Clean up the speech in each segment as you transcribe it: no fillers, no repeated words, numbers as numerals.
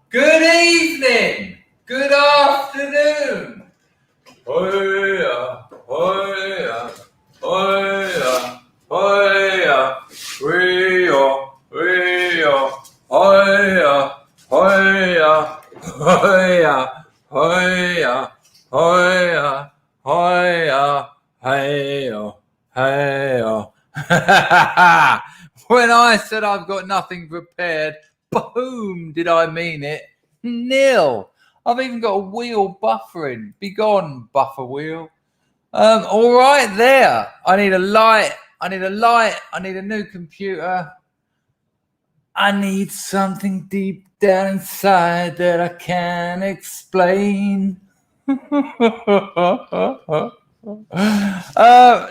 Good evening. Good afternoon. Hoya, hoya, hoya, hoya, Rio, Rio, hoya, hoya, hoya, hoya, hoya, hoya, heyo, heyo. When I said I've got nothing prepared, boom, did I mean it? Nil. I've even got a wheel buffering. Be gone, buffer wheel. All right there. I need a light. I need a new computer. I need something deep down inside that I can't explain.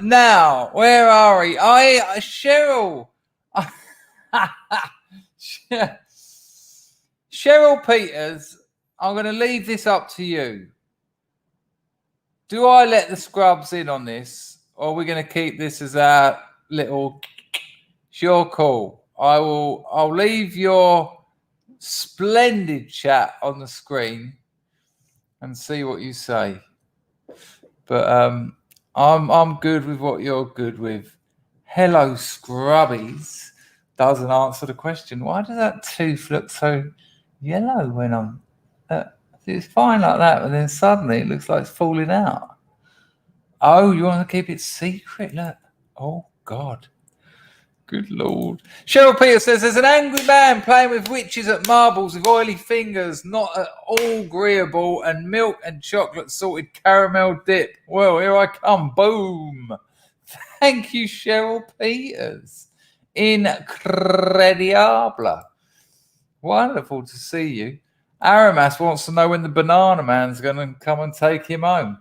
Now, where are we? Cheryl. Cheryl Peters, I'm going to leave this up to you. Do I let the scrubs in on this, or are we going to keep this as our little? It's your call. I'll leave your splendid chat on the screen and see what you say. But I'm good with what you're good with. Hello, Scrubbies. Doesn't answer the question. Why does that tooth look so yellow when I'm? It's fine like that, but then suddenly it looks like it's falling out. Oh, you want to keep it secret? Look. Oh God. Good Lord. Cheryl Peter says there's an angry man playing with witches at marbles with oily fingers, not at all agreeable, and milk and chocolate salted caramel dip. Well, here I come. Boom. Thank you, Cheryl Peters. Incredible. Wonderful to see you. Aramas wants to know when the banana man's going to come and take him home.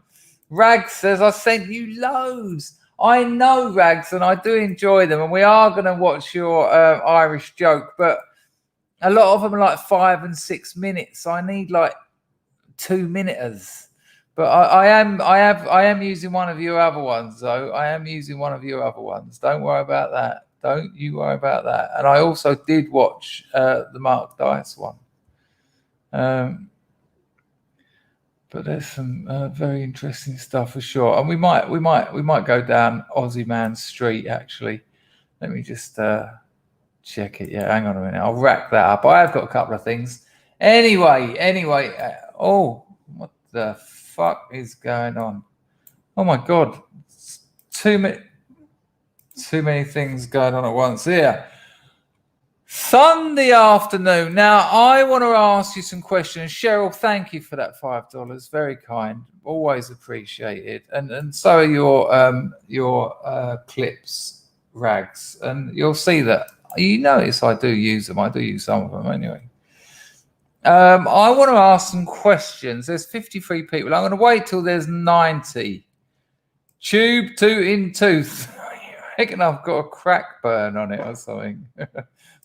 Rags says, I sent you loads. I know, Rags, and I do enjoy them, and we are going to watch your Irish joke, but a lot of them are like 5 and 6 minutes. So I need like 2 minutes. But I am using one of your other ones, though. I am using one of your other ones. Don't worry about that. Don't you worry about that. And I also did watch the Mark Dice one. But there's some very interesting stuff for sure, and we might go down Aussie Man Street actually. Let me just check it. Yeah, hang on a minute. I'll rack that up. I have got a couple of things. Anyway. Oh, what the fuck is going on? Oh my God, too many things going on at once here. Sunday afternoon. Now, I want to ask you some questions. Cheryl, thank you for that $5. Very kind. Always appreciated. And so are your clips, Rags. And you'll see that. You notice I do use them. I do use some of them anyway. I want to ask some questions. There's 53 people. I'm going to wait till there's 90. Tube 2 in tooth. I reckon I've got a crack burn on it or something.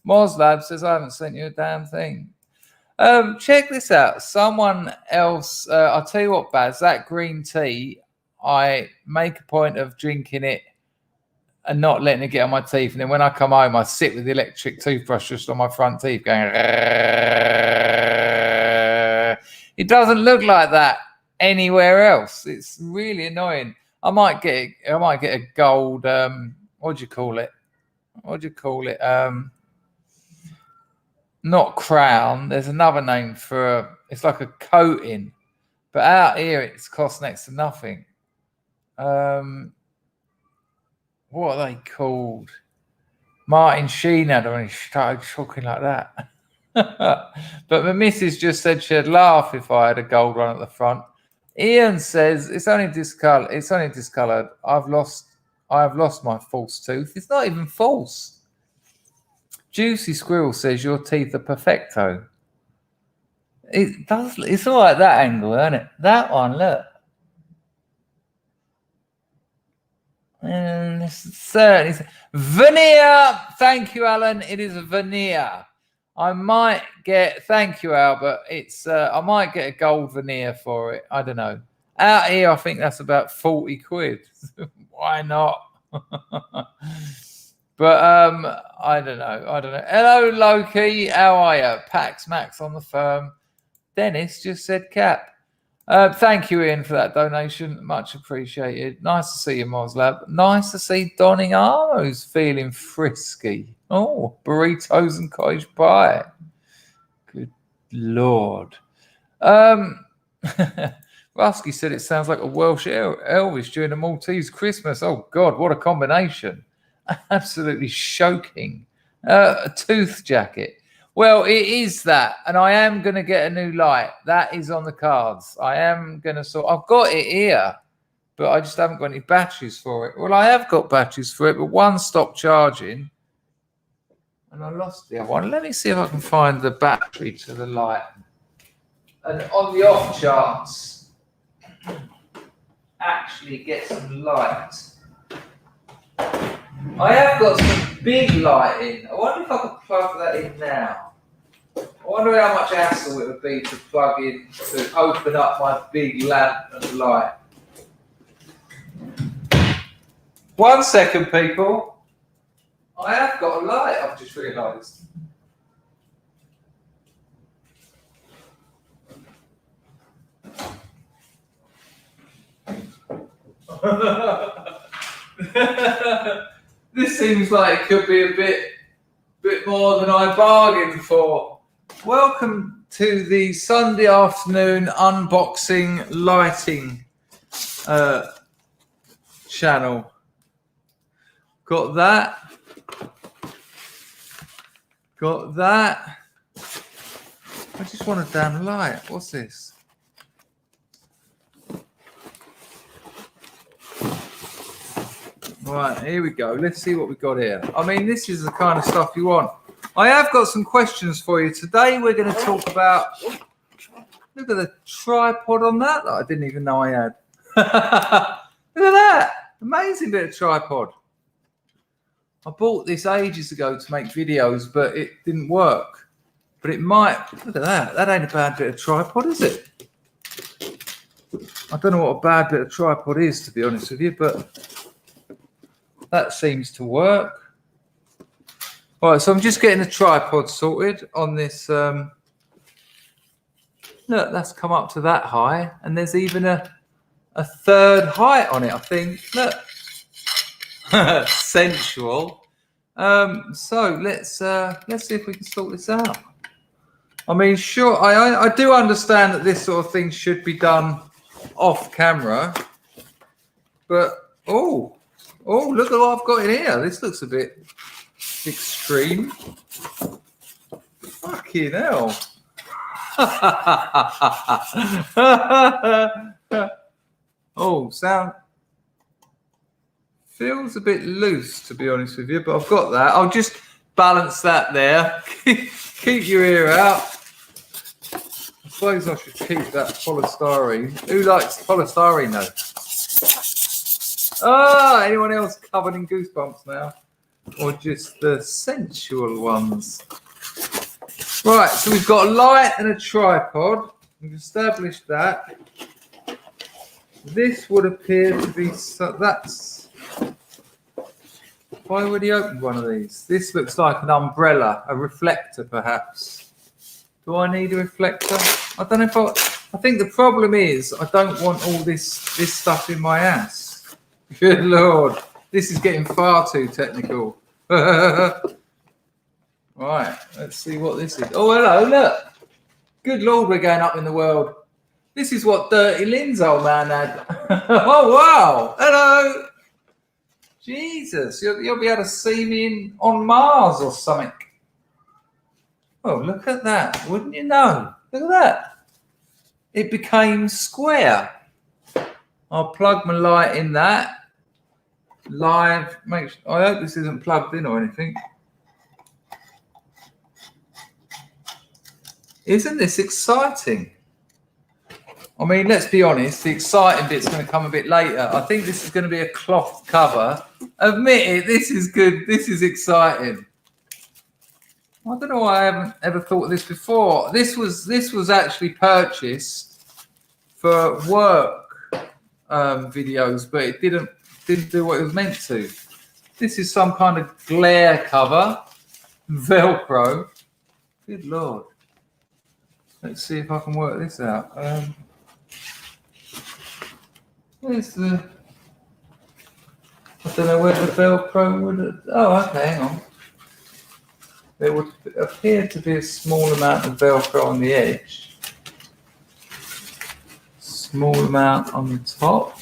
Moslab says, I haven't sent you a damn thing. Check this out. Someone else, I'll tell you what, Baz, that green tea, I make a point of drinking it and not letting it get on my teeth. And then when I come home, I sit with the electric toothbrush just on my front teeth going, it doesn't look like that anywhere else. It's really annoying. I might get a gold, what do you call it? Not crown. There's another name for it's like a coating, but out here it's cost next to nothing. What are they called? Martin Sheen had when he started talking like that. But my missus just said she'd laugh if I had a gold one at the front. Ian says it's only discolored. I have lost my false tooth. It's not even false. Juicy Squirrel says your teeth are perfecto. It does. It's all like that angle, isn't it? That one, look. And certainly veneer. Thank you, Alan. It is a veneer. I might get. Thank you, Albert. It's. I might get a gold veneer for it. I don't know. Out here, I think that's about 40 quid. Why not? But I don't know. Hello, Loki. How are you? Pax Max on the firm. Dennis just said cap. Thank you, Ian, for that donation. Much appreciated. Nice to see you, Moslab. Nice to see Donny Armo's feeling frisky. Oh, burritos and cottage pie. Good Lord. Rusky said it sounds like a Welsh Elvis during a Maltese Christmas. Oh, God, what a combination. Absolutely shocking. A tooth jacket. Well, it is that, and I am going to get a new light. That is on the cards. I am going to I've got it here, but I just haven't got any batteries for it. Well, I have got batteries for it, but one stopped charging, and I lost the other one. Let me see if I can find the battery to the light. And on the off chance, actually get some light. I have got some big lighting. I wonder if I could plug that in now. I wonder how much hassle it would be to plug in, to open up my big lamp and light. 1 second, people. I have got a light, I've just realised. This seems like it could be a bit more than I bargained for. Welcome to the Sunday afternoon unboxing lighting channel. Got that. Got that. I just want a damn light. What's this? Right, here we go. Let's see what we've got here. I mean, this is the kind of stuff you want. I have got some questions for you. Today we're going to talk about... Look at the tripod on that I didn't even know I had. Look at that. Amazing bit of tripod. I bought this ages ago to make videos, but it didn't work. But it might... Look at that. That ain't a bad bit of tripod, is it? I don't know what a bad bit of tripod is, to be honest with you, but... That seems to work. All right, so I'm just getting the tripod sorted on this. Look, that's come up to that high, and there's even a third height on it, I think. Look, sensual. So let's see if we can sort this out. I mean, sure, I do understand that this sort of thing should be done off camera, but oh, look at what I've got in here. This looks a bit extreme. Fucking hell. Oh, sound feels a bit loose, to be honest with you, but I've got that. I'll just balance that there. Keep your ear out. I suppose I should keep that polystyrene. Who likes polystyrene though? Ah, anyone else covered in goosebumps now? Or just the sensual ones? Right, so we've got a light and a tripod. We've established that. This would appear to be... that's... Why would he open one of these? This looks like an umbrella, a reflector perhaps. Do I need a reflector? I don't know if I think the problem is I don't want all this stuff in my ass. Good Lord, this is getting far too technical. Right, let's see what this is. Oh, hello, look. Good Lord, we're going up in the world. This is what Dirty Lynn's old man had. Oh, wow. Hello. Jesus, you'll be able to see me on Mars or something. Oh, look at that. Wouldn't you know? Look at that. It became square. I'll plug my light in that. Live. I hope this isn't plugged in or anything. Isn't this exciting? I mean, let's be honest, the exciting bit's going to come a bit later. I think this is going to be a cloth cover. Admit it, this is good. This is exciting. I don't know why I haven't ever thought of this before. This was actually purchased for work videos, but it didn't do what it was meant to. This is some kind of glare cover, Velcro. Good Lord. Let's see if I can work this out. Where's the... I don't know where the Velcro would... Oh, okay, hang on. There would appear to be a small amount of Velcro on the edge. Small amount on the top.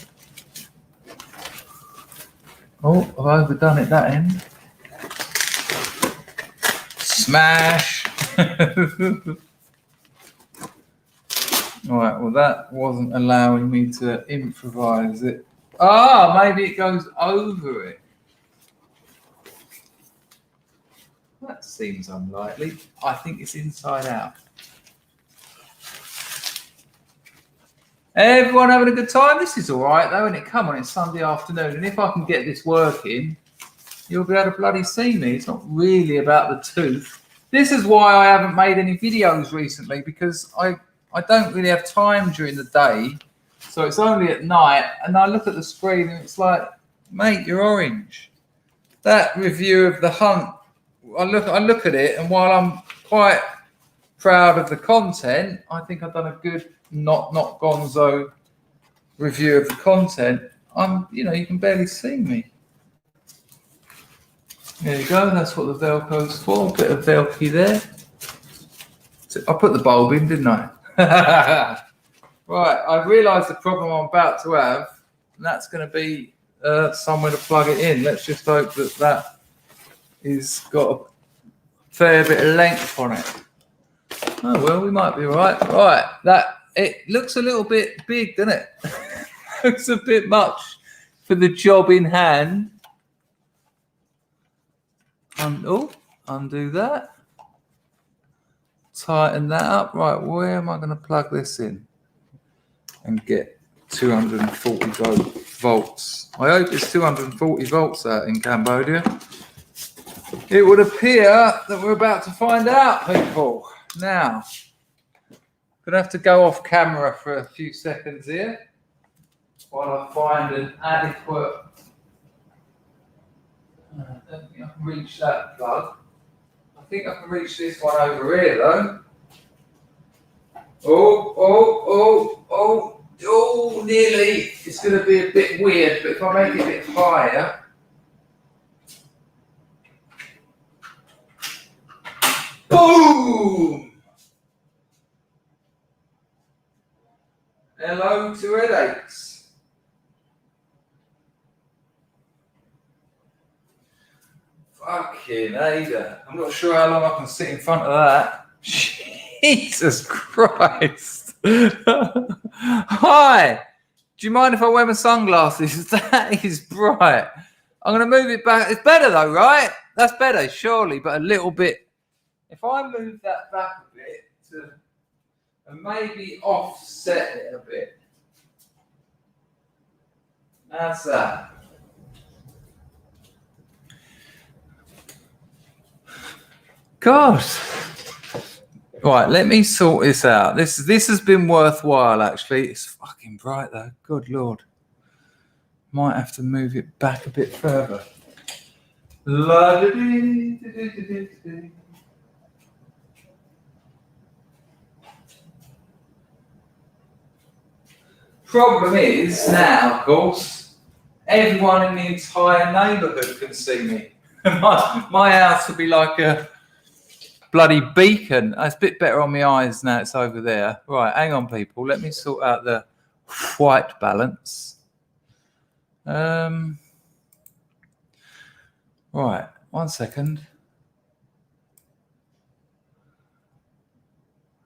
Oh, I've overdone it that end. Smash! Right, well that wasn't allowing me to improvise it. Ah, maybe it goes over it. That seems unlikely. I think it's inside out. Everyone having a good time? This is all right though, isn't it? Come on, it's Sunday afternoon, and if I can get this working, you'll be able to bloody see me. It's not really about the tooth. This is why I haven't made any videos recently, because I don't really have time during the day. So it's only at night, and I look at the screen and it's like, mate, you're orange. That review of The Hunt, I look at it, and while I'm quite proud of the content, I think I've done a good not gonzo review of the content. You can barely see me. There you go, that's what the Velcro's for, a bit of Velcro there. So I put the bulb in, didn't I? Right, I've realised the problem I'm about to have, and that's going to be somewhere to plug it in. Let's just hope that is got a fair bit of length on it. Oh, well, we might be all right. Right, it looks a little bit big, doesn't it? Looks a bit much for the job in hand. Undo that. Tighten that up. Right, where am I going to plug this in and get 240 volts? I hope it's 240 volts out in Cambodia. It would appear that we're about to find out, people. Now, I'm going to have to go off camera for a few seconds here while I find an adequate... I don't think I can reach that plug. I think I can reach this one over here, though. Oh, nearly. It's going to be a bit weird, but if I make it a bit higher... Boom! Hello to headaches. Fucking Ada. I'm not sure how long I can sit in front of that. Jesus Christ. Hi. Do you mind if I wear my sunglasses? That is bright. I'm going to move it back. It's better though, right? That's better, surely, but a little bit. If I move that back a bit and maybe offset it a bit. That's that. God. Right, let me sort this out. This has been worthwhile, actually. It's fucking bright, though. Good Lord. Might have to move it back a bit further. Problem is, now, of course, everyone in the entire neighbourhood can see me. My house would be like a bloody beacon. It's a bit better on my eyes now. It's over there. Right, hang on, people. Let me sort out the white balance. Right, 1 second.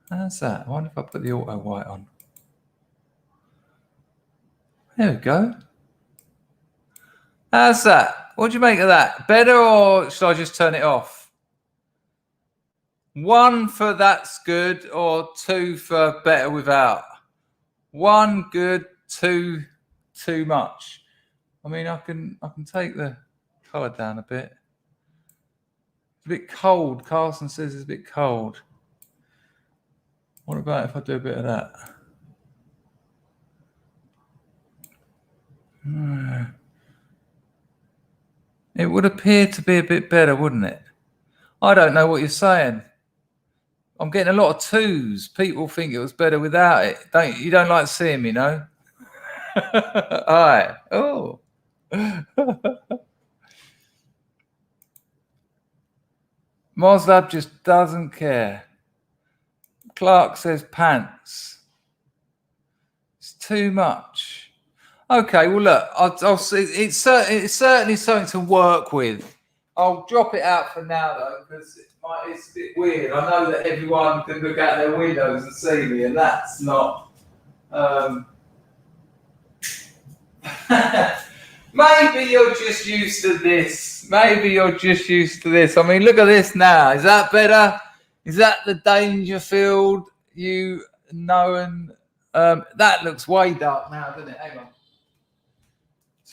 How's that? I wonder if I put the auto white on. There we go. How's that? What do you make of that? Better, or should I just turn it off? 1 for that's good, or 2 for better without. 1 good, 2 too much. I mean, I can take the colour down a bit. It's a bit cold. Carson says it's a bit cold. What about if I do a bit of that? It would appear to be a bit better, wouldn't it? I don't know what you're saying. I'm getting a lot of 2s. People think it was better without it. You don't like seeing me, no? Hi. Oh. Moslab just doesn't care. Clark says pants. It's too much. Okay, well look, I'll see. It's certainly something to work with. I'll drop it out for now though, because it's a bit weird. I know that everyone can look out their windows and see me, and that's not. Maybe you're just used to this. Maybe you're just used to this. I mean, look at this now. Is that better? Is that the Dangerfield you know? And that looks way dark now, doesn't it? Hang on.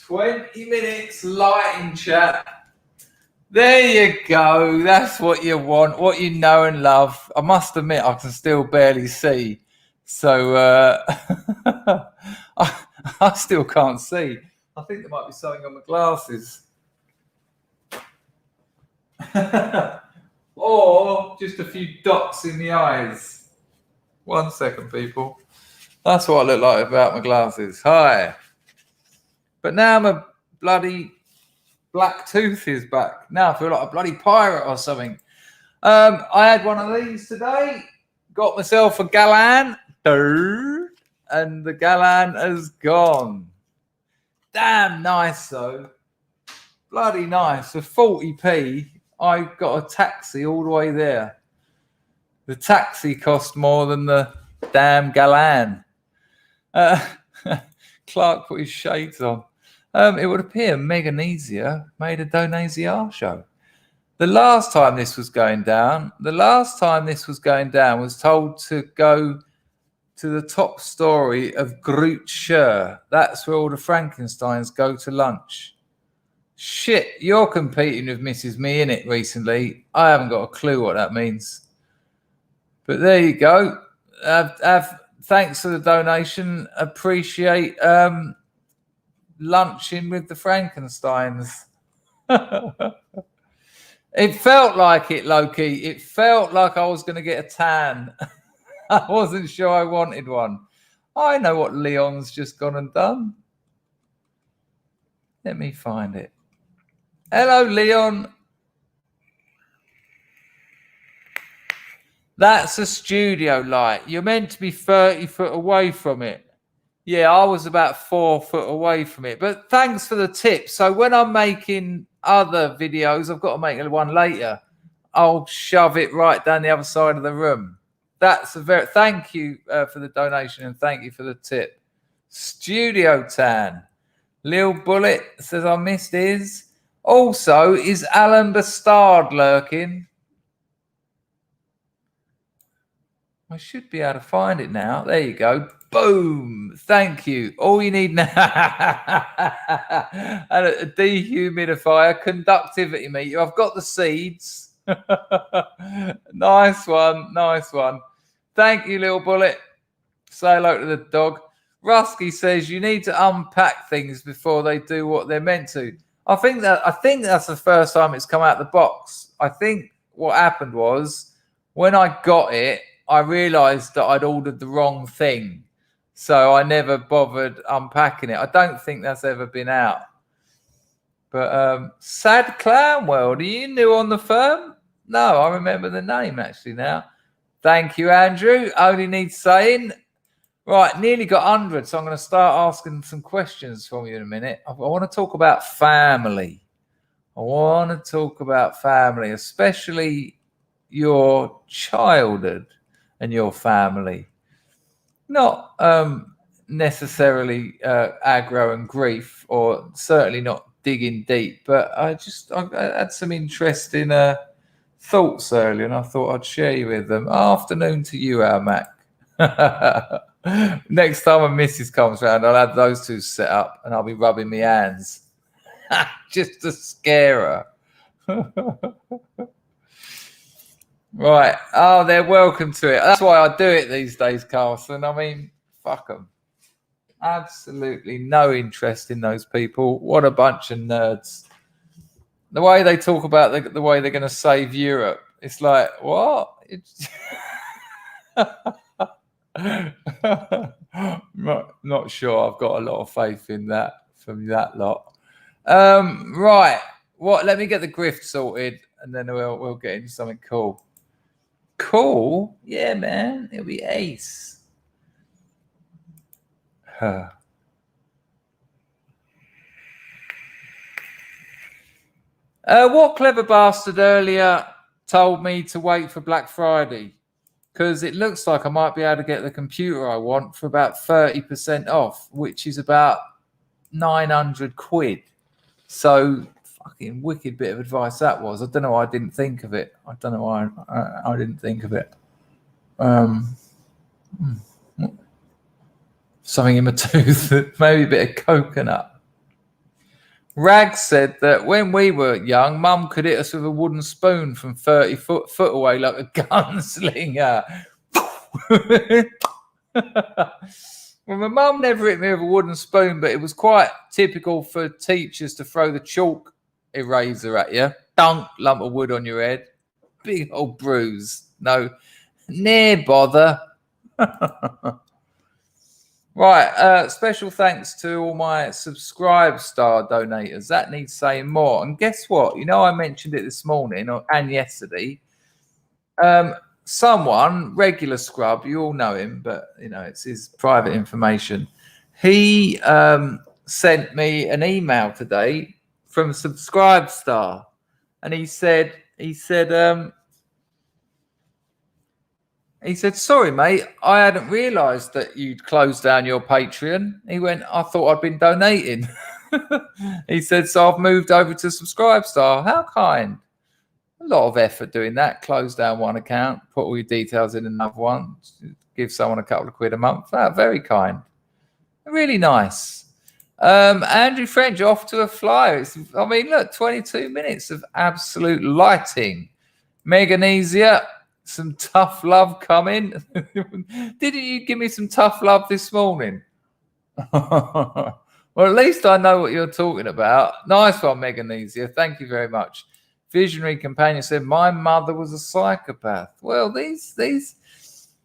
20 minutes lighting chat. There you go. That's what you want, what you know and love. I must admit, I can still barely see. So I still can't see. I think there might be something on my glasses. Or just a few dots in the eyes. 1 second, people. That's what I look like without my glasses. Hi. But now my bloody black tooth is back. Now I feel like a bloody pirate or something. I had one of these today. Got myself a Galan. And the Galan has gone. Damn nice though. Bloody nice. For 40p, I got a taxi all the way there. The taxi cost more than the damn Galan. Clark put his shades on. It would appear Meganesia made a Donasia show. The last time this was going down was told to go to the top story of Groot Scher. That's where all the Frankensteins go to lunch. Shit, you're competing with Mrs. Me in it recently. I haven't got a clue what that means. But there you go. Thanks for the donation. Appreciate lunching with the Frankensteins. It felt like it, Loki. It felt like I was going to get a tan. I wasn't sure I wanted one. I know what Leon's just gone and done. Let me find it. Hello, Leon. That's a studio light. You're meant to be 30 foot away from it. Yeah, I was about 4 foot away from it. But thanks for the tip. So when I'm making other videos, I've got to make one later. I'll shove it right down the other side of the room. That's a very thank you for the donation and thank you for the tip. Studio tan. Lil Bullet says I missed his. Also, is Alan Bastard lurking? I should be able to find it now. There you go. Boom. Thank you. All you need now. And a dehumidifier, conductivity meter. I've got the seeds. Nice one. Nice one. Thank you, Little Bullet. Say hello to the dog. Rusky says you need to unpack things before they do what they're meant to. I think that's the first time it's come out the box. I think what happened was when I got it, I realised that I'd ordered the wrong thing. So I never bothered unpacking it. I don't think that's ever been out. But Sad Clown World, are you new on the firm? No, I remember the name actually now. Thank you, Andrew. Only needs saying. Right, nearly got 100, so I'm going to start asking some questions from you in a minute. I want to talk about family. Especially your childhood and your family. Not necessarily aggro and grief, or certainly not digging deep, but I had some interesting thoughts earlier, and I thought I'd share you with them. Afternoon to you, our Mac. Next time a missus comes round, I'll have those two set up, and I'll be rubbing my hands just to scare her. Right. Oh, they're welcome to it. That's why I do it these days, Carlson. I mean, fuck them. Absolutely no interest in those people. What a bunch of nerds. The way they talk about the way they're going to save Europe. It's like, what? It's not sure. I've got a lot of faith in that from that lot. Right. What? Let me get the grift sorted, and then we'll get into something cool. Cool? Yeah, man. It'll be ace. What clever bastard earlier told me to wait for Black Friday? Because it looks like I might be able to get the computer I want for about 30% off, which is about 900 quid. So fucking wicked bit of advice that was. I don't know why I didn't think of it. I don't know why I didn't think of it. Something in my tooth, maybe a bit of coconut. Rag said that when we were young, Mum could hit us with a wooden spoon from 30 foot away like a gunslinger. Well, my mum never hit me with a wooden spoon, but it was quite typical for teachers to throw the chalk eraser at you. Dunk, lump of wood on your head. Big old bruise. No, near bother. Right, special thanks to all my SUBSTACK donators. That needs saying more. And guess what? You know, I mentioned it this morning and yesterday. Someone, regular scrub, you all know him, but you know it's his private information. He sent me an email today from SUBSTACK, and he said, sorry, mate, I hadn't realised that you'd closed down your Patreon. He went, I thought I'd been donating. He said, so I've moved over to SUBSTACK. How kind. A lot of effort doing that. Close down one account, put all your details in another one, give someone a couple of quid a month. Very kind. Really nice. Andrew French off to a flyer. I mean, look, 22 minutes of absolute lighting. Meganesia, some tough love coming. Didn't you give me some tough love this morning? Well, at least I know what you're talking about. Nice one, Meganesia. Thank you very much. Visionary companion said, my mother was a psychopath. Well, these,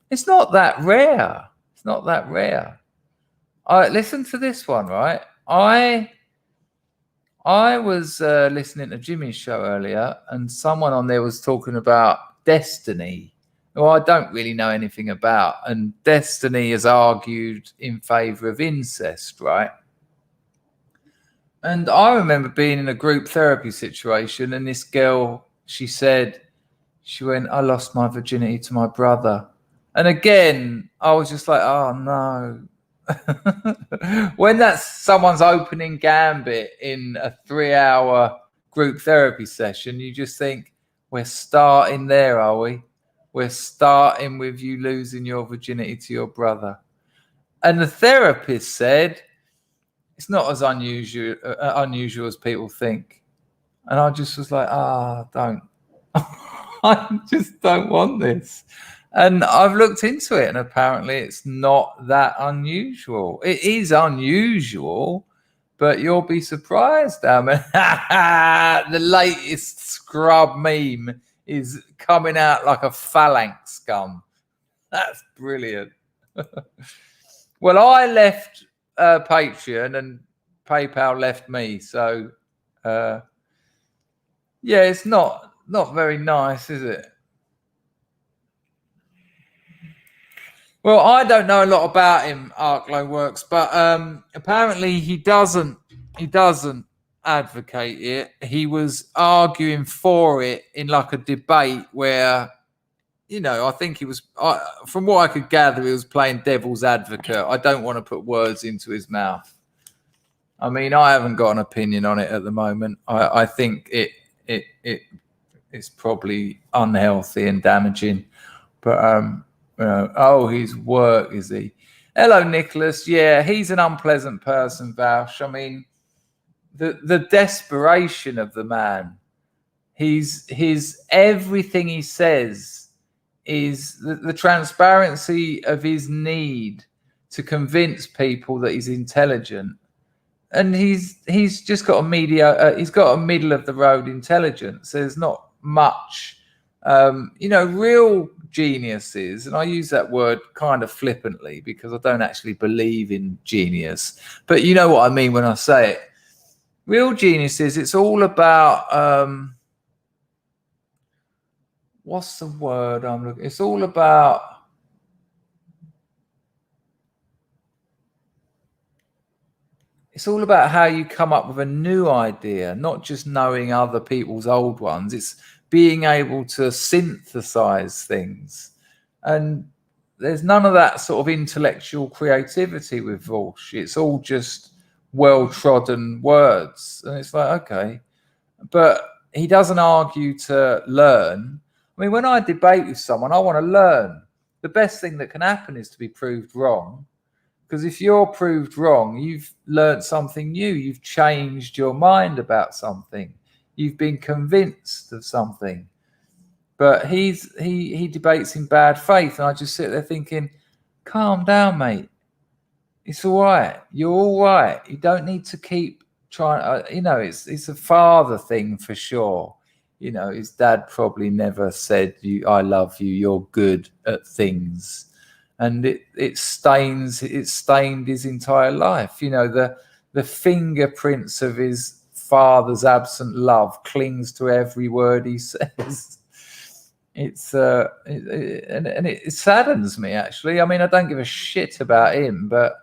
it's not that rare. It's not that rare. Listen to this one, right? I was listening to Jimmy's show earlier, and someone on there was talking about destiny, who I don't really know anything about. And destiny is argued in favor of incest, right? And I remember being in a group therapy situation, and this girl, she went, I lost my virginity to my brother. And again, I was just like, oh no. When that's someone's opening gambit in a 3-hour group therapy session, you just think, we're starting there, are we? We're starting with you losing your virginity to your brother. And the therapist said, it's not as unusual as people think. And I just was like, don't. I just don't want this. And I've looked into it, and apparently it's not that unusual. It is unusual, but you'll be surprised, damn it. The latest scrub meme is coming out like a phalanx gun. That's brilliant. Well, I left Patreon, and PayPal left me. So, yeah, it's not very nice, is it? Well, I don't know a lot about him, Arklow Works, but apparently he doesn't advocate it. He was arguing for it in like a debate where, you know, I think he was, from what I could gather, he was playing devil's advocate. I don't want to put words into his mouth. I mean, I haven't got an opinion on it at the moment. I think it's probably unhealthy and damaging, but his work, is he? Hello, Nicholas. Yeah, he's an unpleasant person, Vaush. I mean, the desperation of the man. His everything he says is the transparency of his need to convince people that he's intelligent, and he's just got he's got a middle of the road intelligence. There's not much Real geniuses, and I use that word kind of flippantly because I don't actually believe in genius, but you know what I mean when I say it. Real geniuses, it's all about what's the word I'm looking? It's all about how you come up with a new idea, not just knowing other people's old ones. It's being able to synthesize things. And there's none of that sort of intellectual creativity with Walsh. It's all just well-trodden words. And it's like, okay. But he doesn't argue to learn. I mean, when I debate with someone, I want to learn. The best thing that can happen is to be proved wrong. Because if you're proved wrong, you've learned something new. You've changed your mind about something. You've been convinced of something. But he debates in bad faith, and I just sit there thinking, calm down, mate. It's all right. You're all right. You don't need to keep trying. It's a father thing for sure. His dad probably never said, I love you. You're good at things. And it stained his entire life. The fingerprints of his father's absent love clings to every word he says. It saddens me, actually. I mean, I don't give a shit about him, but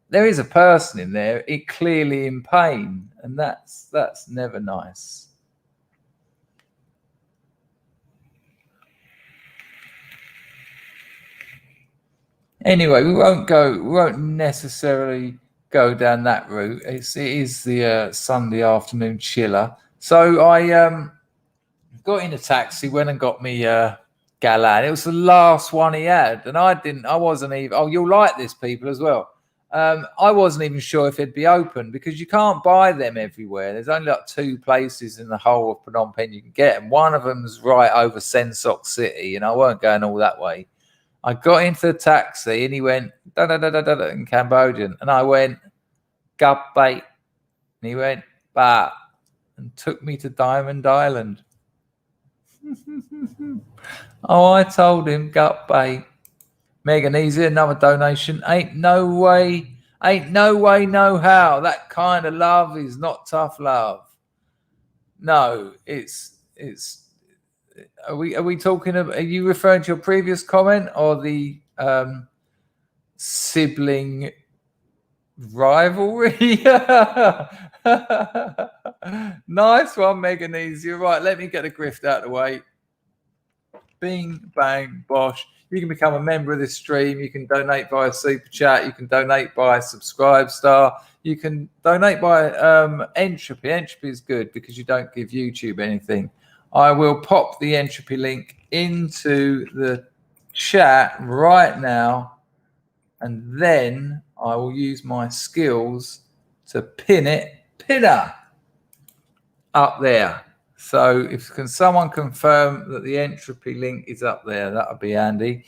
there is a person in there, clearly in pain, and that's never nice. Anyway, we won't necessarily go down that route. It is the Sunday afternoon chiller. So I got in a taxi, went and got me Galan. It was the last one he had, and I wasn't even. Oh, you'll like this, people, as well. I wasn't even sure if it'd be open because you can't buy them everywhere. There's only like 2 places in the whole of Phnom Penh you can get them. One of them's right over Sensok City, and I weren't going all that way. I got into the taxi and he went da da da da da in Cambodian, and I went gup bait, and he went ba, and took me to Diamond Island. Oh, I told him gup bait. Meganese, another donation. Ain't no way, no how. That kind of love is not tough love. No, it's. Are we talking about? Are you referring to your previous comment or the sibling rivalry? Nice one, Meganese. You're right. Let me get the grift out of the way. Bing, bang, bosh. You can become a member of this stream. You can donate via Super Chat. You can donate by SubscribeStar. You can donate by Entropy. Entropy is good because you don't give YouTube anything. I will pop the Entropy link into the chat right now, and then I will use my skills to pinner up there. So can someone confirm that the Entropy link is up there? That would be handy.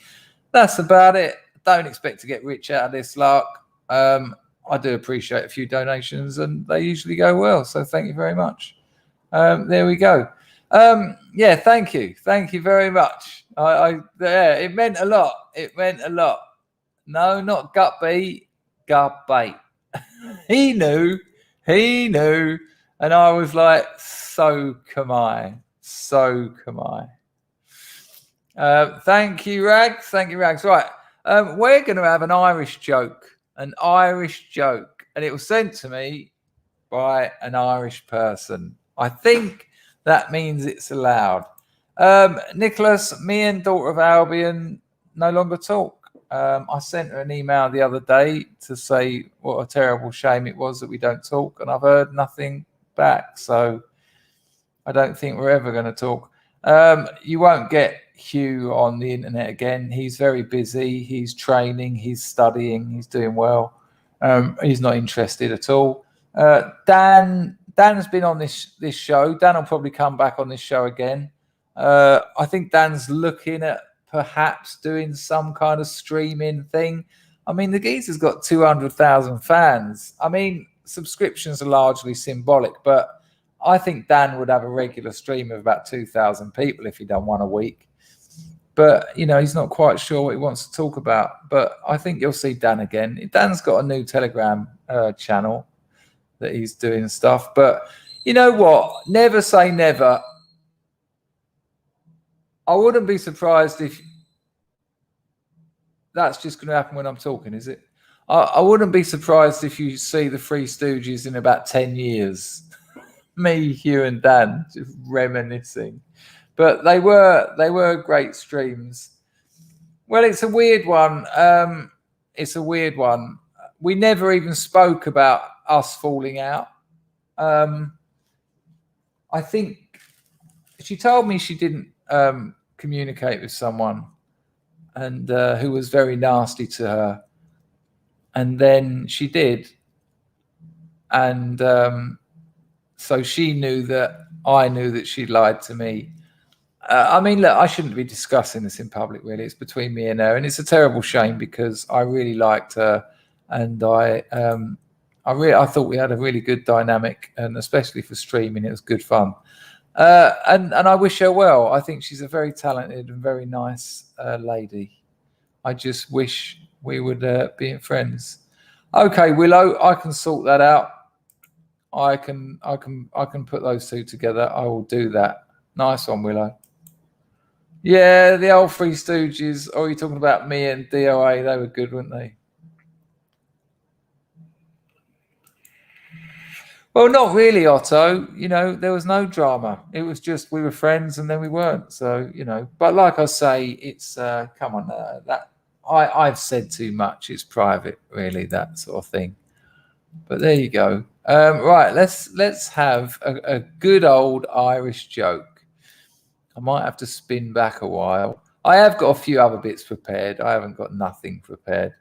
That's about it. Don't expect to get rich out of this lark. I do appreciate a few donations, and they usually go well. So thank you very much. There we go. Yeah, thank you very much. It meant a lot. No, not gut bait. He knew, and I was like, so come I. Thank you, Rags. Right, we're going to have an Irish joke, and it was sent to me by an Irish person. I think that means it's allowed. Nicholas, me and daughter of Albion no longer talk. I sent her an email the other day to say what a terrible shame it was that we don't talk, and I've heard nothing back. So I don't think we're ever going to talk. You won't get Hugh on the internet again. He's very busy. He's training. He's studying. He's doing well. He's not interested at all. Dan's been on this show. Dan will probably come back on this show again. I think Dan's looking at perhaps doing some kind of streaming thing. I mean, the geezer's got 200,000 fans. I mean, subscriptions are largely symbolic, but I think Dan would have a regular stream of about 2,000 people if he done one a week. But, you know, he's not quite sure what he wants to talk about. But I think you'll see Dan again. Dan's got a new Telegram channel that he's doing stuff. But you know what? Never say never. I wouldn't be surprised if that's just going to happen when I'm talking, is it? I wouldn't be surprised if you see the Three Stooges in about 10 years. Me, Hugh and Dan just reminiscing. But they were great streams. Well, it's a weird one. It's a weird one. We never even spoke about us falling out. I think she told me she didn't communicate with someone and who was very nasty to her. And then she did. And so she knew that I knew that she lied to me. I mean, look, I shouldn't be discussing this in public, really. It's between me and her. And it's a terrible shame because I really liked her. And I thought we had a really good dynamic, and especially for streaming, it was good fun. And I wish her well. I think she's a very talented and very nice lady. I just wish we would be friends. Okay, Willow, I can sort that out. I can put those two together. I will do that. Nice one, Willow. Yeah, the old Three Stooges. Oh, you're talking about me and DOA. They were good, weren't they? Well, not really, Otto. You know, there was no drama. It was just we were friends and then we weren't. So, you know, but like I say, it's come on, that I've said too much. It's private, really, that sort of thing. But there you go. Right, let's have a good old Irish joke. I might have to spin back a while. I have got a few other bits prepared. I haven't got nothing prepared.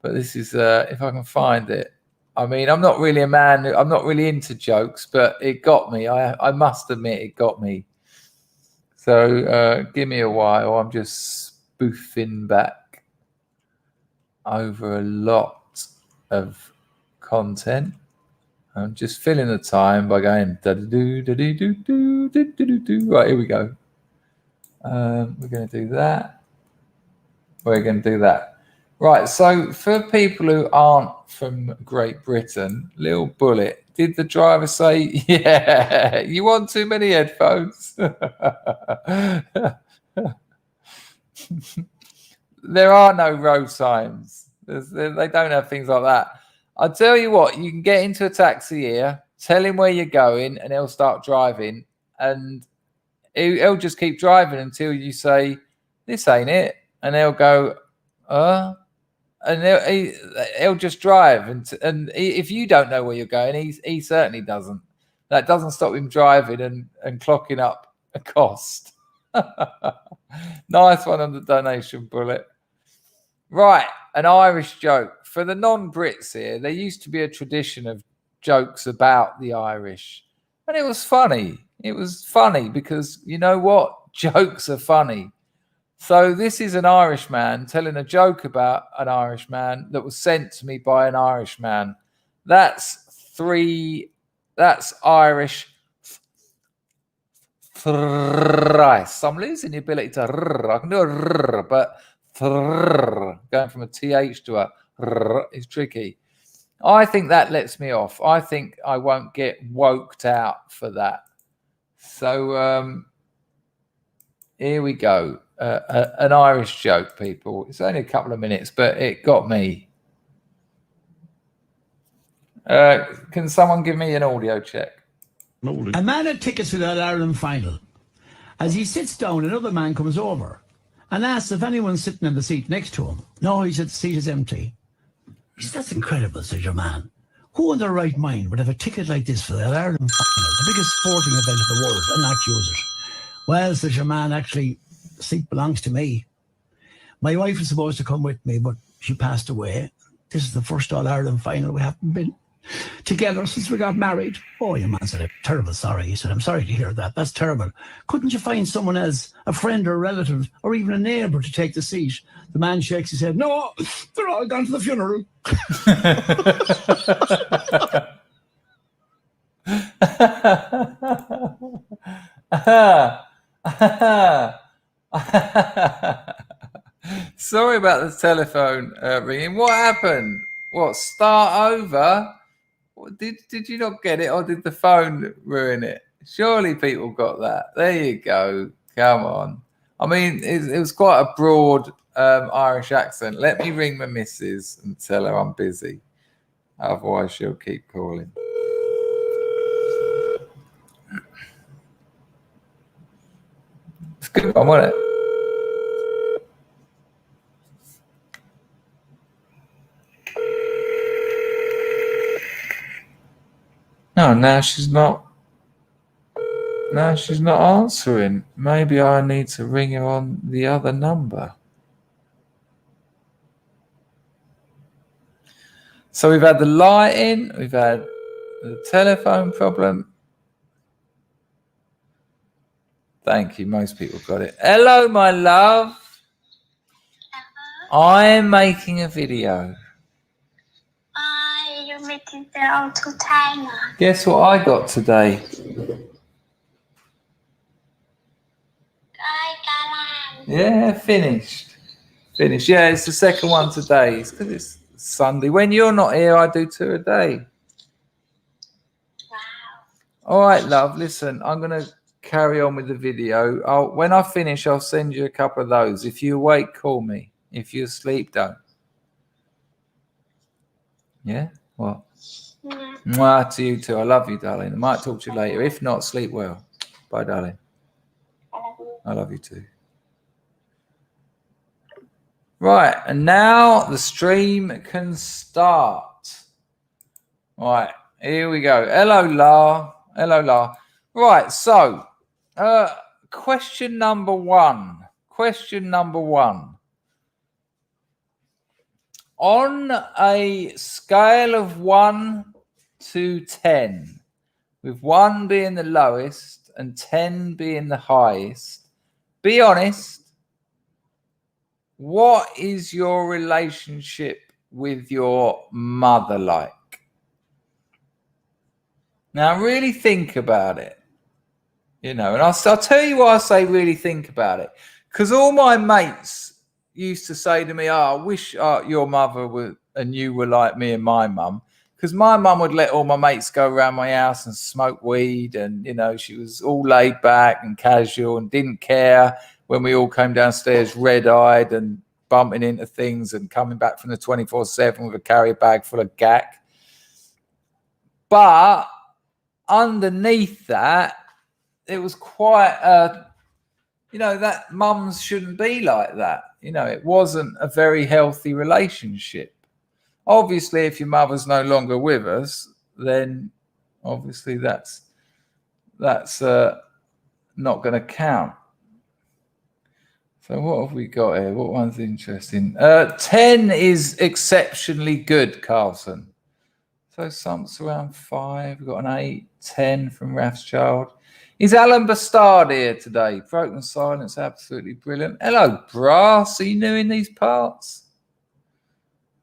But this is, if I can find it. I mean, I'm not really a man. I'm not really into jokes, but it got me. I must admit, it got me. So give me a while. I'm just spoofing back over a lot of content. I'm just filling the time by going da-da-doo-da-dee-doo-doo-doo-doo-doo. Right, here we go. We're going to do that. We're going to do that. Right, so for people who aren't from Great Britain, Little Bullet, did the driver say, yeah, you want too many headphones? There are no road signs. They don't have things like that. I'll tell you what, you can get into a taxi here, tell him where you're going, and he'll start driving, and he'll just keep driving until you say, this ain't it. And they'll go, and he'll just drive. And if you don't know where you're going, he certainly doesn't. That doesn't stop him driving and clocking up a cost. Nice one on the donation, Bullet. Right, an Irish joke. For the non-Brits here, there used to be a tradition of jokes about the Irish. And it was funny. It was funny because, you know what? Jokes are funny. So this is an Irishman telling a joke about an Irishman that was sent to me by an Irishman. That's Irish thrice. I'm losing the ability to I can do a but going from a TH to a is tricky. I think that lets me off. I think I won't get woked out for that. So here we go. An Irish joke, people. It's only a couple of minutes, but it got me. Can someone give me an audio check? A man had tickets for that Ireland final. As he sits down, another man comes over and asks if anyone's sitting in the seat next to him. No, he said, the seat is empty. He said, that's incredible, says your man. Who in their right mind would have a ticket like this for that Ireland final, the biggest sporting event in the world, and not use it? Well, says your man, actually, the seat belongs to me. My wife was supposed to come with me, but she passed away. This is the first All-Ireland final we haven't been together since we got married. Oh, your man said, I'm terrible sorry. He said, I'm sorry to hear that. That's terrible. Couldn't you find someone else, a friend or a relative, or even a neighbour to take the seat? The man shakes his head. No, they're all gone to the funeral. Sorry about the telephone ringing. What happened? What, start over? Did you not get it, or did the phone ruin it? Surely people got that. There you go. Come on. I mean, it was quite a broad Irish accent. Let me ring my missus and tell her I'm busy. Otherwise, she'll keep calling. It's a good one, wasn't it? No, now she's not. Now she's not answering. Maybe I need to ring her on the other number. So we've had the lighting, we've had the telephone problem. Thank you. Most people got it. Hello, my love. Hello. I'm making a video. You're making the auto timer. Guess what I got today? Yeah, finished. Finished. Yeah, it's the second one today. It's because it's Sunday. When you're not here, I do 2 a day. Wow. All right, love. Listen, I'm going to carry on with the video. When I finish, I'll send you a couple of those. If you're awake, call me. If you're asleep, don't. Yeah? What? Yeah. Mwah to you too. I love you, darling. I might talk to you later. If not, sleep well. Bye, darling. I love you. I love you too. Right, and now the stream can start. Right, here we go. Hello, La. Hello, La. Right, so question number one. Question number one. On a scale of 1 to 10, with 1 being the lowest and 10 being the highest, be honest. What is your relationship with your mother like? Now, really think about it. You know, and I'll tell you why I say really think about it. Because all my mates used to say to me, I wish your mother were and you were like me and my mum. Because my mum would let all my mates go around my house and smoke weed. And, you know, she was all laid back and casual and didn't care when we all came downstairs red-eyed and bumping into things and coming back from the 24/7 with a carrier bag full of gack. But underneath that, it was quite you know, that mums shouldn't be like that. You know, it wasn't a very healthy relationship. Obviously, if your mother's no longer with us, then obviously that's not going to count. So what have we got here? What one's interesting? 10 is exceptionally good, Carlson. So something's around 5. We've got an 8, 10 from Rathschild. Is Alan Bastard here today? Broken Silence, absolutely brilliant. Hello, Brass. Are you new in these parts?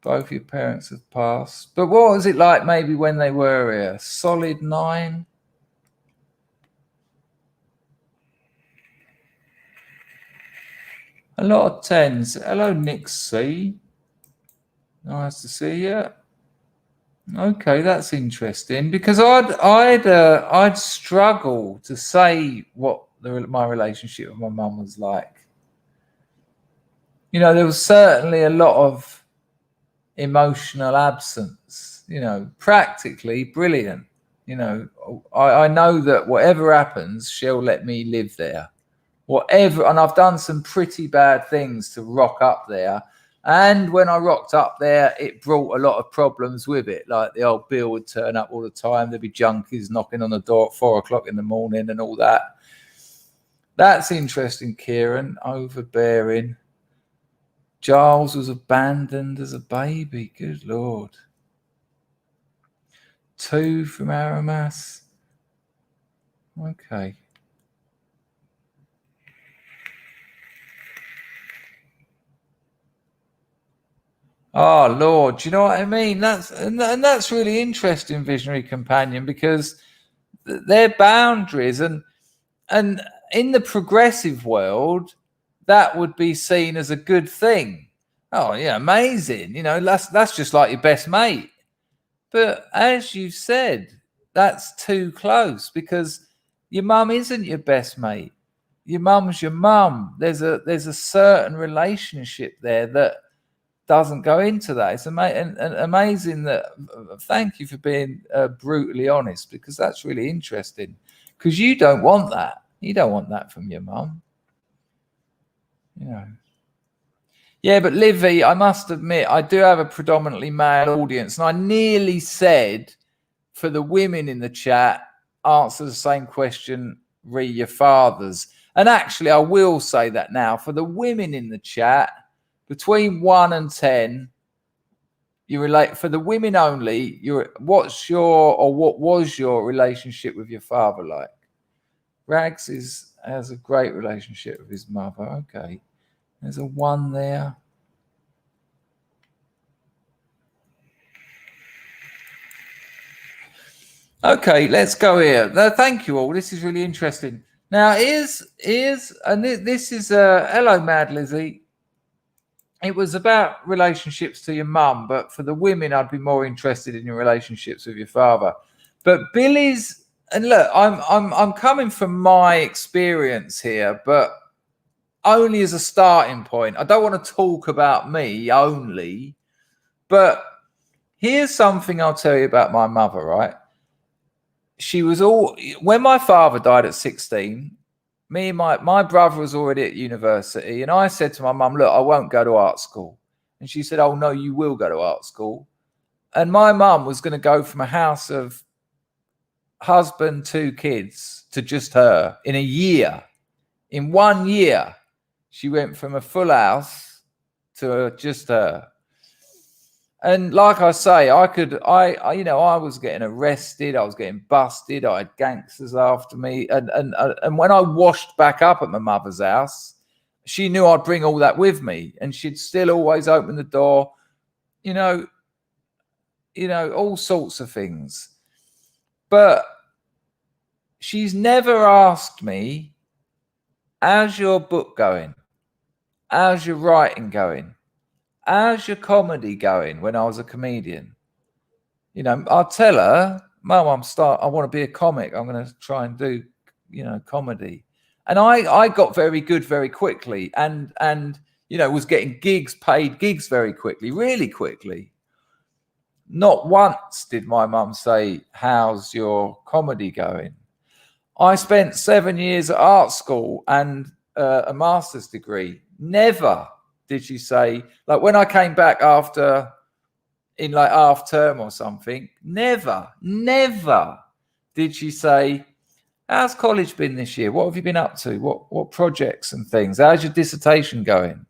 Both your parents have passed. But what was it like maybe when they were here? Solid 9? A lot of 10s. Hello, Nick C. Nice to see you. Okay, that's interesting because I'd struggle to say what my relationship with my mum was like. You know, there was certainly a lot of emotional absence. You know, practically brilliant. You know, I know that whatever happens, she'll let me live there. Whatever, and I've done some pretty bad things to rock up there. And when I rocked up there, it brought a lot of problems with it. Like the old Bill would turn up all the time. There'd be junkies knocking on the door at 4 o'clock in the morning and all that. That's interesting, Kieran. Overbearing. Giles was abandoned as a baby. Good Lord. 2 from Aramas. Okay. Oh Lord, do you know what I mean? That's really interesting, Visionary Companion, because their boundaries, and in the progressive world, that would be seen as a good thing. Oh yeah, amazing. That's just like your best mate. But as you said, that's too close, because your mum isn't your best mate. Your mum's your mum. There's a certain relationship there that doesn't go into that. It's amazing that. Thank you for being brutally honest, because that's really interesting. Because you don't want that. You don't want that from your mum. Yeah, but Livy, I must admit, I do have a predominantly male audience, and I nearly said for the women in the chat, answer the same question, re your fathers. And actually, I will say that now. For the women in the chat, between 1 and 10, you relate. For the women only, what was your relationship with your father like? Rags has a great relationship with his mother. Okay. There's a 1 there. Okay, let's go here. Now, thank you all. This is really interesting. Now, this is hello, Mad Lizzie. It was about relationships to your mum, but for the women, I'd be more interested in your relationships with your father. But Billy's, and look, I'm coming from my experience here, but only as a starting point. I don't want to talk about me only, but here's something I'll tell you about my mother, right? When my father died at 16, me and my brother was already at university, and I said to my mum, look, I won't go to art school. And she said, oh no, you will go to art school. And my mum was going to go from a house of husband, 2 kids to just her in a year. In 1 year, she went from a full house to just her. And like I say, I was getting arrested, I was getting busted, I had gangsters after me. And when I washed back up at my mother's house, she knew I'd bring all that with me, and she'd still always open the door, all sorts of things. But she's never asked me, how's your book going? How's your writing going? How's your comedy going? When I was a comedian, I'll tell her, Mum, I want to be a comic. I'm going to try and do, comedy. And I got very good very quickly, and was getting paid gigs very quickly, really quickly. Not once did my mum say, how's your comedy going? I spent 7 years at art school and a master's degree. Never did she say, like when I came back in like half term or something, never did she say, how's college been this year? What have you been up to? What projects and things? How's your dissertation going?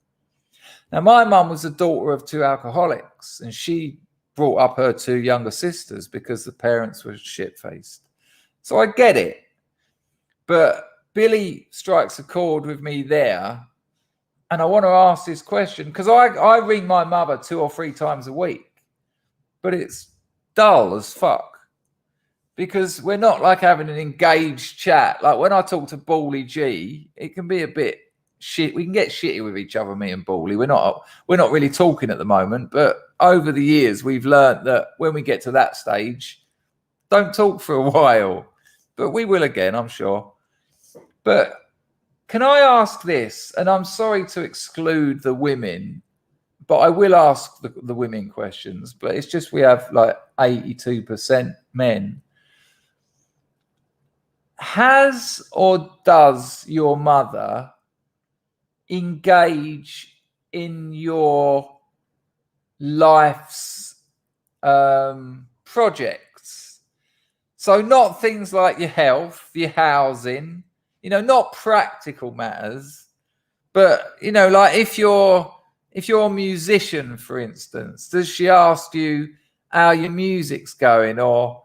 Now, my mum was the daughter of 2 alcoholics, and she brought up her 2 younger sisters because the parents were shit-faced. So I get it. But Billy strikes a chord with me there. And I want to ask this question, because I ring my mother 2 or 3 times a week, but it's dull as fuck, because we're not like having an engaged chat. Like when I talk to Bawley G, it can be a bit shit. We can get shitty with each other, me and Bawley. We're not really talking at the moment, but over the years we've learned that when we get to that stage, don't talk for a while. But we will again, I'm sure. But can I ask this? And I'm sorry to exclude the women, but I will ask the women questions. But it's just we have like 82% men. Has or does your mother engage in your life's projects? So not things like your health, your housing, not practical matters, but, like if you're a musician, for instance, does she ask you how your music's going? Or,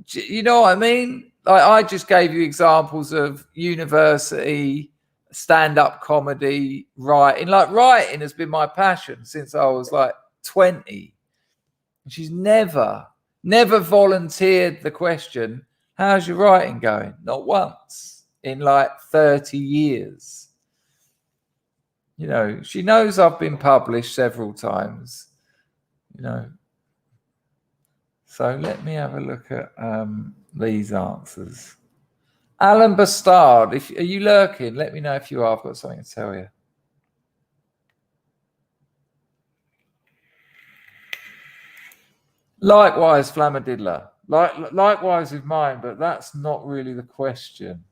you know what I mean? Like I just gave you examples of university, stand-up comedy, writing. Like writing has been my passion since I was like 20. And she's never volunteered the question, How's your writing going? Not once in like 30 years. You know, she knows I've been published several times, you know. So let me have a look at these answers. Alan Bastard, are you lurking? Let me know if you are. I've got something to tell you. Likewise, Flamadidler. Likewise with mine, but that's not really the question.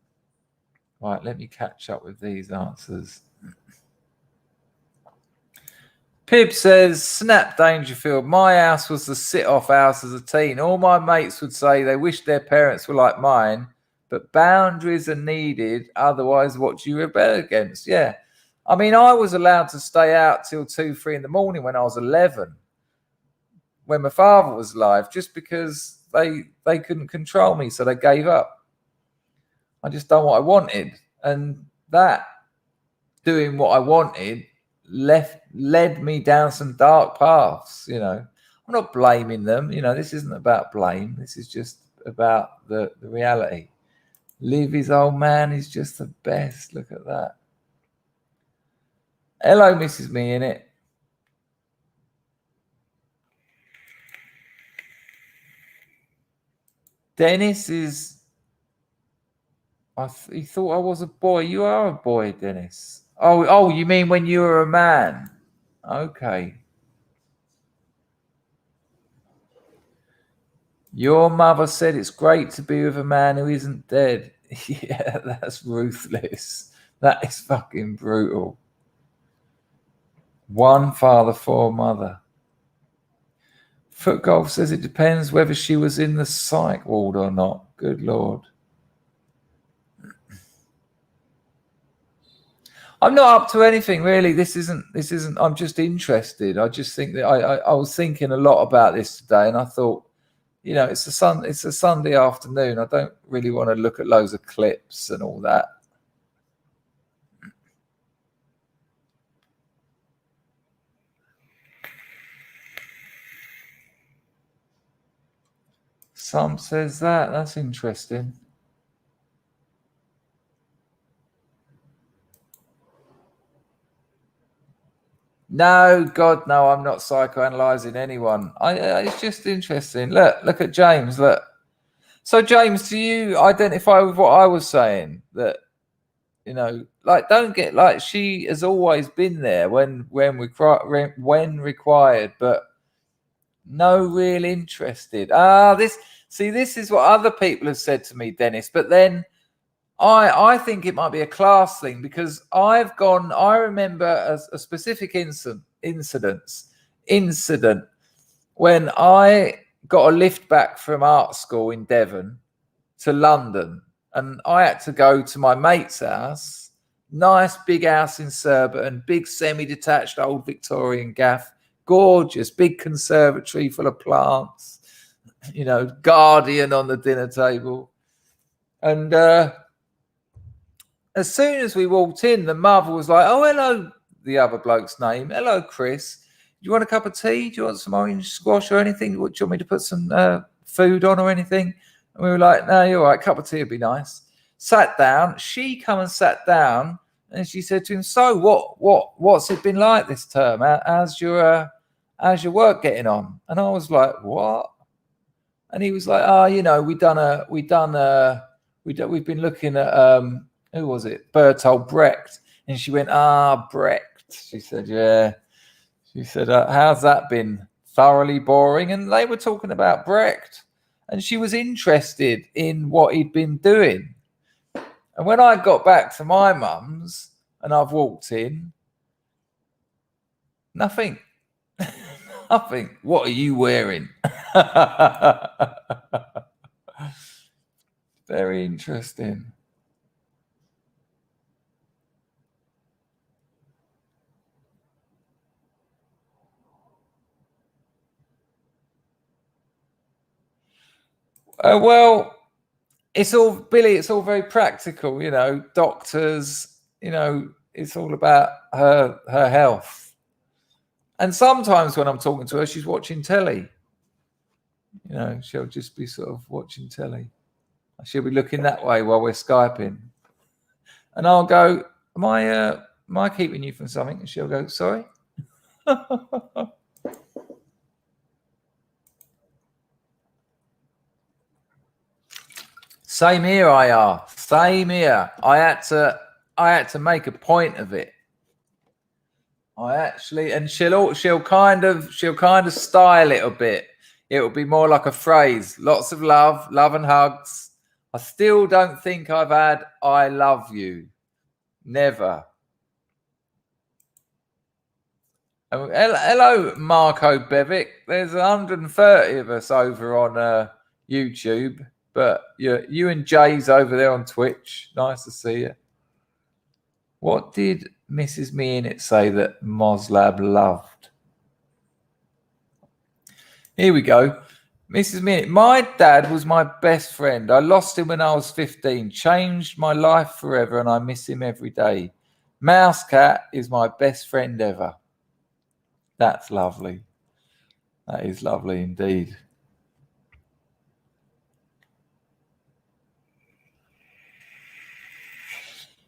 Right, let me catch up with these answers. Pib says, Snap Dangerfield, my house was the sit-off house as a teen. All my mates would say they wish their parents were like mine, but boundaries are needed, otherwise what do you rebel against? Yeah. I mean, I was allowed to stay out till 2, 3 in the morning when I was 11, when my father was alive, just because they couldn't control me, so they gave up. I just done what I wanted. And that, doing what I wanted, led me down some dark paths, you know. I'm not blaming them, you know, this isn't about blame. This is just about the reality. Livy's old man is just the best. Look at that. Hello, Mrs. Me in it. Dennis is... he thought I was a boy. You are a boy, Dennis. Oh, you mean when you were a man? Okay. Your mother said it's great to be with a man who isn't dead. Yeah, that's ruthless. That is fucking brutal. One father, 4 mother. Foot Golf says it depends whether she was in the psych ward or not. Good Lord. I'm not up to anything really. This isn't. I'm just interested. I just think that I was thinking a lot about this today, and I thought, you know, it's a Sunday afternoon. I don't really want to look at loads of clips and all that. Some says that. That's interesting. No, God, no, I'm not psychoanalyzing anyone. It's just interesting. Look at James. Look. So, James, do you identify with what I was saying? That, you know, like, don't get like she has always been there when required, but no real interested. This is what other people have said to me, Dennis. But then I think it might be a class thing, because I remember a specific incident when I got a lift back from art school in Devon to London, and I had to go to my mate's house, nice big house in Surbiton, big semi-detached old Victorian gaff, gorgeous, big conservatory full of plants, you know, Guardian on the dinner table. And as soon as we walked in, the mother was like, oh, hello, the other bloke's name. Hello, Chris. Do you want a cup of tea? Do you want some orange squash or anything? Do you want me to put some food on or anything? And we were like, no, you're all right. A cup of tea would be nice. Sat down. She come and sat down, and she said to him, so what's it been like this term? How's your work getting on? And I was like, what? And he was like, oh, you know, we've been looking at who was it? Bertolt Brecht. And she went, Brecht. She said, yeah. She said, how's that been? Thoroughly boring. And they were talking about Brecht. And she was interested in what he'd been doing. And when I got back to my mum's and I've walked in, nothing. Nothing. What are you wearing? Very interesting. Well, it's all, Billy, it's all very practical, you know, doctors, you know, it's all about her health. And sometimes when I'm talking to her, she's watching telly. You know, she'll just be sort of watching telly. She'll be looking that way while we're Skyping. And I'll go, am I keeping you from something? And she'll go, sorry? Same here, IR. Same here. I had to make a point of it. And she'll kind of style it a bit. It'll be more like a phrase. Lots of love and hugs. I still don't think I've had I love you. Never. Hello, Marco Bevic. There's 130 of us over on YouTube. But you and Jay's over there on Twitch. Nice to see you. What did Mrs. Me in it say that Moslab loved? Here we go. Mrs. Minute, my dad was my best friend. I lost him when I was 15. Changed my life forever, and I miss him every day. Mouse Cat is my best friend ever. That's lovely. That is lovely indeed.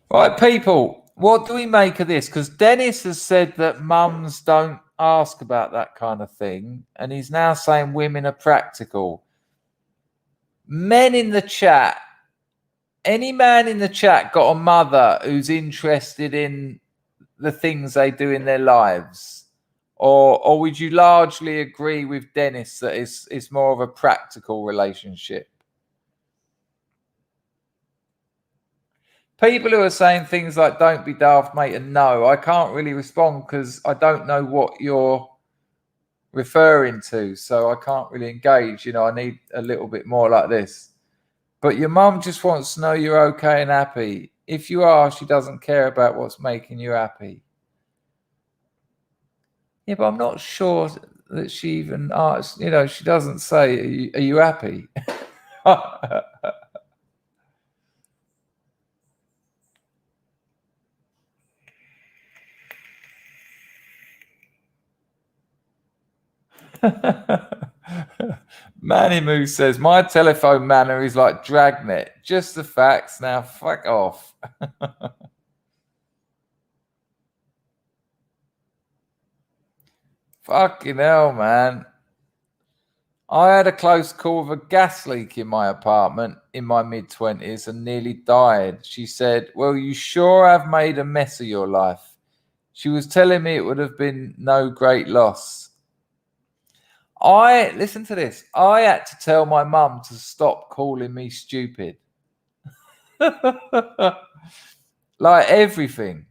Right, people, what do we make of this? Because Dennis has said that mums don't ask about that kind of thing, and he's now saying women are practical. Men in the chat, any man in the chat got a mother who's interested in the things they do in their lives? Or would you largely agree with Dennis that it's more of a practical relationship? People who are saying things like "don't be daft, mate," and "no," I can't really respond because I don't know what you're referring to, so I can't really engage. I need a little bit more like this. But your mum just wants to know you're okay and happy. If you are, she doesn't care about what's making you happy. Yeah, but I'm not sure that she even asks. She doesn't say, "Are you happy?" Manny Moo says, my telephone manner is like Dragnet. Just the facts. Now fuck off. Fucking hell, man. I had a close call with a gas leak in my apartment in my mid-20s and nearly died. She said, well, you sure have made a mess of your life. She was telling me it would have been no great loss. Listen to this. I had to tell my mum to stop calling me stupid. Like everything.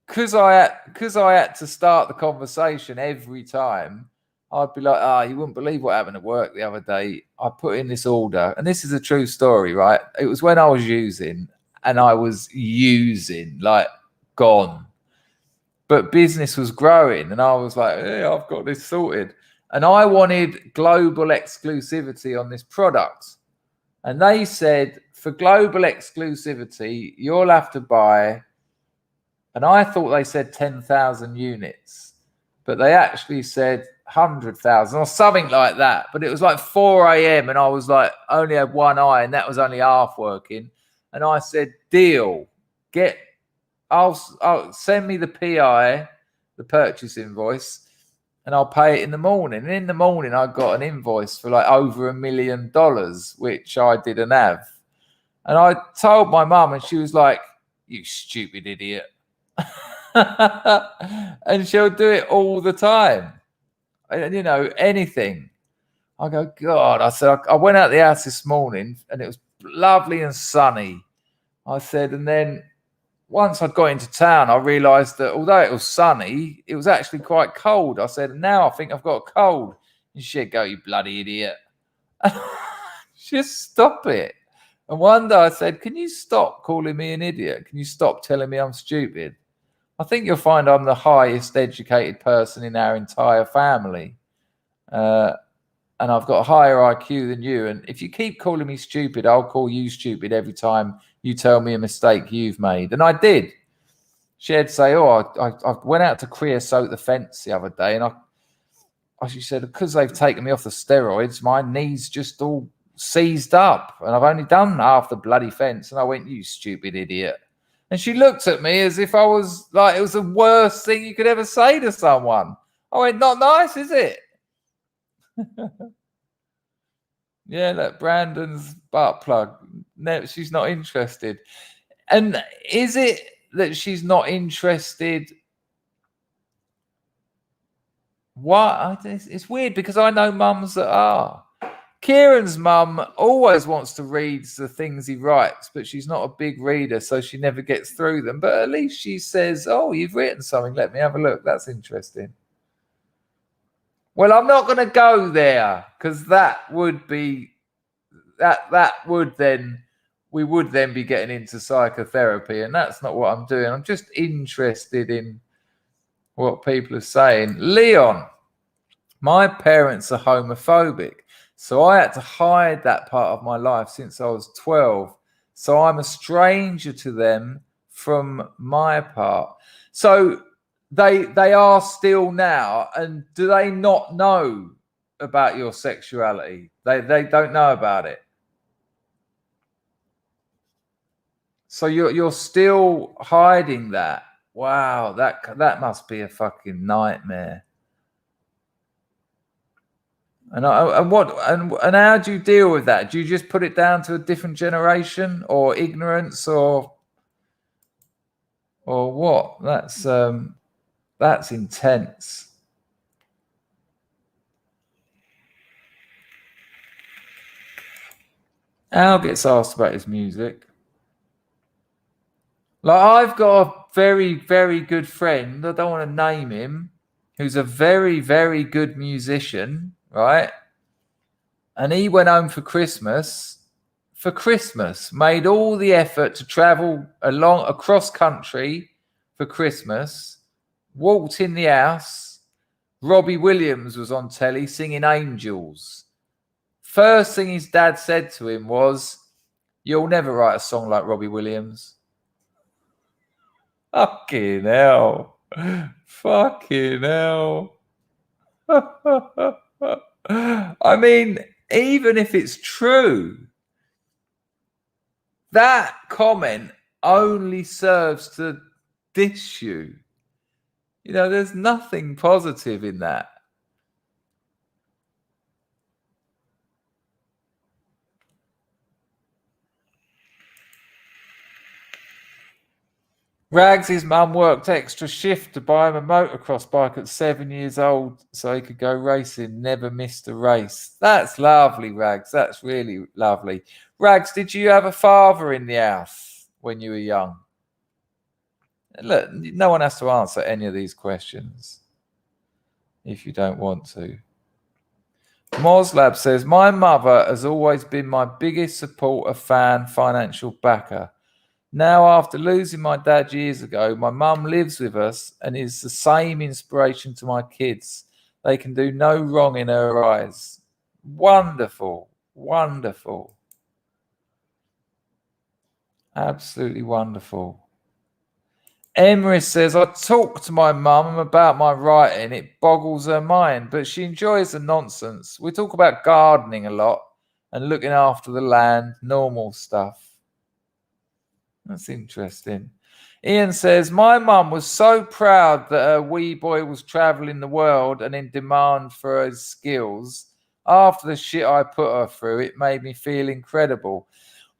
Because I had to start the conversation every time. I'd be like, you wouldn't believe what happened at work the other day. I put in this order. And this is a true story, right? It was when I was using, like gone. But business was growing. And I was like, hey, I've got this sorted. And I wanted global exclusivity on this product. And they said, for global exclusivity, you'll have to buy, and I thought they said 10,000 units, but they actually said 100,000 or something like that. But it was like 4 a.m. and I was like, only had one eye and that was only half working. And I said, deal, I'll send me the PI, the purchase invoice, and I'll pay it in the morning. And in the morning, I got an invoice for like over $1 million, which I didn't have. And I told my mum, and she was like, you stupid idiot. And she'll do it all the time. And, anything. I go, God. I said, I went out the house this morning, and it was lovely and sunny. I said, and then once I got into town, I realised that although it was sunny, it was actually quite cold. I said, now I think I've got a cold. And she'd go, you bloody idiot. Just stop it. And one day I said, can you stop calling me an idiot? Can you stop telling me I'm stupid? I think you'll find I'm the highest educated person in our entire family. And I've got a higher IQ than you. And if you keep calling me stupid, I'll call you stupid every time you tell me a mistake you've made. And I did. She'd say, I went out to creosote the fence the other day. And she said, because they've taken me off the steroids, my knees just all seized up, and I've only done half the bloody fence. And I went, you stupid idiot. And she looked at me as if I was like, it was the worst thing you could ever say to someone. I went, not nice, is it? Yeah, look, Brandon's butt plug. No, she's not interested. And is it that she's not interested? What? It's weird because I know mums that are. Kieran's mum always wants to read the things he writes, but she's not a big reader, so she never gets through them. But at least she says, oh, you've written something. Let me have a look. That's interesting. Well, I'm not going to go there because that would be we would then be getting into psychotherapy, and that's not what I'm doing. I'm just interested in what people are saying. Leon, my parents are homophobic, so I had to hide that part of my life since I was 12. So I'm a stranger to them from my part. So they are still now, and do they not know about your sexuality? They don't know about it. So you're still hiding that. Wow, that must be a fucking nightmare. And how do you deal with that? Do you just put it down to a different generation or ignorance or what? That's intense. Al gets asked about his music. Like, I've got a very, very good friend, I don't want to name him, who's a very, very good musician, right? And he went home for Christmas, made all the effort to travel across country for Christmas, walked in the house. Robbie Williams was on telly singing Angels. First thing his dad said to him was, you'll never write a song like Robbie Williams. Fucking hell. Fucking hell. I mean, even if it's true, that comment only serves to diss you. You know, there's nothing positive in that. Rags' mum worked extra shift to buy him a motocross bike at 7 years old so he could go racing, never missed a race. That's lovely, Rags. That's really lovely. Rags, did you have a father in the house when you were young? Look, no one has to answer any of these questions if you don't want to. Moslab says, my mother has always been my biggest supporter, fan, financial backer. Now, after losing my dad years ago, my mum lives with us and is the same inspiration to my kids. They can do no wrong in her eyes. Wonderful. Wonderful. Absolutely wonderful. Emery says, I talk to my mum about my writing. It boggles her mind, but she enjoys the nonsense. We talk about gardening a lot and looking after the land, normal stuff. That's interesting. Ian says, my mum was so proud that her wee boy was traveling the world and in demand for his skills. After the shit I put her through, it made me feel incredible.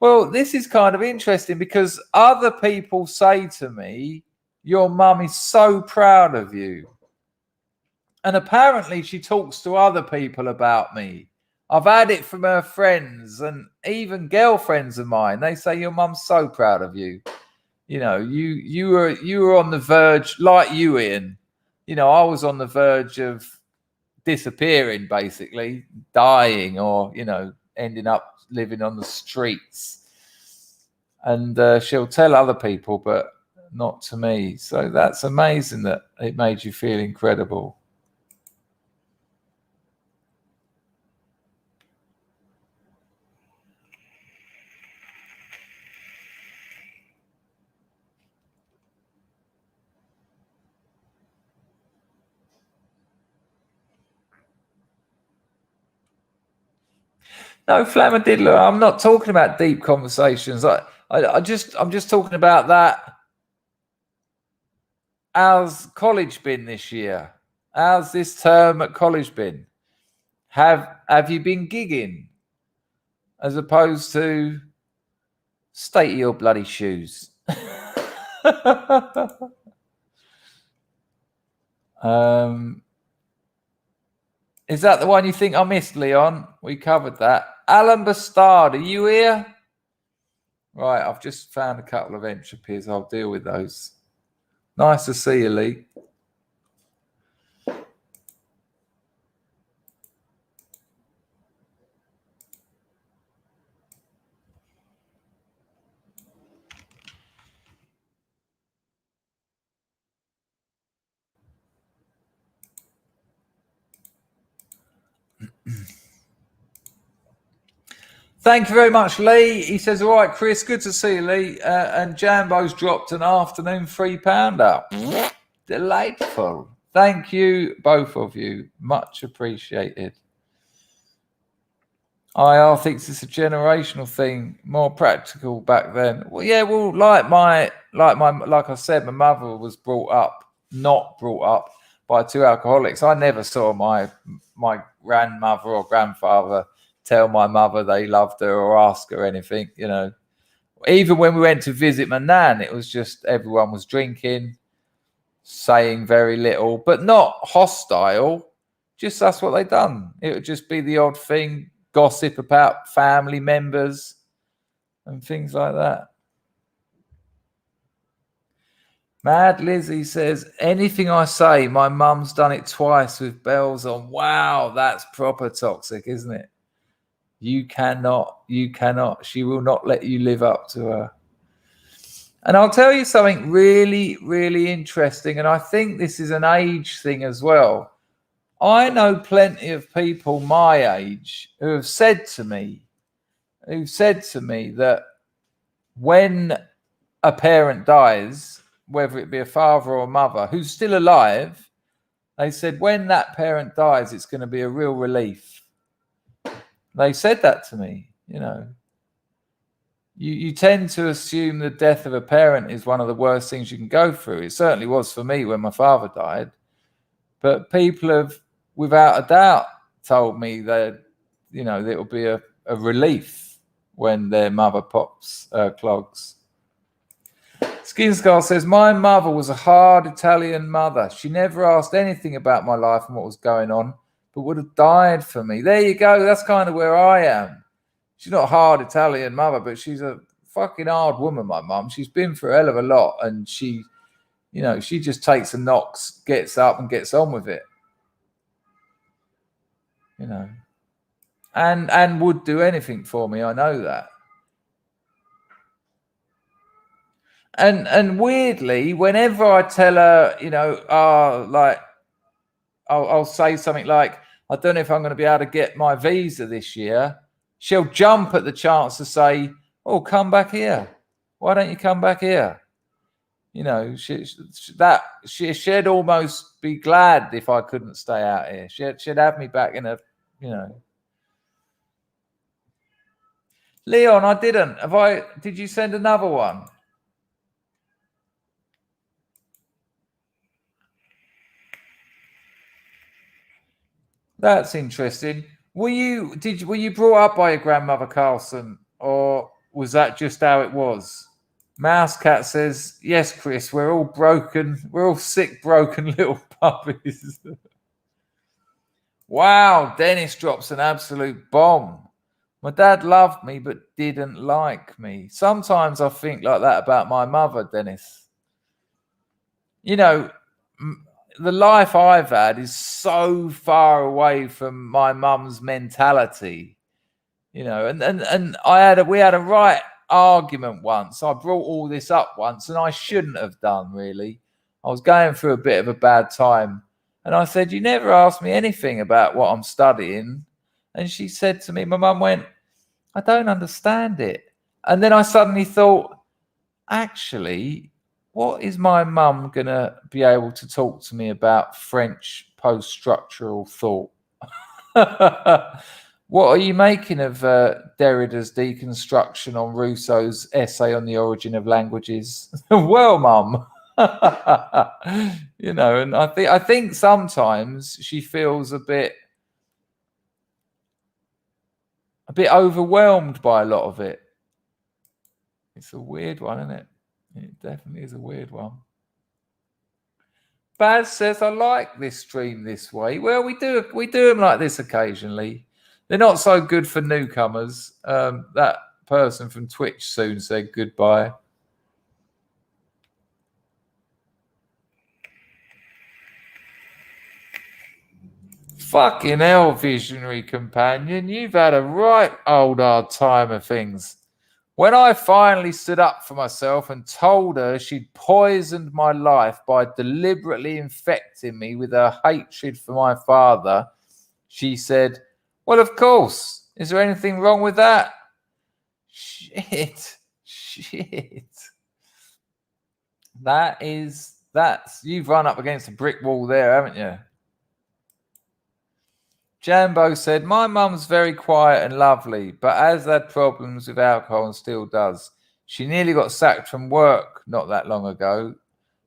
Well, this is kind of interesting because other people say to me, your mum is so proud of you. And apparently she talks to other people about me. I've had it from her friends and even girlfriends of mine. They say your mum's so proud of you. You know, you were on the verge, like you, Ian. You know, I was on the verge of disappearing, basically, dying, or ending up living on the streets. And she'll tell other people, but not to me. So that's amazing that it made you feel incredible. No, Flammadiddler. I'm not talking about deep conversations. I'm just talking about that. How's college been this year? How's this term at college been? Have you been gigging? As opposed to state of your bloody shoes. Is that the one you think I missed, Leon? We covered that. Alan Bastard, are you here? Right, I've just found a couple of entropies. I'll deal with those. Nice to see you, Lee. Thank you very much, Lee. He says, all right, Chris, good to see you, Lee. And Jambo's dropped an afternoon £3. Delightful. Thank you, both of you. Much appreciated. I think it's a generational thing, more practical back then. Well, yeah, well, like I said, my mother was not brought up by two alcoholics. I never saw my grandmother or grandfather tell my mother they loved her or ask her anything, you know. Even when we went to visit my nan, it was just everyone was drinking, saying very little, but not hostile. Just that's what they done. It would just be the odd thing, gossip about family members and things like that. Mad Lizzie says, anything I say, my mum's done it twice with bells on. Wow, that's proper toxic, isn't it? You cannot. She will not let you live up to her. And I'll tell you something really, really interesting. And I think this is an age thing as well. I know plenty of people my age who have said to me that when a parent dies, whether it be a father or a mother who's still alive, they said when that parent dies, it's going to be a real relief. They said that to me, you know. You tend to assume the death of a parent is one of the worst things you can go through. It certainly was for me when my father died. But people have, without a doubt, told me that, you know, it'll be a relief when their mother pops clogs. Skinscar says, my mother was a hard Italian mother. She never asked anything about my life and what was going on, but would have died for me. There you go. That's kind of where I am. She's not a hard Italian mother, but she's a fucking hard woman, my mum. She's been through a hell of a lot, and she, you know, she just takes the knocks, gets up and gets on with it. You know. And would do anything for me, I know that. And weirdly, whenever I tell her, you know, I'll say something like, I don't know if I'm going to be able to get my visa this year, she'll jump at the chance to say, oh, come back here. Why don't you come back here? You know, she'd almost be glad if I couldn't stay out here. She'd have me back in a, you know. Leon, I didn't. Did you send another one? That's interesting. Were you brought up by your grandmother, Carlson, or was that just how it was? Mousecat says, yes, Chris, we're all broken. We're all sick, broken little puppies. Wow, Dennis drops an absolute bomb. My dad loved me, but didn't like me. Sometimes I think like that about my mother, Dennis. You know, the life I've had is so far away from my mum's mentality, you know, and we had a right argument once. I brought all this up once, and I shouldn't have done, really. I was going through a bit of a bad time, and I said, you never asked me anything about what I'm studying. And she said to me, my mum went, I don't understand it. And then I suddenly thought, actually, what is my mum going to be able to talk to me about French post-structural thought? What are you making of Derrida's deconstruction on Rousseau's essay on the origin of languages? Well, Mum, you know, and I think sometimes she feels a bit overwhelmed by a lot of it. It's a weird one, isn't it? It definitely is a weird one. Baz says, I like this stream this way. Well, we do them like this occasionally. They're not so good for newcomers. That person from Twitch soon said goodbye. Fucking hell, visionary companion. You've had a right old hard time of things. When I finally stood up for myself and told her she'd poisoned my life by deliberately infecting me with her hatred for my father, she said, well, of course. Is there anything wrong with that? Shit. That's you've run up against a brick wall there, haven't you? Jambo said, my mum's very quiet and lovely, but has had problems with alcohol and still does. She nearly got sacked from work not that long ago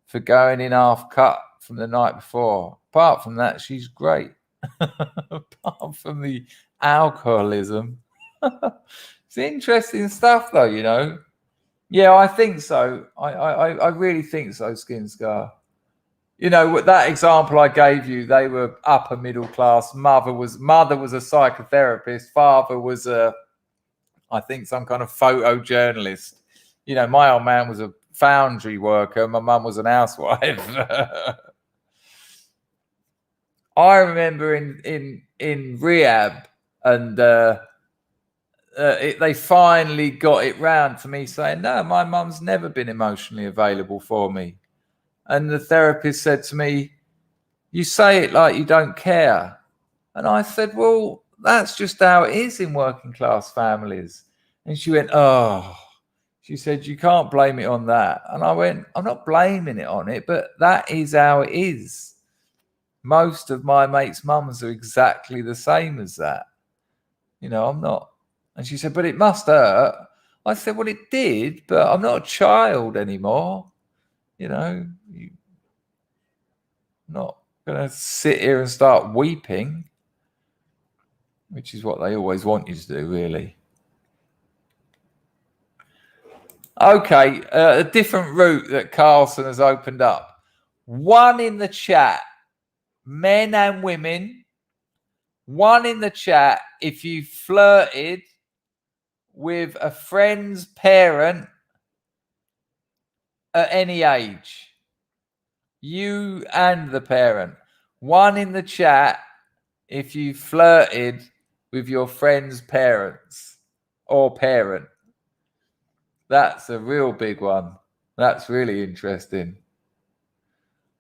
for going in half cut from the night before. Apart from that, she's great. Apart from the alcoholism. It's interesting stuff, though, you know. Yeah, I think so. I really think so, Skin Scar. You know, with that example I gave you, they were upper middle class. Mother was a psychotherapist. Father was I think some kind of photojournalist. You know, my old man was a foundry worker. My mum was an housewife. I remember in rehab, and they finally got it round to me saying, no, my mum's never been emotionally available for me. And the therapist said to me, you say it like you don't care. And I said, well, that's just how it is in working class families. And she went, oh, she said, you can't blame it on that. And I went, I'm not blaming it on it, but that is how it is. Most of my mates' mums are exactly the same as that. You know, I'm not. And she said, but it must hurt. I said, well, it did, but I'm not a child anymore. You know, I'm not going to sit here and start weeping, which is what they always want you to do, really. Okay, a different route that Carlson has opened up. One in the chat, men and women. One in the chat, if you flirted with a friend's parent at any age. You and the parent. One in the chat if you flirted with your friend's parents or parent. That's a real big one. That's really interesting.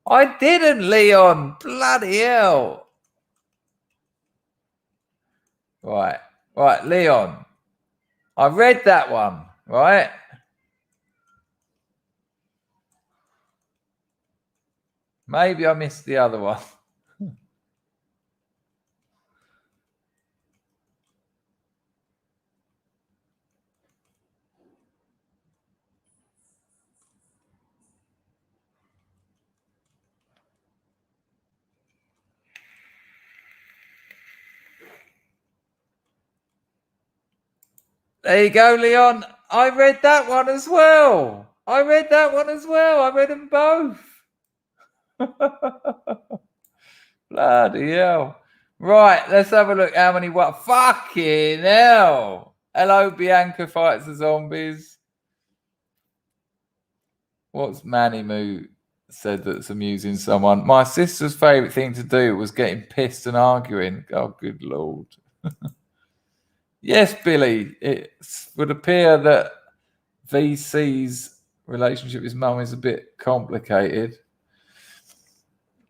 I didn't, Leon. Bloody hell. Right, Leon. I read that one, right? Maybe I missed the other one. There you go, Leon. I read that one as well. I read them both. Bloody hell. Right, let's have a look how many what. Fucking hell. Hello, Bianca fights the zombies. What's Manny Moo said that's amusing someone? My sister's favourite thing to do was getting pissed and arguing. Oh, good Lord. Yes, Billy. It would appear that VC's relationship with his mum is a bit complicated.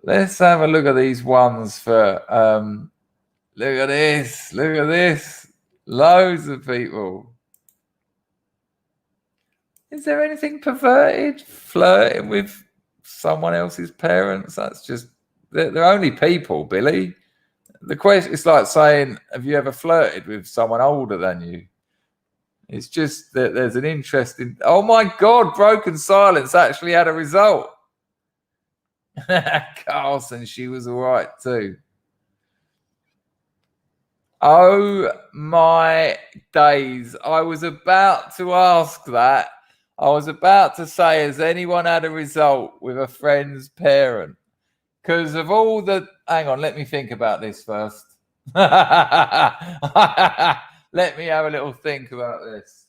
Let's have a look at these ones for look at this. Loads of people. Is there anything perverted? Flirting with someone else's parents? That's just they're only people, Billy. The question, it's like saying, have you ever flirted with someone older than you? It's just that there's an interesting. Oh my God, broken silence actually had a result. Carlson, she was all right too. Oh my days. I was about to ask that. I was about to say, has anyone had a result with a friend's parent? Because of all the. Hang on, let me think about this first. Let me have a little think about this.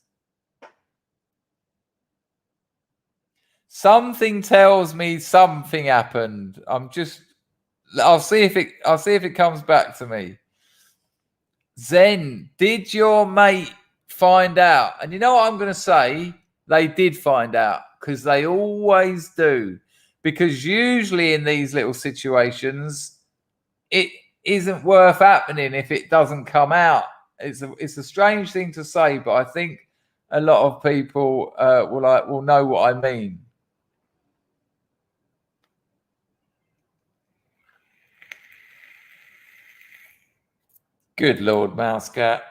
Something tells me something happened. I'll see if it comes back to me. Zen, did your mate find out? And you know what I'm going to say? They did find out, because they always do. Because usually in these little situations, it isn't worth happening if it doesn't come out. It's a strange thing to say, but I think a lot of people will know what I mean. Good Lord, Mousecat.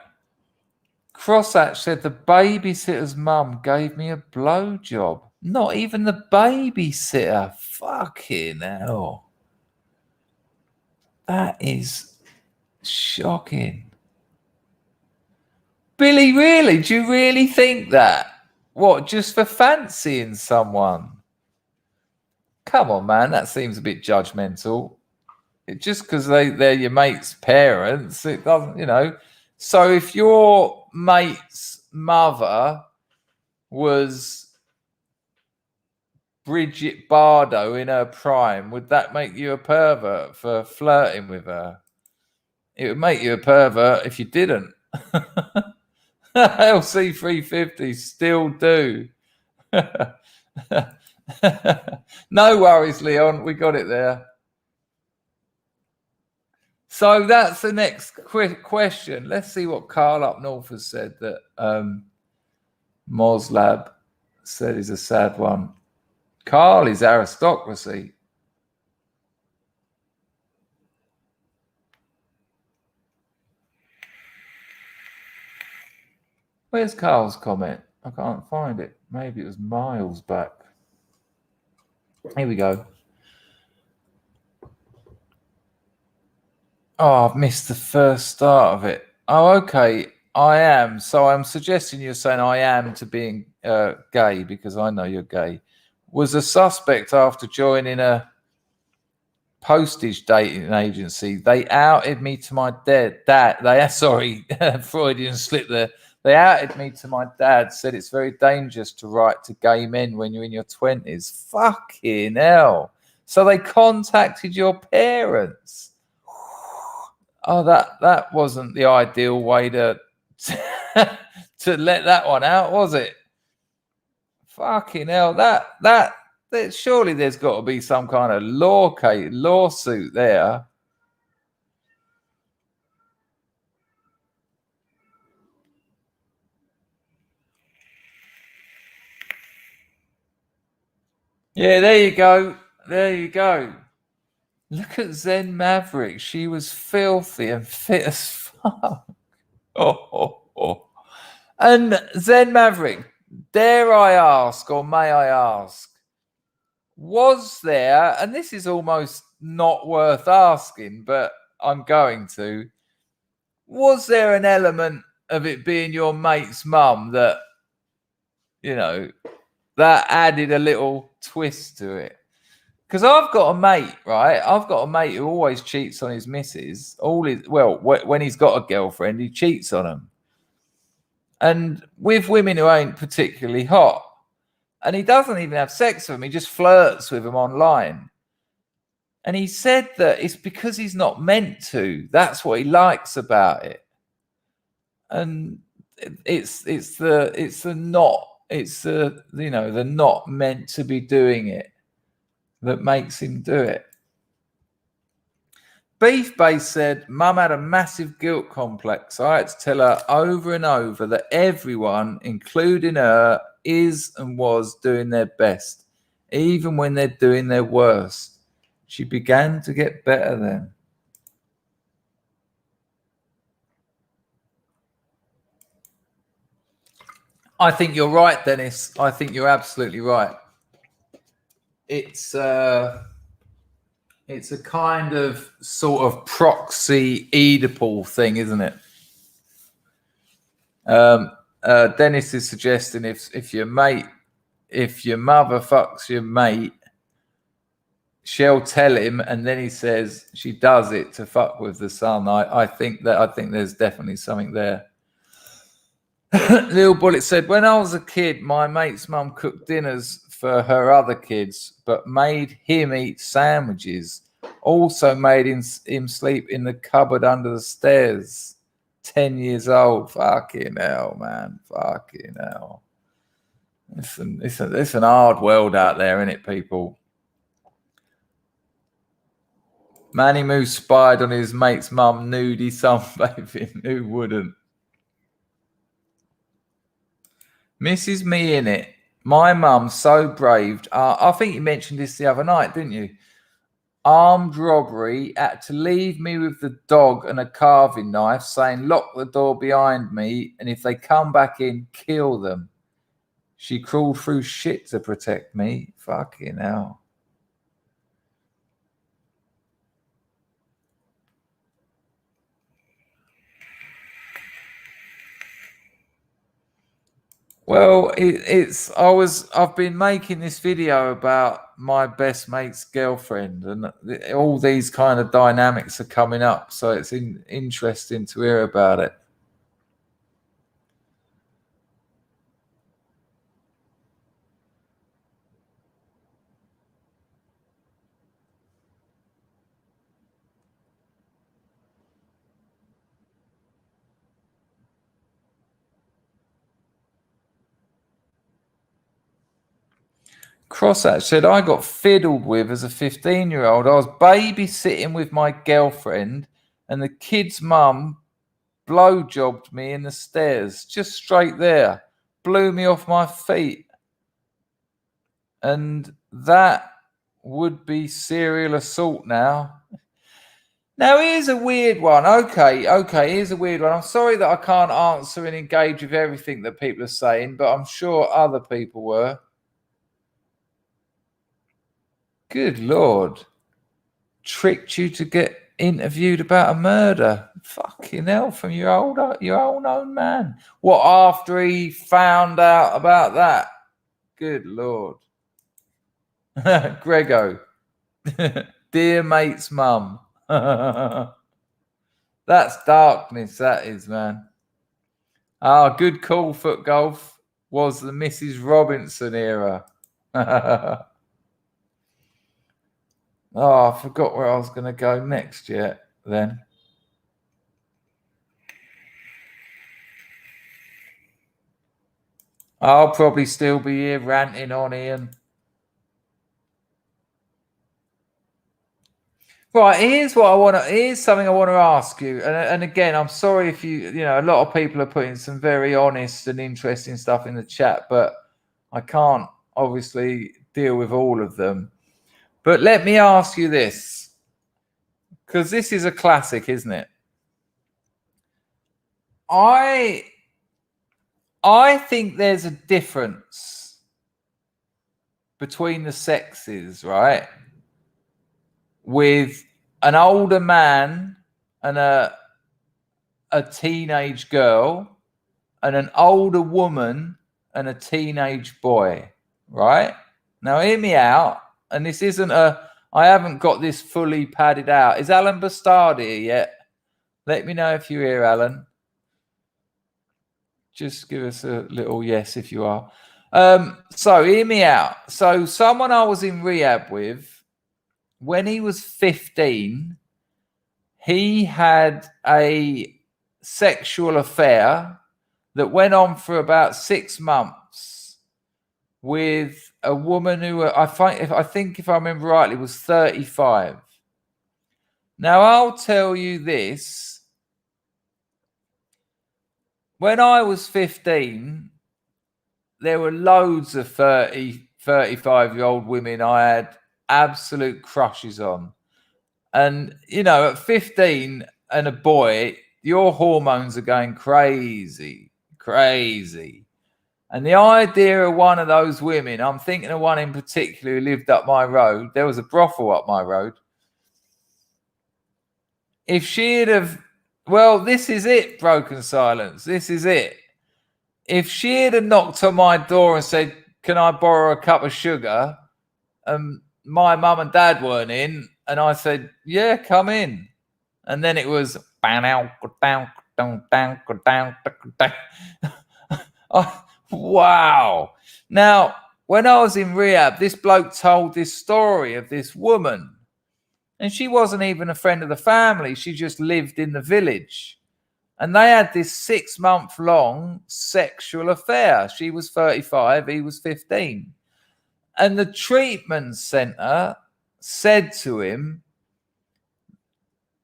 Crosshatch said the babysitter's mum gave me a blowjob. Not even the babysitter. Fucking hell. That is shocking. Billy, really? Do you really think that? What, just for fancying someone? Come on, man. That seems a bit judgmental. Just because they're your mate's parents, it doesn't, you know. So if your mate's mother was Bridget Bardot in her prime, would that make you a pervert for flirting with her? It would make you a pervert if you didn't. LC 350 still do. No worries, Leon. We got it there. So that's the next question. Let's see what Carl up north has said that Moslab said is a sad one. Carl is aristocracy. Where's Carl's comment? I can't find it. Maybe it was miles back. Here we go. Oh, I've missed the first start of it. Oh, okay. I am. So I'm suggesting you're saying I am to being gay, because I know you're gay. Was a suspect after joining a postage dating agency. They outed me to my dad. Freudian slip there. They outed me to my dad, said it's very dangerous to write to gay men when you're in your 20s. Fucking hell. So they contacted your parents. Oh, that wasn't the ideal way to let that one out, was it? Fucking hell. That surely there's got to be some kind of lawsuit there. Yeah, there you go. There you go. Look at Zen Maverick. She was filthy and fit as fuck. Oh. And Zen Maverick, dare I ask, or may I ask, was there, and this is almost not worth asking, but I'm going to, was there an element of it being your mate's mum that, you know, that added a little twist to it? Because I've got a mate, right? I've got a mate who always cheats on his missus. When he's got a girlfriend, he cheats on them. And with women who ain't particularly hot. And he doesn't even have sex with them. He just flirts with them online. And he said that it's because he's not meant to. That's what he likes about it. And the not meant to be doing it that makes him do it. Beef Base said, Mum had a massive guilt complex. I had to tell her over and over that everyone, including her, is and was doing their best, even when they're doing their worst. She began to get better then. I think you're right, Dennis. I think you're absolutely right. It's a kind of sort of proxy Oedipal thing, isn't it? Dennis is suggesting if your mother fucks your mate, she'll tell him, and then he says she does it to fuck with the son. I think there's definitely something there. Little Bullet said, when I was a kid, my mate's mum cooked dinners for her other kids, but made him eat sandwiches. Also made him sleep in the cupboard under the stairs. 10 years old. Fucking hell, man. Fucking hell. It's an hard world out there, isn't it, people? Manny Moo spied on his mate's mum nudie sunbathing. Who wouldn't? Mrs. Me in it. My mum so braved. I think you mentioned this the other night, didn't you? Armed robbery, had to leave me with the dog and a carving knife, saying lock the door behind me, and if they come back in, kill them. She crawled through shit to protect me. Fucking hell. Well, I've been making this video about my best mate's girlfriend, and all these kind of dynamics are coming up, so it's interesting to hear about it. Crosshatch said, I got fiddled with as a 15-year-old. I was babysitting with my girlfriend, and the kid's mum blowjobbed me in the stairs, just straight there, blew me off my feet. And that would be serial assault now. Now, here's a weird one. Okay, here's a weird one. I'm sorry that I can't answer and engage with everything that people are saying, but I'm sure other people were. Good Lord. Tricked you to get interviewed about a murder. Fucking hell, from your own known man. What, after he found out about that? Good Lord. Grego. Dear mate's mum. That's darkness, that is, man. Good call, Foot Golf. Was the Mrs. Robinson era. I forgot where I was going to go next yet then. I'll probably still be here ranting on, Ian. Right, here's something I want to ask you. And again, I'm sorry if a lot of people are putting some very honest and interesting stuff in the chat, but I can't obviously deal with all of them. But let me ask you this, because this is a classic, isn't it? I think there's a difference between the sexes, right? With an older man and a teenage girl, and an older woman and a teenage boy, right? Now, hear me out. And this isn't I haven't got this fully padded out. Is Alan Bastard here yet? Let me know if you're here, Alan. Just give us a little yes if you are. So hear me out. So someone I was in rehab with, when he was 15, he had a sexual affair that went on for about 6 months with a woman who I think if I remember rightly was 35. Now, I'll tell you this. When I was 15, there were loads of 30, 35-year-old women I had absolute crushes on. And, at 15 and a boy, your hormones are going crazy. And the idea of one of those women, I'm thinking of one in particular who lived up my road. There was a brothel up my road. If she'd have, well, this is it, broken silence. This is it. If she'd have knocked on my door and said, can I borrow a cup of sugar? My mum and dad weren't in. And I said, yeah, come in. And then it was, wow. Now, when I was in rehab, this bloke told this story of this woman. And she wasn't even a friend of the family. She just lived in the village. And they had this 6-month-long sexual affair. She was 35, he was 15. And the treatment centre said to him,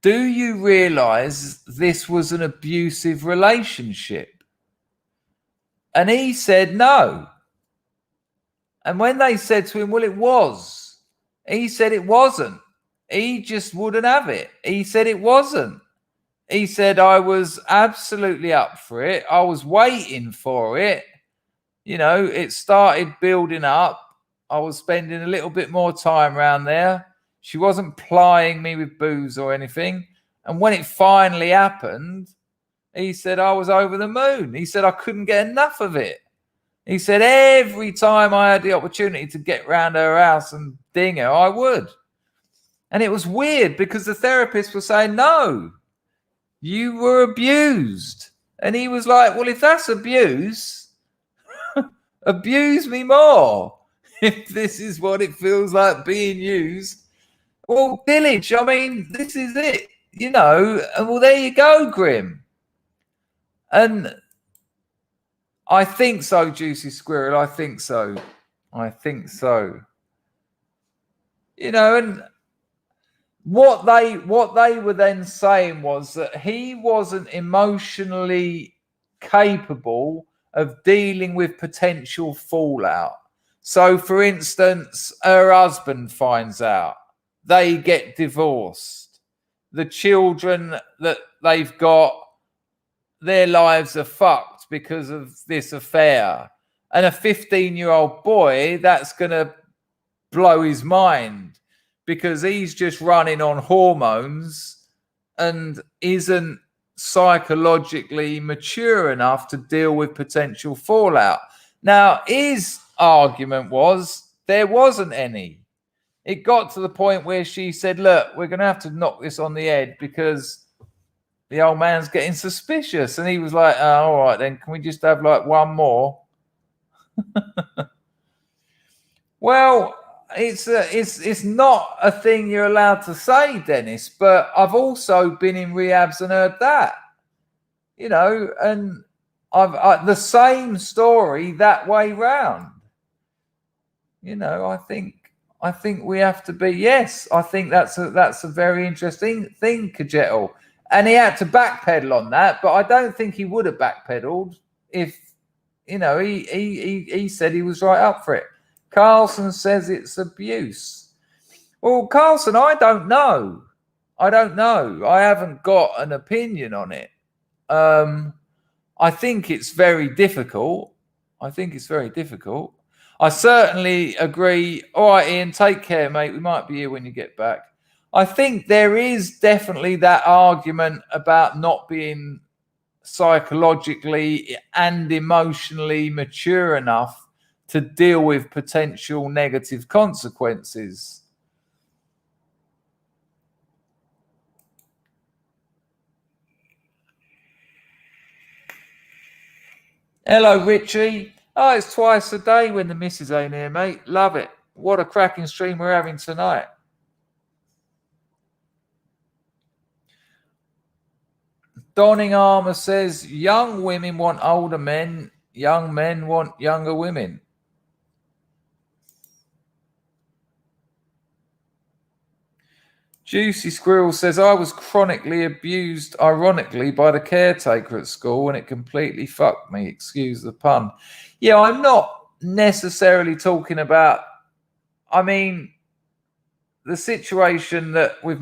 do you realise this was an abusive relationship? And he said no. And when they said to him, well, it was, he said it wasn't. He just wouldn't have it. He said it wasn't. He said, I was absolutely up for it. I was waiting for it. You know, it started building up. I was spending a little bit more time around there. She wasn't plying me with booze or anything. And when it finally happened, he said, I was over the moon. He said, I couldn't get enough of it. He said, every time I had the opportunity to get round her house and ding her, I would. And it was weird because the therapist was saying, no, you were abused. And he was like, well, if that's abuse, abuse me more. If this is what it feels like being used. Well, village, I mean, this is it, you know. And well, there you go, Grim. And I think so, Juicy Squirrel. I think so. I think so. You know, and what they were then saying was that he wasn't emotionally capable of dealing with potential fallout. So, for instance, her husband finds out. They get divorced. The children that they've got, their lives are fucked because of this affair. And a 15-year-old boy, that's going to blow his mind because he's just running on hormones and isn't psychologically mature enough to deal with potential fallout. Now, his argument was there wasn't any. It got to the point where she said, look, we're going to have to knock this on the head because the old man's getting suspicious. And he was like, oh, all right, then can we just have like one more? Well, it's not a thing you're allowed to say, Dennis, but I've also been in rehabs and heard that, you know, and I've the same story that way round. You know, I think we have to be, yes, I think that's a very interesting thing, Kajetel. And he had to backpedal on that, but I don't think he would have backpedaled if, you know, he said he was right up for it. Carlson says it's abuse. Well, Carlson, I don't know. I haven't got an opinion on it. I think it's very difficult. I certainly agree. All right, Ian, take care, mate. We might be here when you get back. I think there is definitely that argument about not being psychologically and emotionally mature enough to deal with potential negative consequences. Hello, Richie. Oh, it's twice a day when the missus ain't here, mate. Love it. What a cracking stream we're having tonight. Donning Armour says, young women want older men, young men want younger women. Juicy Squirrel says, I was chronically abused, ironically, by the caretaker at school, and it completely fucked me. Excuse the pun. Yeah, I'm not necessarily talking about, I mean, the situation that with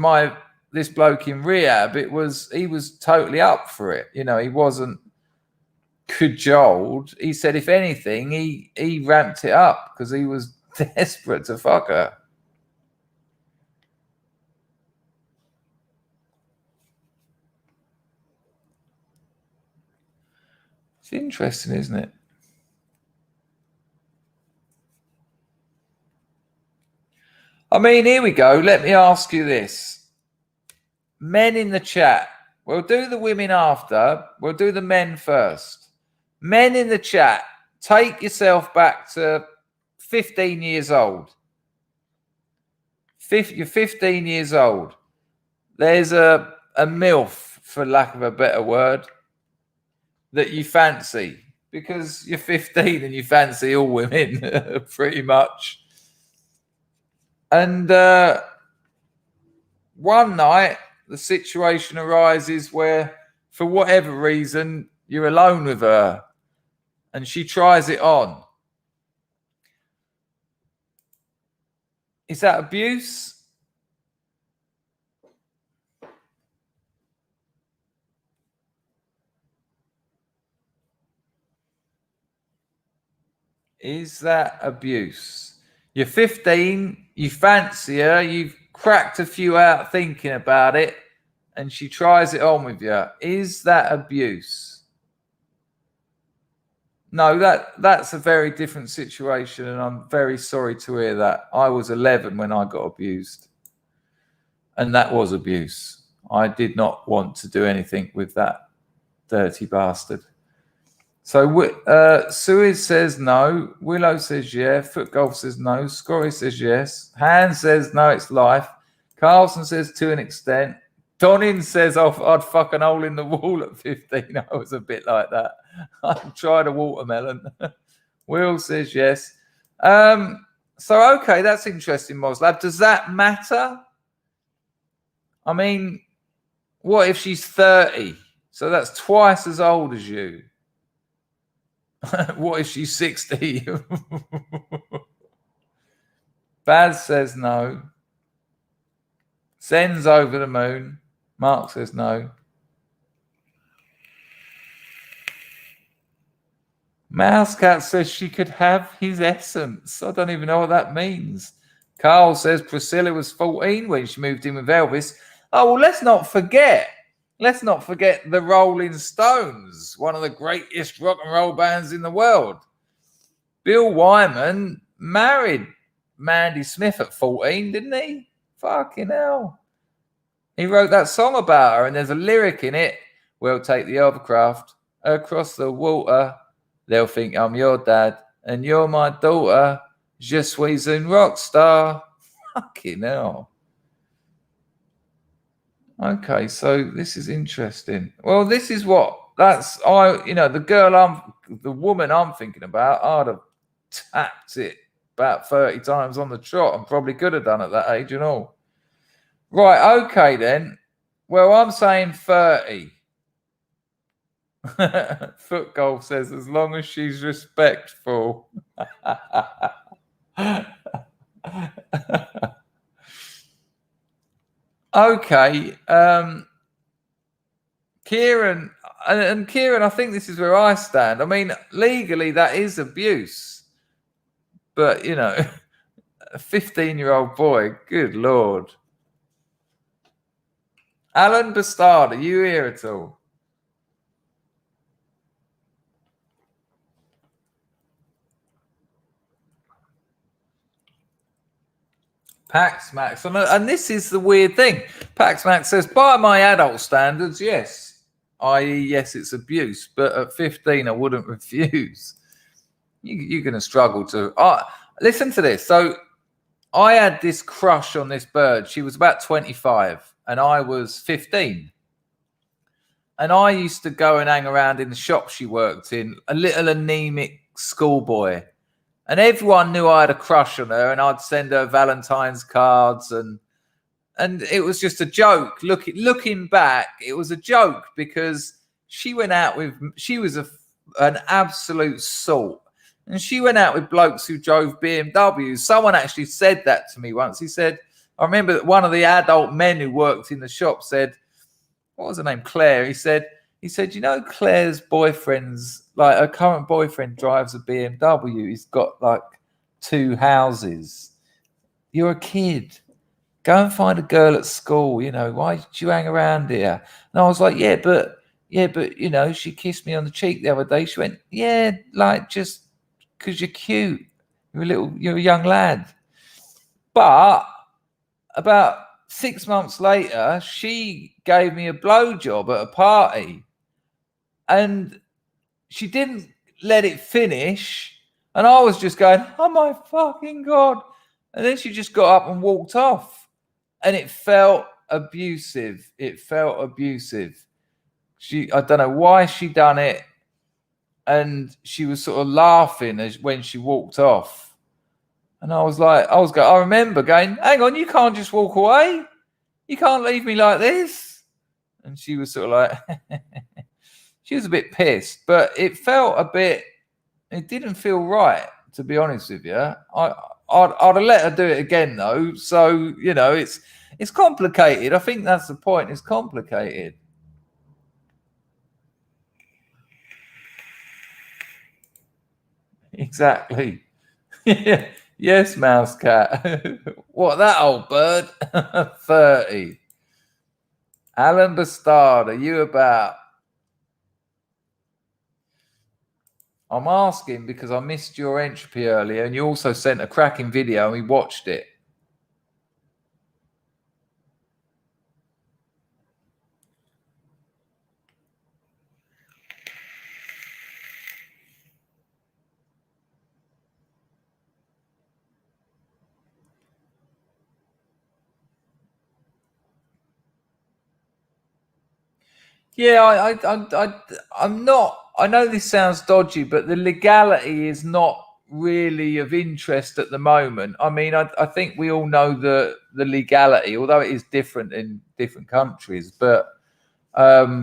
this bloke in rehab, he was totally up for it. You know, he wasn't cajoled. He said, if anything, he ramped it up because he was desperate to fuck her. It's interesting, isn't it? I mean, here we go. Let me ask you this. Men in the chat. We'll do the women after. We'll do the men first. Men in the chat, take yourself back to 15 years old. You're 15 years old. There's a MILF, for lack of a better word, that you fancy. Because you're 15 and you fancy all women, pretty much. And one night, the situation arises where, for whatever reason, you're alone with her and she tries it on. Is that abuse? Is that abuse? You're 15, you fancy her, you've cracked a few out thinking about it, and she tries it on with you. Is that abuse? No, that's a very different situation, and I'm very sorry to hear that. I was 11 when I got abused, and that was abuse. I did not want to do anything with that dirty bastard. So Suez says no. Willow says yeah. Foot Golf says no. Scory says yes. Han says no, it's life. Carlson says to an extent. Donin says I'd fuck an hole in the wall at 15. I was a bit like that. I've tried a watermelon. Will says yes. So, okay, that's interesting, Moslab. Does that matter? I mean, what if she's 30? So that's twice as old as you. What if she's 60? Baz says no. Zen's over the moon. Mark says no. Mousecat says she could have his essence. I don't even know what that means. Carl says Priscilla was 14 when she moved in with Elvis. Oh, well, let's not forget the Rolling Stones, one of the greatest rock and roll bands in the world. Bill Wyman married Mandy Smith at 14, didn't he? Fucking hell. He wrote that song about her, and there's a lyric in it. We'll take the hovercraft across the water. They'll think I'm your dad, and you're my daughter. Je suis une rock star. Fucking hell. Okay, so this is interesting. Well, this is what the woman I'm thinking about, I'd have tapped it about 30 times on the trot and probably could have done at that age and all. Right, okay then. Well, I'm saying 30. Foot Golf says as long as she's respectful. Okay, Kieran, and Kieran, I think this is where I stand. I mean, legally that is abuse, but you know, a 15-year-old boy, good Lord. Alan Bastard, are you here at all? Pax Max, and this is the weird thing. Pax Max says, by my adult standards, yes. I.e., yes, it's abuse, but at 15, I wouldn't refuse. You're going to struggle to... listen to this. So I had this crush on this bird. She was about 25, and I was 15. And I used to go and hang around in the shop she worked in, a little anemic schoolboy. And everyone knew I had a crush on her, and I'd send her Valentine's cards, and it was just a joke. Looking back, it was a joke because she went out with. She was an absolute salt, and she went out with blokes who drove BMWs. Someone actually said that to me once. He said, I remember that one of the adult men who worked in the shop said, what was her name? Claire. He said, He said, you know, Claire's boyfriend's, like, her current boyfriend drives a BMW. He's got like 2 houses. You're a kid. Go and find a girl at school. You know, why did you hang around here? And I was like, yeah, but you know, she kissed me on the cheek the other day. She went, yeah, like, just because you're cute. You're a young lad. But about 6 months later, she gave me a blowjob at a party, and she didn't let it finish. And I was just going, oh my fucking God. And then she just got up and walked off. And it felt abusive. I don't know why she done it. And she was sort of laughing when she walked off. And I remember going, hang on, you can't just walk away. You can't leave me like this. And she was sort of like, she was a bit pissed, but it didn't feel right, to be honest with you. I'd have let her do it again though. So, you know, it's complicated. I think that's the point. It's complicated. Exactly. Yes, mouse cat. What, that old bird? 30. Alan Bastard, are you about? I'm asking because I missed your entropy earlier, and you also sent a cracking video and we watched it. Yeah, I'm not. I know this sounds dodgy, but the legality is not really of interest at the moment. I mean, I think we all know the legality, although it is different in different countries. But I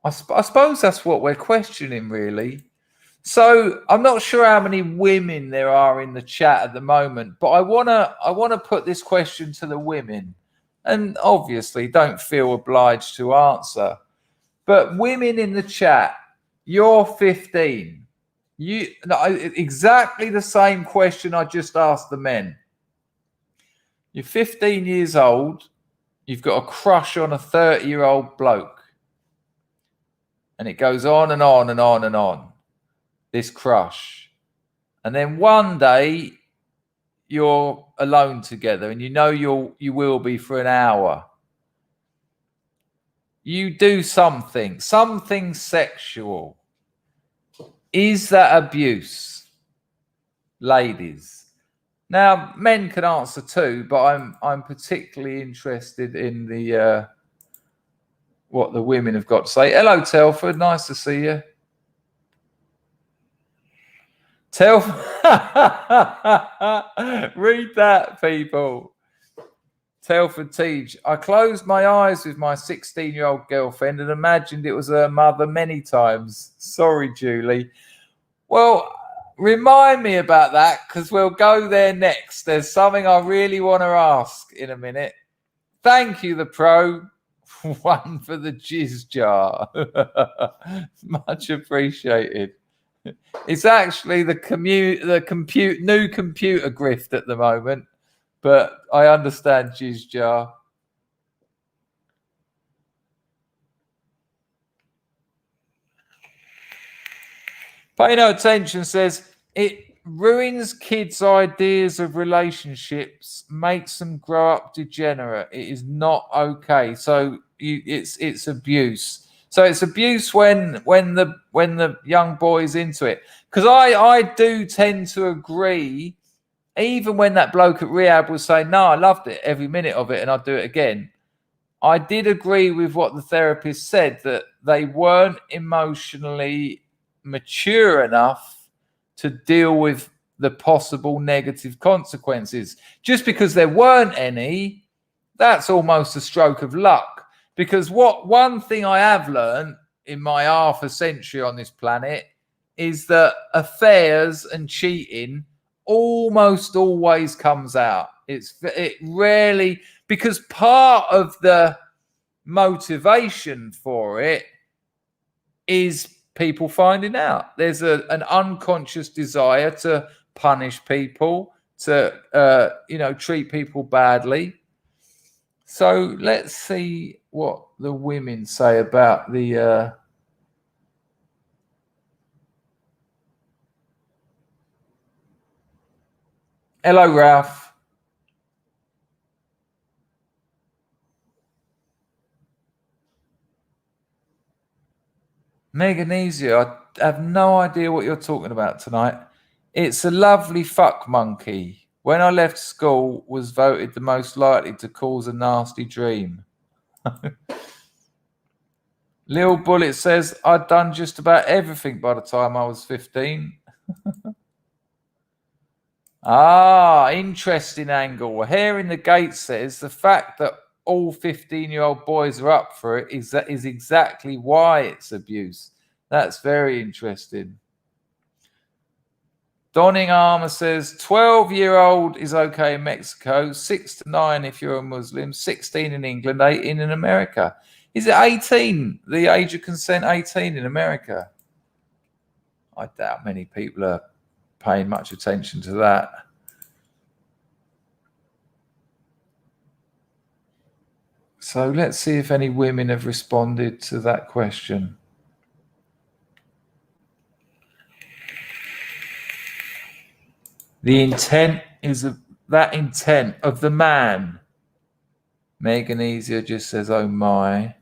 suppose that's what we're questioning, really. So I'm not sure how many women there are in the chat at the moment, but I wanna put this question to the women. And obviously, don't feel obliged to answer. But women in the chat, you're 15. Exactly the same question I just asked the men. You're 15 years old. You've got a crush on a 30-year-old bloke. And it goes on and on and on and on, this crush. And then one day, you're alone together, and you know you will be for an hour. You do something sexual. Is that abuse? Ladies. Now, men can answer too, but I'm particularly interested in the what the women have got to say. Hello, Telford. Nice to see you. Read that, people. Telford Teach. I closed my eyes with my 16-year-old girlfriend and imagined it was her mother many times. Sorry, Julie. Well, remind me about that, because we'll go there next. There's something I really want to ask in a minute. Thank you, the pro. One for the jizz jar. Much appreciated. It's actually new computer grift at the moment, but I understand jizz jar. Pay no attention says it ruins kids' ideas of relationships, makes them grow up degenerate. It is not okay. So it's abuse. So it's abuse when the young boy's into it. Because I do tend to agree, even when that bloke at rehab was saying, no, I loved it, every minute of it, and I'd do it again. I did agree with what the therapist said, that they weren't emotionally mature enough to deal with the possible negative consequences. Just because there weren't any, that's almost a stroke of luck. Because one thing I have learned in my half a century on this planet is that affairs and cheating almost always comes out. It rarely, because part of the motivation for it is people finding out. There's an unconscious desire to punish people, to treat people badly. So let's see what the women say about the hello, Ralph. Meganesia, I have no idea what you're talking about tonight. It's a lovely fuck monkey. When I left school, was voted the most likely to cause a nasty dream. Lil Bullet says, I'd done just about everything by the time I was 15. Interesting angle. Here in the Gate says the fact that all 15-year-old boys are up for it is exactly why it's abuse. That's very interesting. Donning Armour says 12-year-old is okay in Mexico, 6 to 9 if you're a Muslim, 16 in England, 18 in America. Is it 18? The age of consent 18 in America? I doubt many people are paying much attention to that. So let's see if any women have responded to that question. The intent is that intent of the man. Meganesia just says, oh my.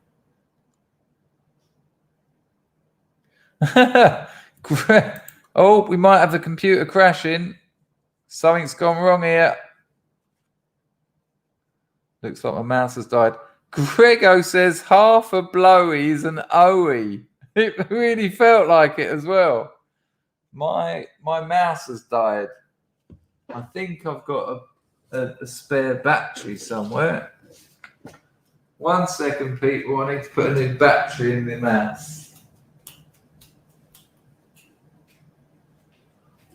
Oh, we might have the computer crashing. Something's gone wrong here. Looks like my mouse has died. Grego says half a blowy is an owie. It really felt like it as well. My mouse has died. I think I've got a spare battery somewhere. 1 second, people. I need to put a new battery in the mouse.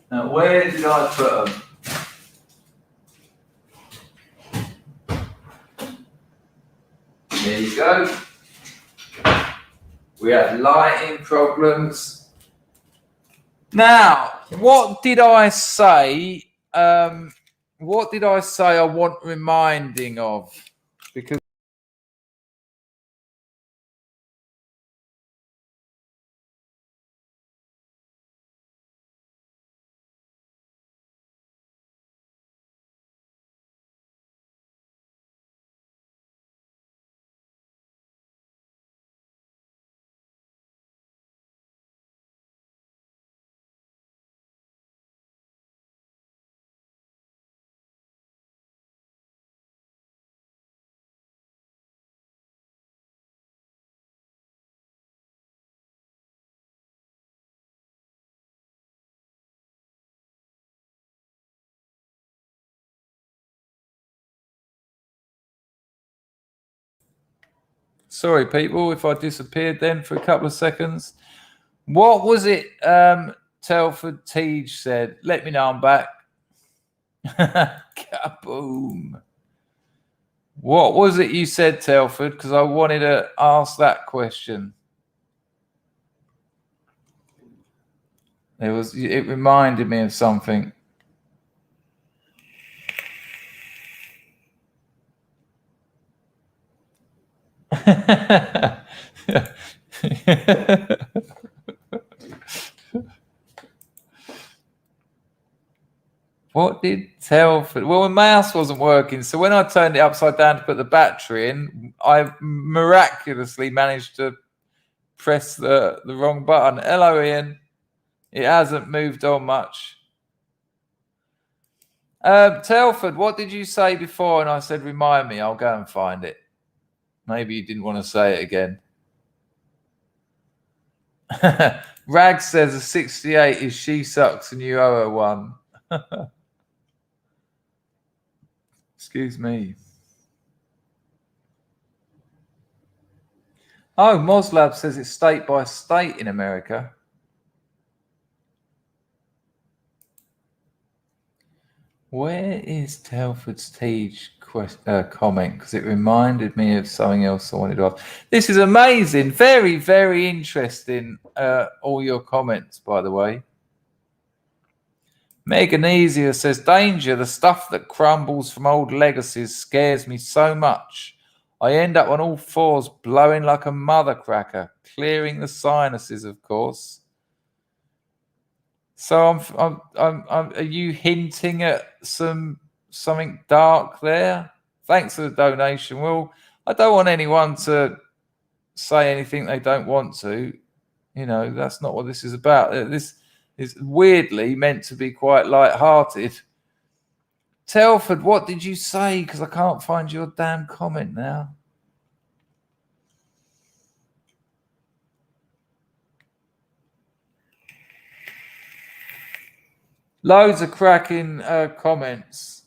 Now, where did I put them? There you go. We had lighting problems. Now, what did I say? What did I say I want reminding of? Because sorry, people, if I disappeared then for a couple of seconds. What was it Telford Teague said? Let me know I'm back. Kaboom. What was it you said, Telford? Because I wanted to ask that question. It reminded me of something. What did Telford? Well, the mouse wasn't working, so when I turned it upside down to put the battery in, I miraculously managed to press the wrong button. Hello, Ian. It hasn't moved on much. Telford, what did you say before? And I said, remind me. I'll go and find it. Maybe you didn't want to say it again. Rag says a 68 is she sucks and you owe her one. Excuse me. Oh, Moslab says it's state by state in America. Where is Telford's Teague comment because it reminded me of something else I wanted to ask. This is amazing. Very, very interesting. All your comments, by the way. Meganesia says, danger, the stuff that crumbles from old legacies scares me so much. I end up on all fours blowing like a mother cracker, clearing the sinuses, of course. So are you hinting at something dark there? Thanks for the donation. Well, I don't want anyone to say anything they don't want to. You know, that's not what this is about. This is weirdly meant to be quite light-hearted. Telford, what did you say? Because I can't find your damn comment now. Loads of cracking comments.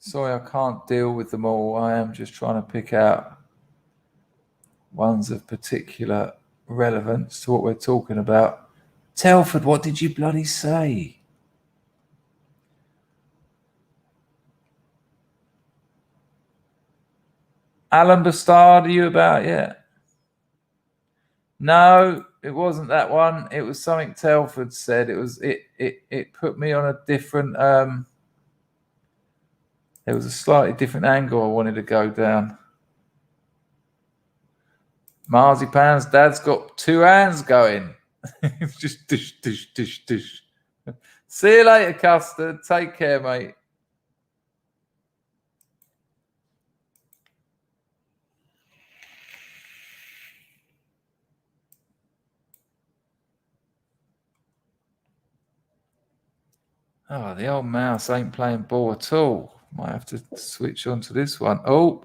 Sorry, I can't deal with them all. I am just trying to pick out ones of particular relevance to what we're talking about. Telford, what did you bloody say? Alan Bastard, are you about yet? No, it wasn't that one. It was something Telford said. It put me on a different there was a slightly different angle I wanted to go down. Marzipan's dad's got two hands going. Just dish, dish, dish, dish. See you later, Custard. Take care, mate. Oh, the old mouse ain't playing ball at all. Might have to switch on to this one. Oh.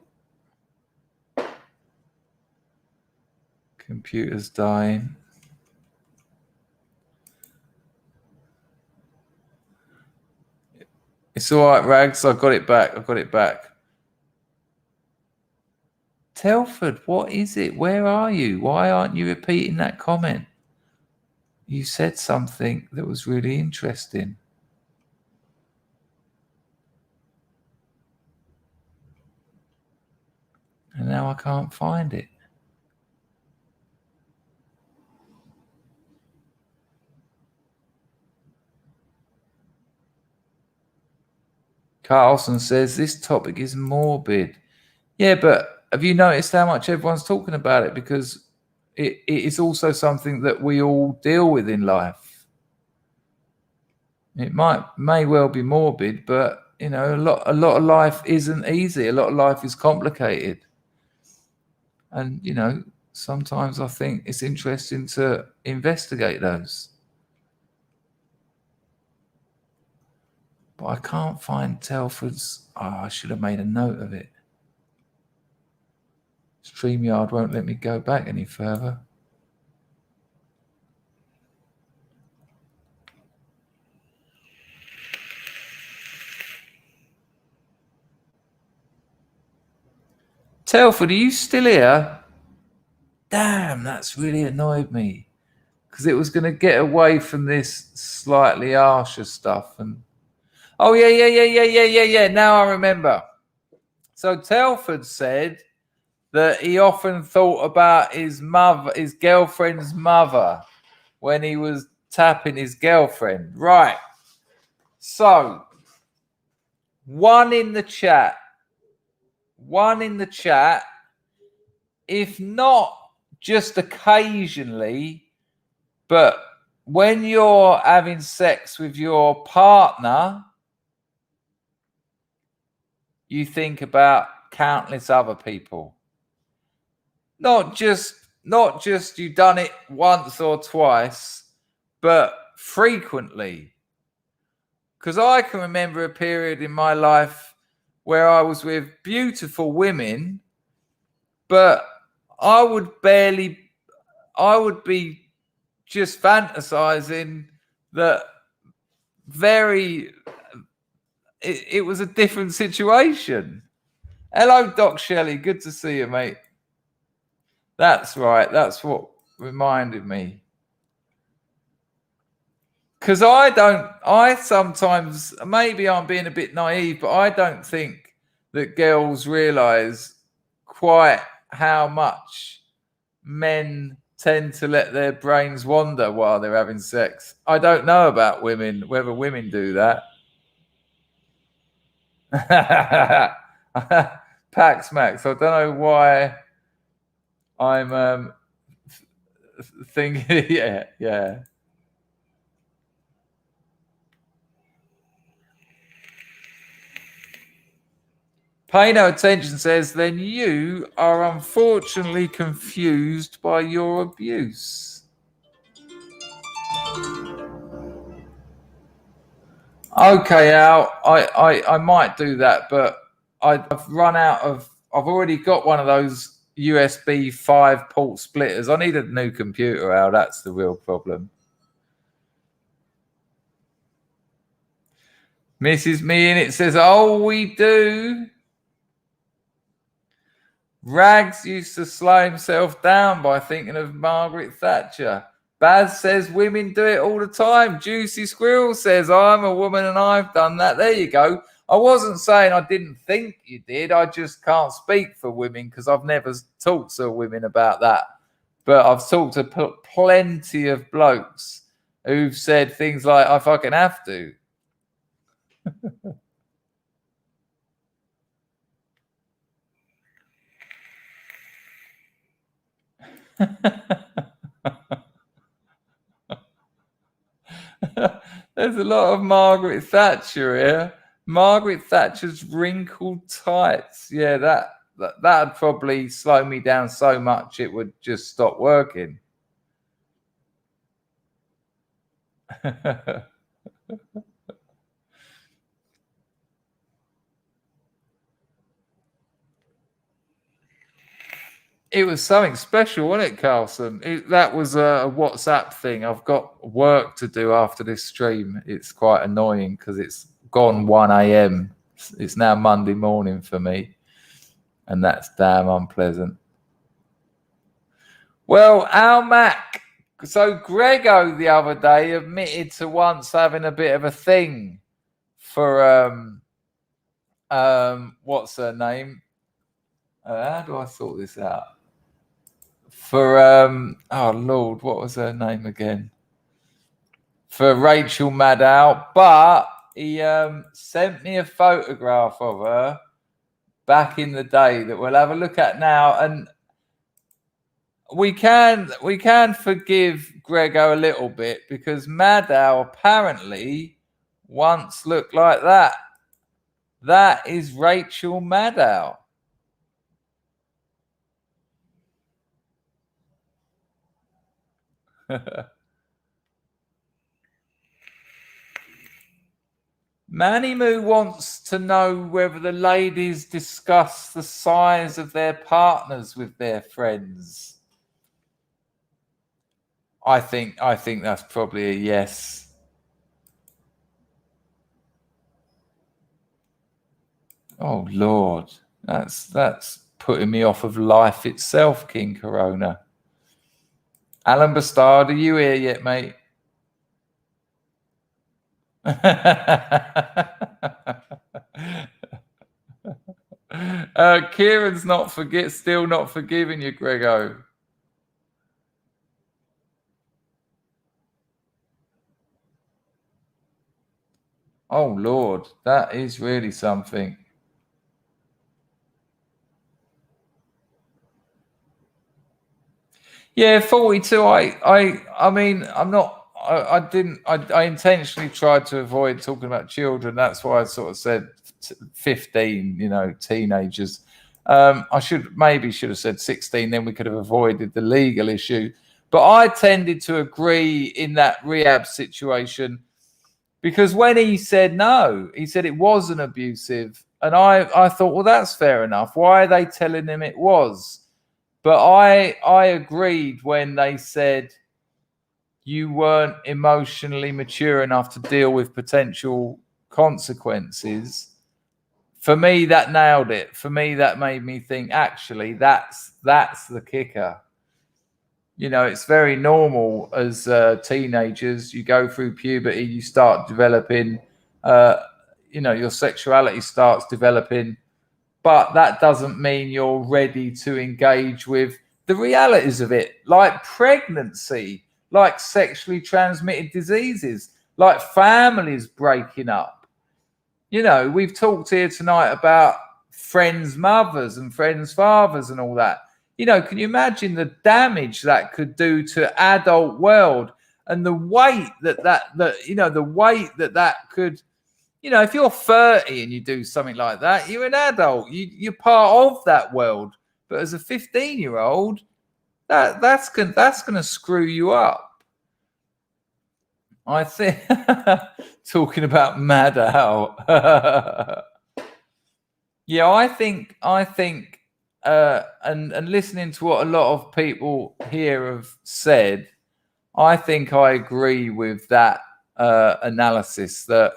Computer's dying. It's all right, Rags. I got it back. I got it back. Telford, what is it? Where are you? Why aren't you repeating that comment? You said something that was really interesting. And now I can't find it. Carlson says, this topic is morbid. Yeah, but have you noticed how much everyone's talking about it? Because it is also something that we all deal with in life. It may well be morbid, but you know, a lot of life isn't easy. A lot of life is complicated. And, you know, sometimes I think it's interesting to investigate those. But I can't find Telford's. Oh, I should have made a note of it. StreamYard won't let me go back any further. Telford, are you still here? Damn, that's really annoyed me. Because it was going to get away from this slightly harsher stuff. And oh, yeah. Now I remember. So Telford said that he often thought about his mother, his girlfriend's mother, when he was tapping his girlfriend. Right. So, one in the chat. If not just occasionally, but when you're having sex with your partner, you think about countless other people. Not just you've done it once or twice, but frequently. Because I can remember a period in my life where I was with beautiful women, but I would be just fantasizing that it was a different situation. Hello, Doc Shelley. Good to see you, mate. That's right. That's what reminded me. Because I sometimes, maybe I'm being a bit naive, but I don't think that girls realise quite how much men tend to let their brains wander while they're having sex. I don't know about women, whether women do that. Pax Max, I don't know why I'm thinking, yeah. Pay no attention says, then you are unfortunately confused by your abuse. Okay, Al, I might do that, but I've run out of, I've already got one of those USB 5-port splitters. I need a new computer, Al. That's the real problem. Mrs. Me in it says, oh, we do. Rags used to slow himself down by thinking of Margaret Thatcher. Baz says women do it all the time. Juicy Squirrel says I'm a woman and I've done that. There you go. I wasn't saying I didn't think you did. I just can't speak for women because I've never talked to women about that. But I've talked to plenty of blokes who've said things like, I fucking have to. There's a lot of Margaret Thatcher here. Margaret Thatcher's wrinkled tights. Yeah, that'd probably slow me down so much it would just stop working. It was something special, wasn't it, Carlson? That was a WhatsApp thing. I've got work to do after this stream. It's quite annoying because it's gone 1 a.m. It's now Monday morning for me, and that's damn unpleasant. Well, Al Mac. So Grego the other day admitted to once having a bit of a thing for what's her name? How do I sort this out? For oh Lord, what was her name again? For Rachel Maddow, but he sent me a photograph of her back in the day that we'll have a look at now, and we can forgive Grego a little bit because Maddow apparently once looked like that. That is Rachel Maddow. Manny Moo wants to know whether the ladies discuss the size of their partners with their friends. I think that's probably a yes. Oh Lord, that's putting me off of life itself, King Corona. Alan Bastard, are you here yet, mate? Kieran's still not forgiving you, Grego. Oh Lord, that is really something. Yeah, 42. I mean, I'm not. I intentionally tried to avoid talking about children. That's why I sort of said 15. You know, teenagers. I should have said 16. Then we could have avoided the legal issue. But I tended to agree in that rehab situation because when he said no, he said it wasn't abusive, and I thought, well, that's fair enough. Why are they telling him it was? But I agreed when they said you weren't emotionally mature enough to deal with potential consequences. For me, that nailed it. For me, that made me think, actually, that's the kicker. You know, it's very normal as teenagers. You go through puberty, you start developing, you know, your sexuality starts developing, but that doesn't mean you're ready to engage with the realities of it, like pregnancy, like sexually transmitted diseases, like families breaking up. You know, we've talked here tonight about friends' mothers and friends' fathers and all that. You know, can you imagine the damage that could do to adult world and the weight the weight that could, you know, if you're 30 and you do something like that, you're an adult, you're part of that world. But as a 15-year-old, that's going to screw you up. I think talking about mad out. Yeah, I think and listening to what a lot of people here have said, I think I agree with that analysis that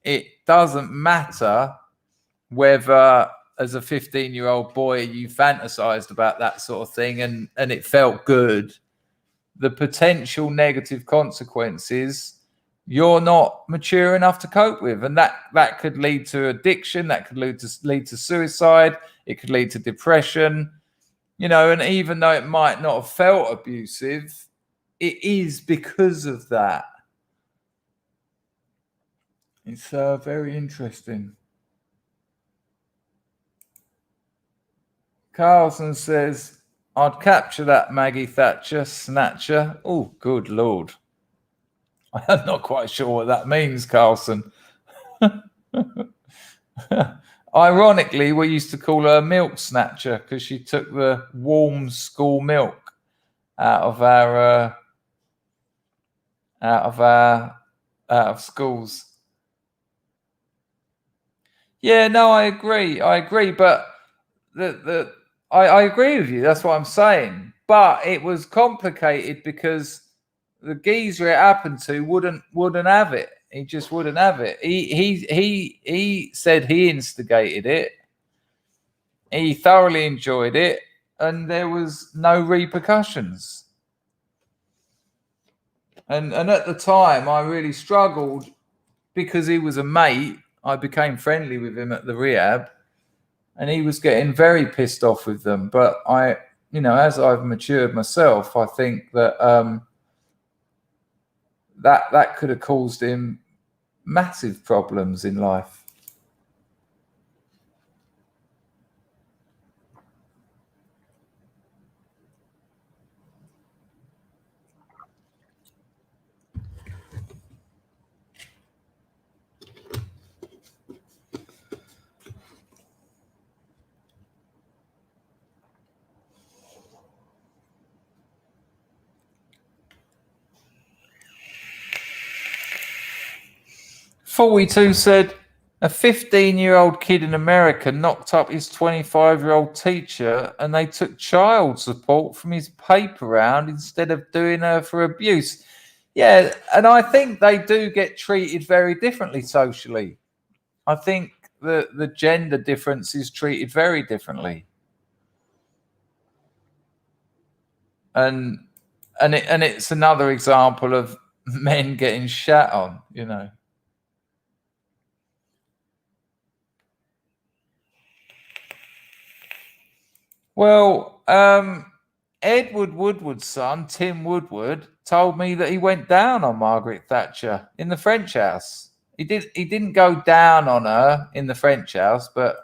it doesn't matter whether as a 15-year-old boy you fantasized about that sort of thing and it felt good. The potential negative consequences you're not mature enough to cope with, and that could lead to addiction, that could lead to suicide, it could lead to depression, you know. And even though it might not have felt abusive, it is because of that. It's very interesting. Carlson says, I'd capture that Maggie Thatcher snatcher. Oh, good Lord. I'm not quite sure what that means, Carlson. Ironically, we used to call her milk snatcher because she took the warm school milk out of schools. Yeah, no, I agree, but I agree with you. That's what I'm saying. But it was complicated because the geezer it happened to wouldn't have it. He just wouldn't have it. He said he instigated it. He thoroughly enjoyed it, and there was no repercussions. And at the time, I really struggled because he was a mate. I became friendly with him at the rehab, and he was getting very pissed off with them. But I, you know, as I've matured myself, I think that that could have caused him massive problems in life. .42 said, a 15-year-old kid in America knocked up his 25-year-old teacher and they took child support from his paper round instead of doing her for abuse. Yeah, and I think they do get treated very differently socially. I think the gender difference is treated very differently. And it's another example of men getting shat on, you know. Well, Edward Woodward's son, Tim Woodward, told me that he went down on Margaret Thatcher in the French house. He didn't go down on her in the French house, but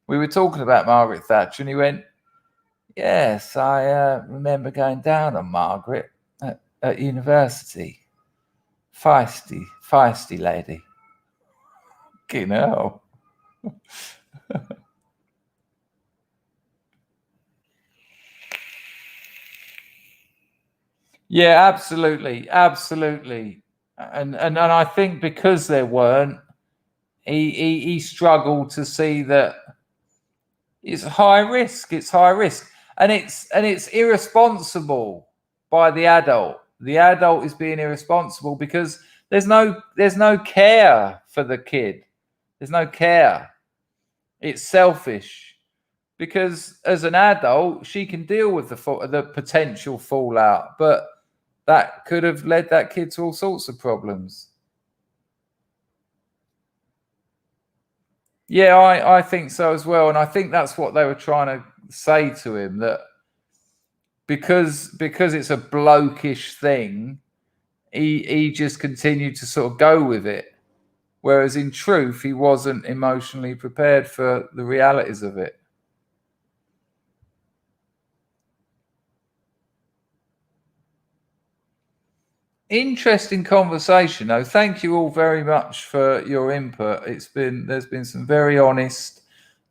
we were talking about Margaret Thatcher, and he went, yes, I remember going down on Margaret at university. Feisty lady. You know. Yeah, absolutely. And I think because there weren't, he struggled to see that it's high risk. It's high risk, and it's irresponsible by the adult. The adult is being irresponsible because there's no care for the kid. There's no care. It's selfish because as an adult, she can deal with the potential fallout, but that could have led that kid to all sorts of problems. Yeah, I think so as well. And I think that's what they were trying to say to him, that because it's a blokish thing, he just continued to sort of go with it. Whereas in truth, he wasn't emotionally prepared for the realities of it. Interesting conversation, though. Thank you all very much for your input. There's been some very honest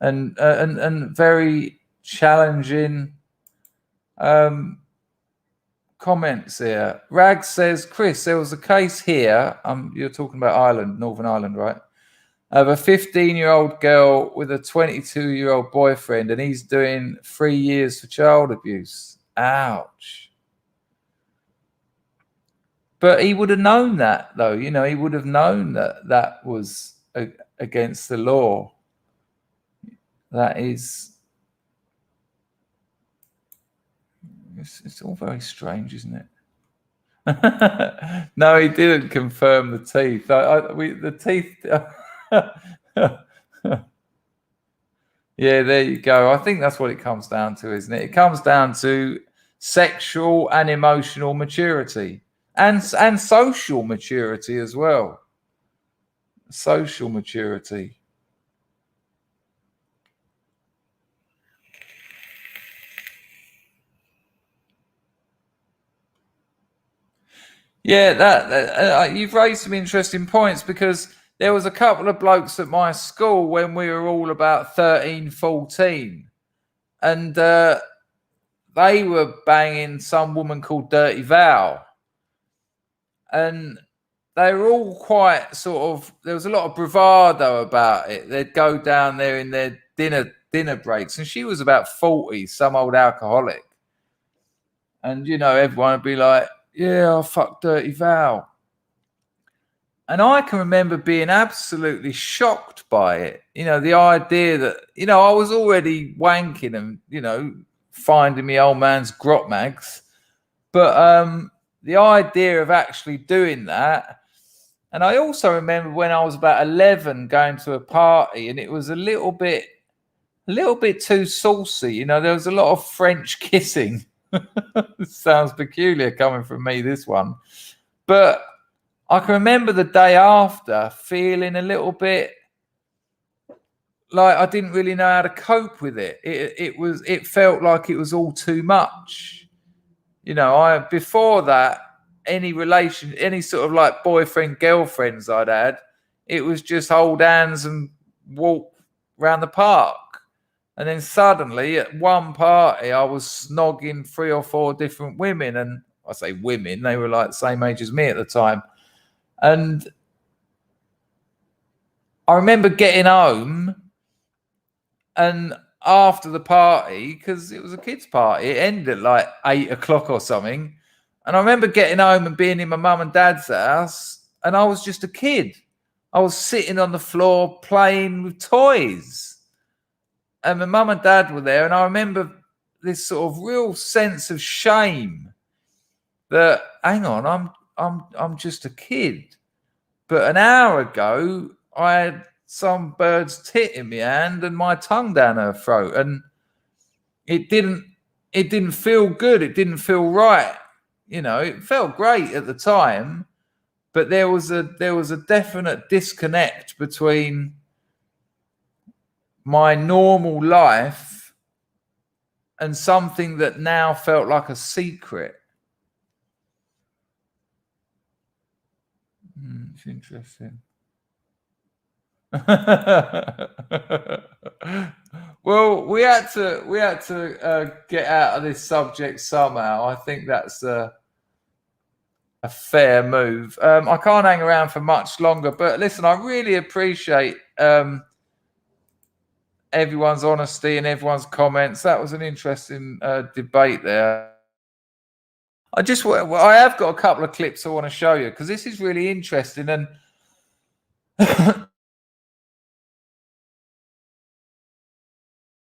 and very challenging comments here. Rag says, Chris, there was a case here. You're talking about Ireland, Northern Ireland, right? Of a 15-year-old girl with a 22-year-old boyfriend, and he's doing 3 years for child abuse. Ouch. But he would have known that, though. You know, he would have known that that was against the law. That is... It's all very strange, isn't it? No, he didn't confirm the teeth. The teeth... Yeah, there you go. I think that's what it comes down to, isn't it? It comes down to sexual and emotional maturity. And social maturity as well. Social maturity. Yeah, you've raised some interesting points, because there was a couple of blokes at my school when we were all about 13, 14. And they were banging some woman called Dirty Val. And they were all quite sort of, there was a lot of bravado about it. They'd go down there in their dinner breaks, and she was about 40, some old alcoholic. And, you know, everyone would be like, yeah, I'll fuck Dirty Val. And I can remember being absolutely shocked by it. You know, the idea that, you know, I was already wanking and, you know, finding me old man's grot mags. But the idea of actually doing that. And I also remember when I was about 11 going to a party, and it was a little bit too saucy. You know, there was a lot of French kissing. Sounds peculiar coming from me, this one. But I can remember the day after feeling a little bit like I didn't really know how to cope with it. It felt like it was all too much. You know, before that, any sort of like boyfriend, girlfriends I'd had, it was just hold hands and walk around the park. And then suddenly at one party, I was snogging 3 or 4 different women. And I say women, they were like the same age as me at the time. And I remember getting home, and after the party, because it was a kids' party, it ended at like 8 o'clock or something. And I remember getting home and being in my mum and dad's house, and I was just a kid. I was sitting on the floor playing with toys. And my mum and dad were there, and I remember this sort of real sense of shame that, hang on, I'm just a kid. But an hour ago, I had some bird's tit in my hand and my tongue down her throat, and it didn't feel good. It didn't feel right. You know, it felt great at the time, but there was a definite disconnect between my normal life and something that now felt like a secret. It's interesting. Well, we had to get out of this subject somehow. I think that's a fair move. I can't hang around for much longer, but listen, I really appreciate everyone's honesty and everyone's comments. That was an interesting debate there. I have got a couple of clips I want to show you, because this is really interesting. And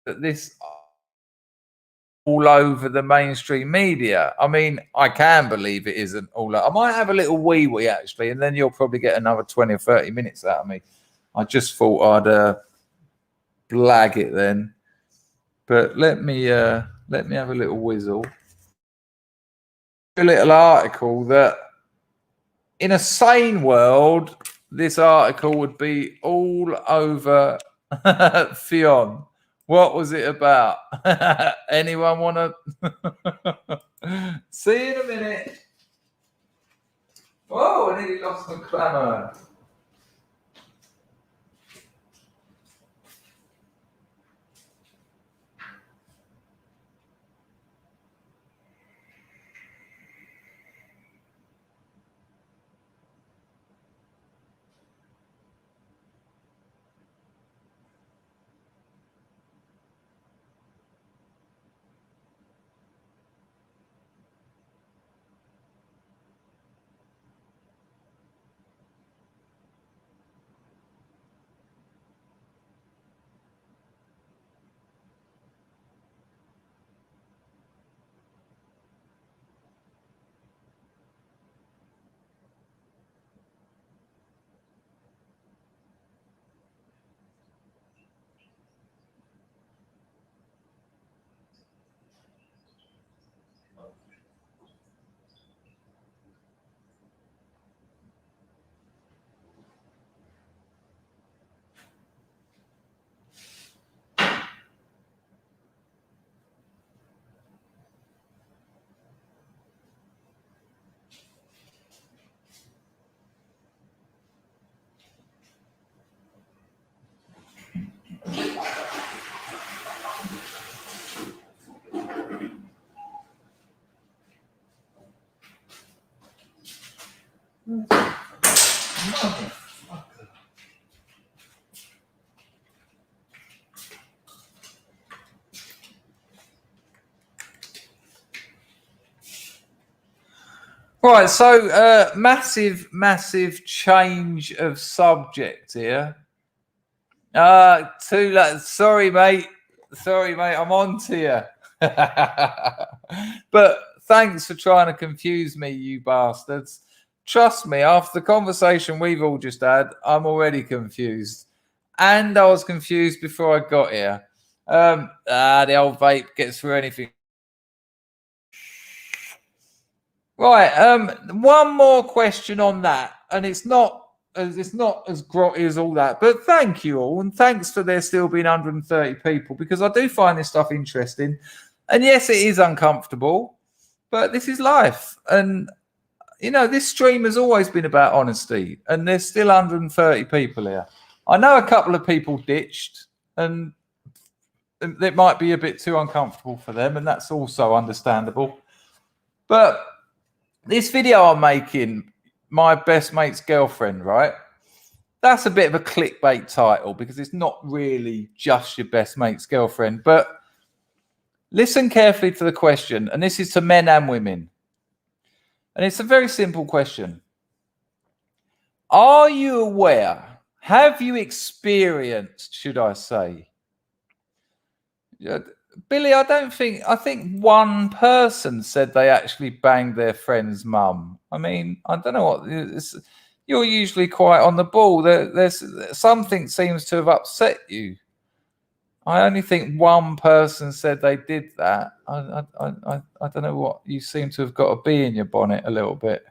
this all over the mainstream media. I mean, I can believe it isn't all. I might have a little wee actually, and then you'll probably get another 20 or 30 minutes out of me. I just thought I'd blag it then, but let me have a little whizzle. A little article that, in a sane world, this article would be all over Fionn. What was it about? Anyone want to? See you in a minute. Oh, I nearly lost my clamour. Right, so massive change of subject here. Too late. Sorry, mate. I'm on to you. But thanks for trying to confuse me, you bastards. Trust me, after the conversation we've all just had, I'm already confused. And I was confused before I got here. The old vape gets through anything. Right, one more question on that, and it's not as grotty as all that, but thank you all, and thanks for there still being 130 people, because I do find this stuff interesting, and yes, it is uncomfortable, but this is life, and you know, this stream has always been about honesty, and there's still 130 people here. I know a couple of people ditched, and it might be a bit too uncomfortable for them, and that's also understandable, but this video I'm making, my best mate's girlfriend, right? That's a bit of a clickbait title because it's not really just your best mate's girlfriend. But listen carefully to the question, and this is to men and women. And it's a very simple question. Are you aware? Have you experienced, should I say? Billy, I think one person said they actually banged their friend's mum. I mean, I don't know what. You're usually quite on the ball. There's something seems to have upset you. I only think one person said they did that. I don't know what. You seem to have got a bee in your bonnet a little bit.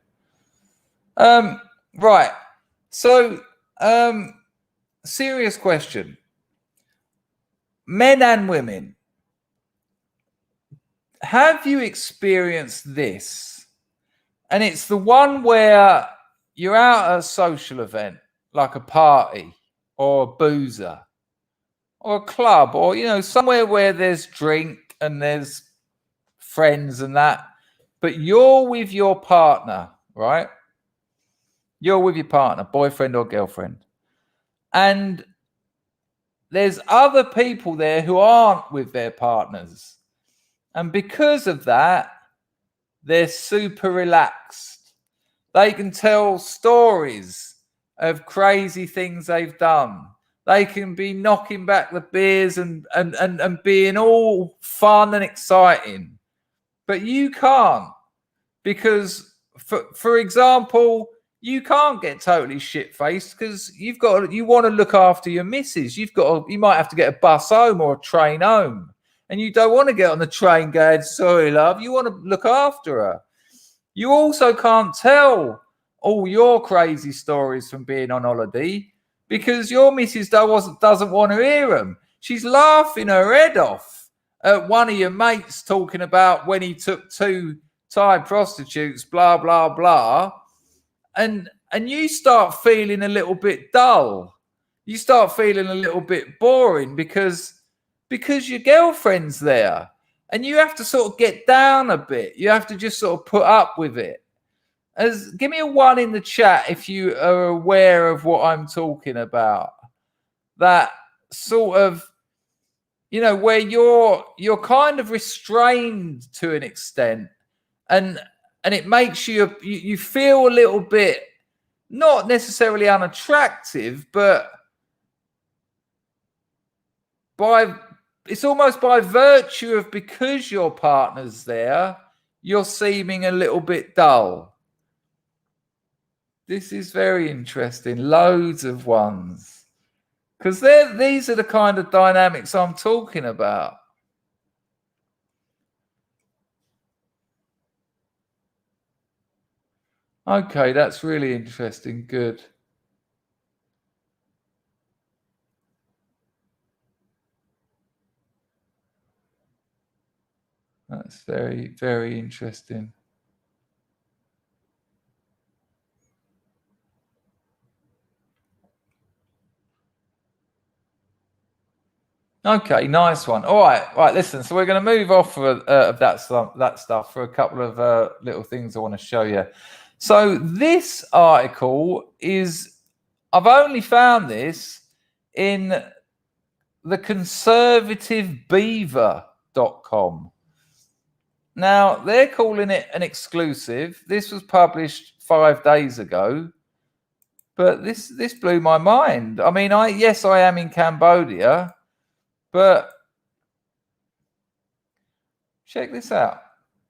Right. So, serious question. Men and women. Have you experienced this? And it's the one where you're out at a social event, like a party or a boozer or a club, or, you know, somewhere where there's drink and there's friends and that, but you're with your partner, right? You're with your partner, boyfriend or girlfriend. And there's other people there who aren't with their partners. And because of that, they're super relaxed. They can tell stories of crazy things they've done. They can be knocking back the beers and being all fun and exciting. But you can't, because for example, you can't get totally shit-faced because you want to look after your missus. You might have to get a bus home or a train home. And you don't want to get on the train going, sorry, love. You want to look after her. You also can't tell all your crazy stories from being on holiday because your missus doesn't want to hear them. She's laughing her head off at one of your mates talking about when he took 2 Thai prostitutes, blah, blah, blah. And you start feeling a little bit dull. You start feeling a little bit boring because your girlfriend's there. And you have to sort of get down a bit. You have to just sort of put up with it. Give me a 1 in the chat if you are aware of what I'm talking about. That sort of, where you're kind of restrained to an extent, and it makes you feel a little bit not necessarily unattractive, but it's almost by virtue of because your partner's there, you're seeming a little bit dull. This is very interesting. Loads of ones. Because these are the kind of dynamics I'm talking about. Okay, that's really interesting. Good. That's very, very interesting. Okay, nice one. All right. Listen, so we're going to move off of that stuff for a couple of little things I want to show you. So this article I've only found this in theconservativebeaver.com. Now, they're calling it an exclusive. This was published 5 days ago. But this blew my mind. I mean, I am in Cambodia, but check this out.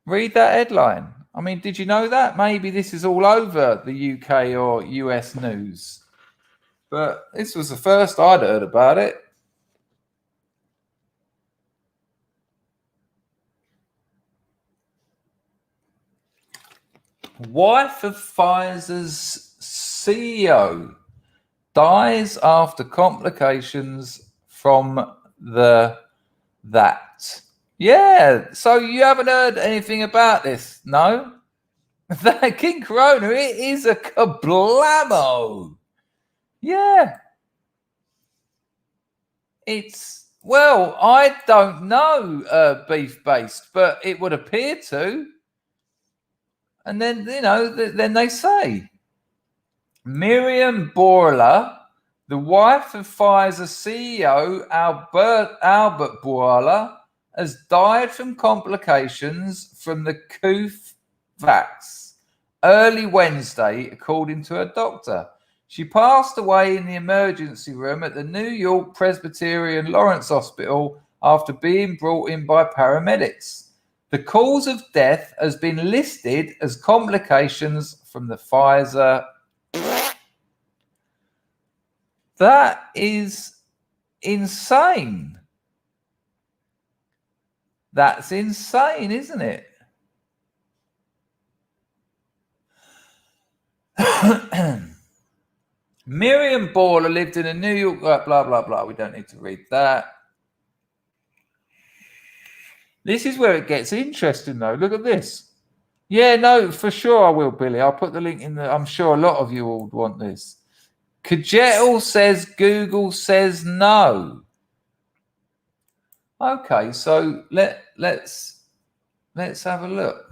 Read that headline. I mean, did you know that? Maybe this is all over the UK or US news. But this was the first I'd heard about it. Wife of Pfizer's CEO dies after complications from that. Yeah, so you haven't heard anything about this, no? That King Corona, it is a kablamo. Yeah. I don't know beef-based, but it would appear to. And then, then they say, Miriam Borla, the wife of Pfizer CEO Albert Bourla, has died from complications from the Koof vax early Wednesday, according to her doctor. She passed away in the emergency room at the New York Presbyterian Lawrence Hospital after being brought in by paramedics. The cause of death has been listed as complications from the Pfizer. That is insane. That's insane, isn't it? Miriam Borla lived in a New York, blah, blah, blah. We don't need to read that. This is where it gets interesting, though. Look at this. Yeah, no, for sure I will, Billy. I'll put the link in I'm sure a lot of you all want this. Kajetal says Google says no. Okay, so let's have a look.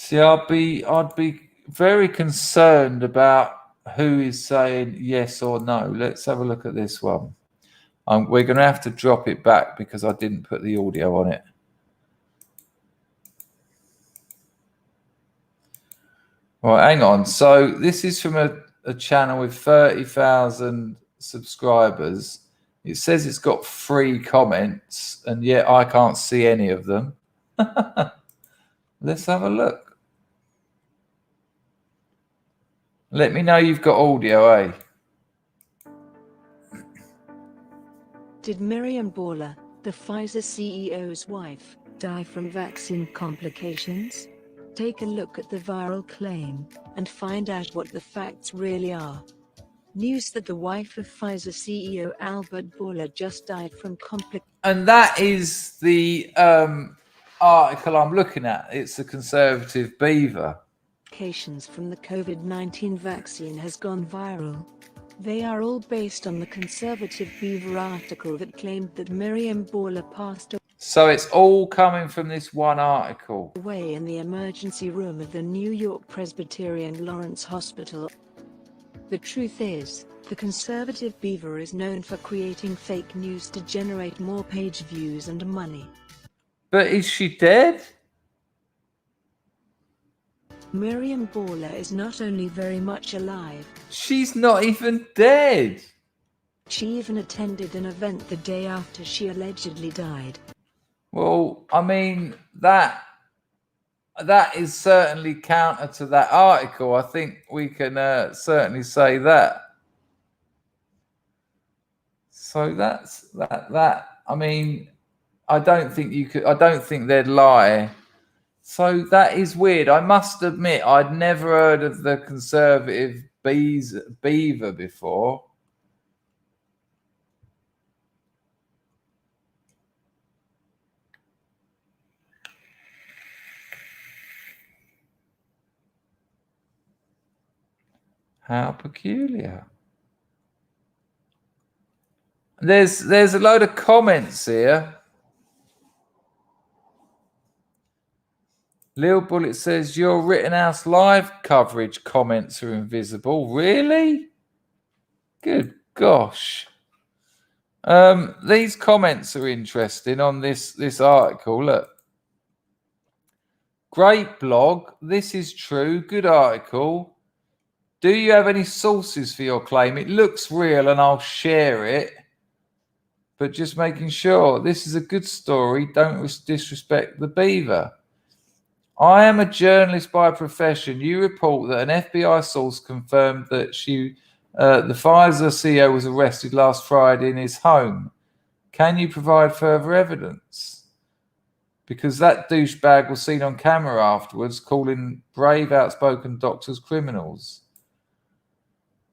See, I'd be very concerned about who is saying yes or no. Let's have a look at this one. We're going to have to drop it back because I didn't put the audio on it. Well, hang on. So this is from a channel with 30,000 subscribers. It says it's got 3 comments, and yet I can't see any of them. Let's have a look. Let me know you've got audio, eh? Did Miriam Baller, the Pfizer CEO's wife, die from vaccine complications? Take a look at the viral claim and find out what the facts really are. News that the wife of Pfizer CEO Albert Bourla just died from complications. And that is the article I'm looking at. It's the Conservative Beaver. From the COVID-19 vaccine has gone viral. They are all based on the Conservative Beaver article that claimed that Miriam Baller passed So it's all coming from this one article. away in the emergency room of the New York Presbyterian Lawrence Hospital. The truth is, the Conservative Beaver is known for creating fake news to generate more page views and money. But is she dead? Miriam Baller is not only very much alive, She's not even dead. she even attended an event the day after she allegedly died. Well, I mean, that is certainly counter to that article. I think we can certainly say that. So that's that. I mean, I don't think you could. I don't think they'd lie. So that is weird. I must admit, I'd never heard of the Conservative Beaver before. How peculiar. There's a load of comments here. Lil Bullet says, your Rittenhouse Live coverage comments are invisible. Really? Good gosh. These comments are interesting on this article. Look. Great blog. This is true. Good article. Do you have any sources for your claim? It looks real and I'll share it. But just making sure. This is a good story. Don't disrespect the beaver. I am a journalist by profession. You report that an FBI source confirmed that the Pfizer CEO was arrested last Friday in his home. Can you provide further evidence? Because that douchebag was seen on camera afterwards calling brave, outspoken doctors criminals.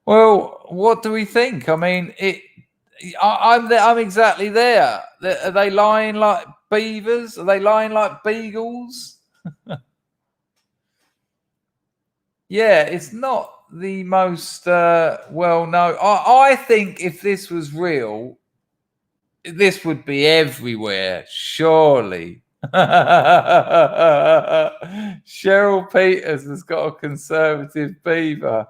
Well, what do we think? I mean, I'm exactly there. Are they lying like beavers? Are they lying like beagles? Yeah, it's not the most well-known. I think if this was real, this would be everywhere, surely. Cheryl Peters has got a Conservative beaver.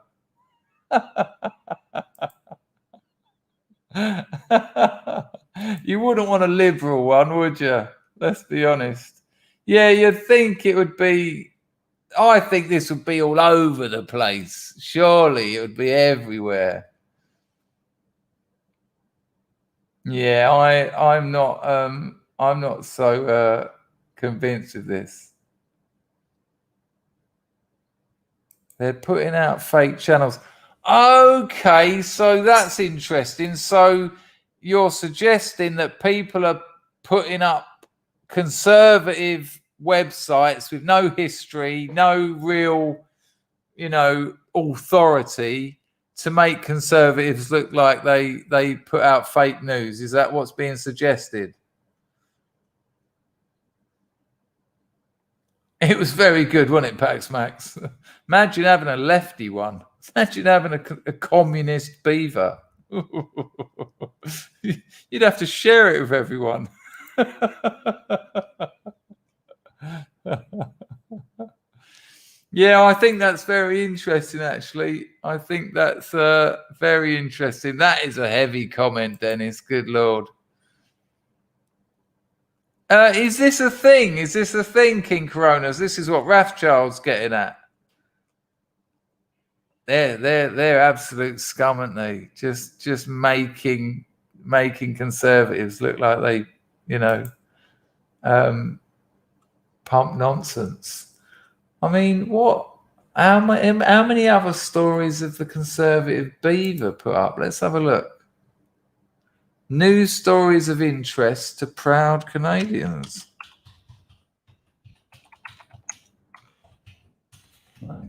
You wouldn't want a liberal one, would you? Let's be honest. Yeah, you'd think it would be. I think this would be all over the place. Surely it would be everywhere. Yeah, I'm not so convinced of this. They're putting out fake channels. Okay, so that's interesting. So you're suggesting that people are putting up conservative websites with no history, no real, authority to make conservatives look like they put out fake news. Is that what's being suggested? It was very good, wasn't it, Pax Max? Imagine having a lefty one. Imagine having a communist beaver. You'd have to share it with everyone. Yeah, I think that's very interesting, actually. I think that's very interesting. That is a heavy comment, Dennis. Good Lord. Is this a thing? Is this a thing, King Coronas? This is what Rathchild's getting at. They're absolute scum, aren't they? Just making conservatives look like they, pump nonsense. I mean, what? How many other stories have the Conservative Beaver put up? Let's have a look. News stories of interest to proud Canadians.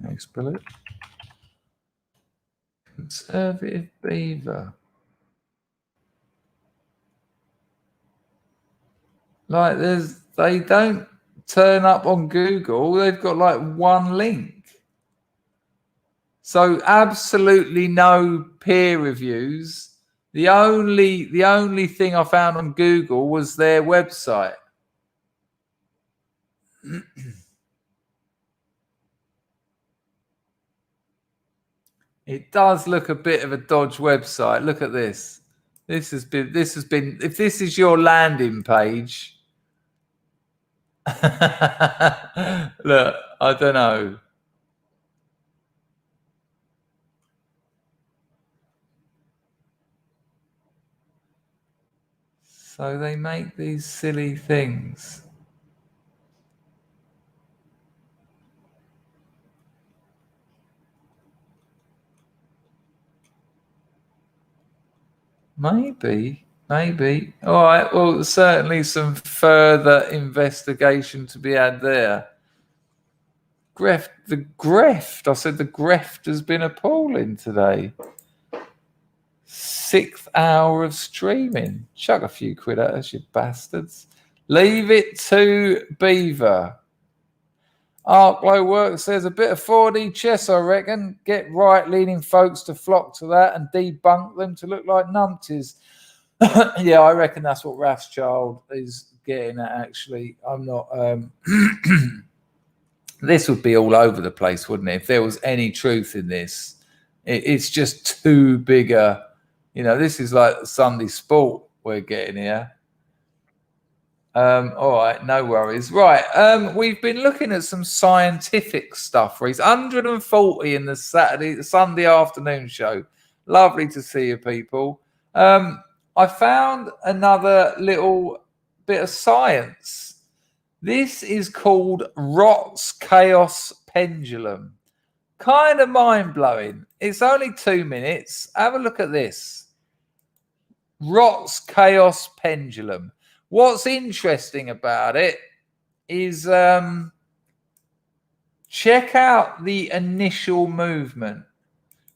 Next bullet. Conservative Beaver. Like they don't turn up on Google. They've got like one link. So absolutely no peer reviews. The only thing I found on Google was their website. It does look a bit of a dodge website. Look at this. This has been if this is your landing page. Look, I don't know. So they make these silly things. Maybe. All right. Well, certainly some further investigation to be had there. The greft. I said the greft has been appalling today. 6th hour of streaming. Chuck a few quid at us, you bastards. Leave it to Beaver. Arklow Works says a bit of 4D chess, I reckon. Get right-leaning folks to flock to that and debunk them to look like numpties. Yeah, I reckon that's what Rathschild is getting at, actually. I'm not... This would be all over the place, wouldn't it? If there was any truth in this. It's just too big a... this is like Sunday sport we're getting here. All right, no worries. Right, we've been looking at some scientific stuff. Reese, 140 in the Sunday afternoon show. Lovely to see you, people. I found another little bit of science. This is called Rott's Chaos Pendulum. Kind of mind-blowing. It's only 2 minutes. Have a look at this. Rott's Chaos Pendulum. What's interesting about it is check out the initial movement.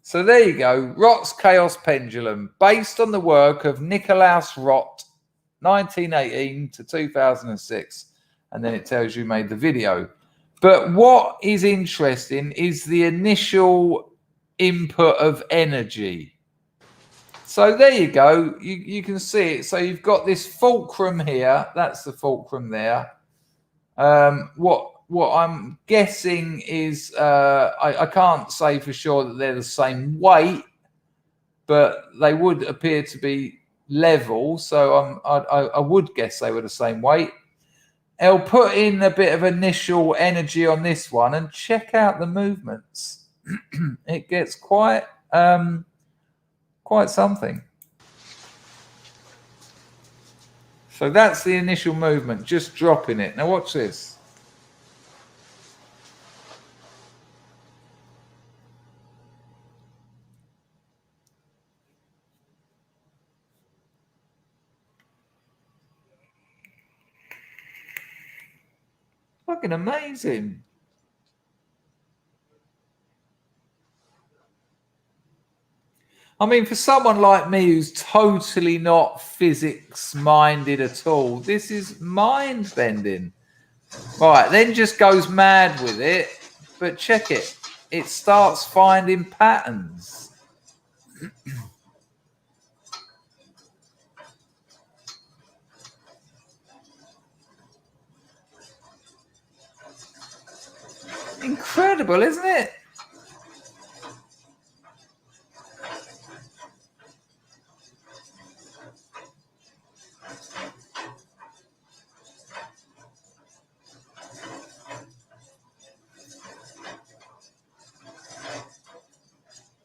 So there you go. Rott's Chaos Pendulum, based on the work of Nikolaus Rott, 1918 to 2006. And then it tells you who made the video. But what is interesting is the initial input of energy. So there you go. You can see it. So you've got this fulcrum here. That's the fulcrum there. What I'm guessing is I can't say for sure that they're the same weight, but they would appear to be level. So I would guess they were the same weight. I'll put in a bit of initial energy on this one and check out the movements. It gets quite something. So that's the initial movement, just dropping it. Now watch this. Fucking amazing. I mean, for someone like me who's totally not physics minded at all, this is mind bending. Right, then just goes mad with it, but check it. It starts finding patterns. Incredible, isn't it?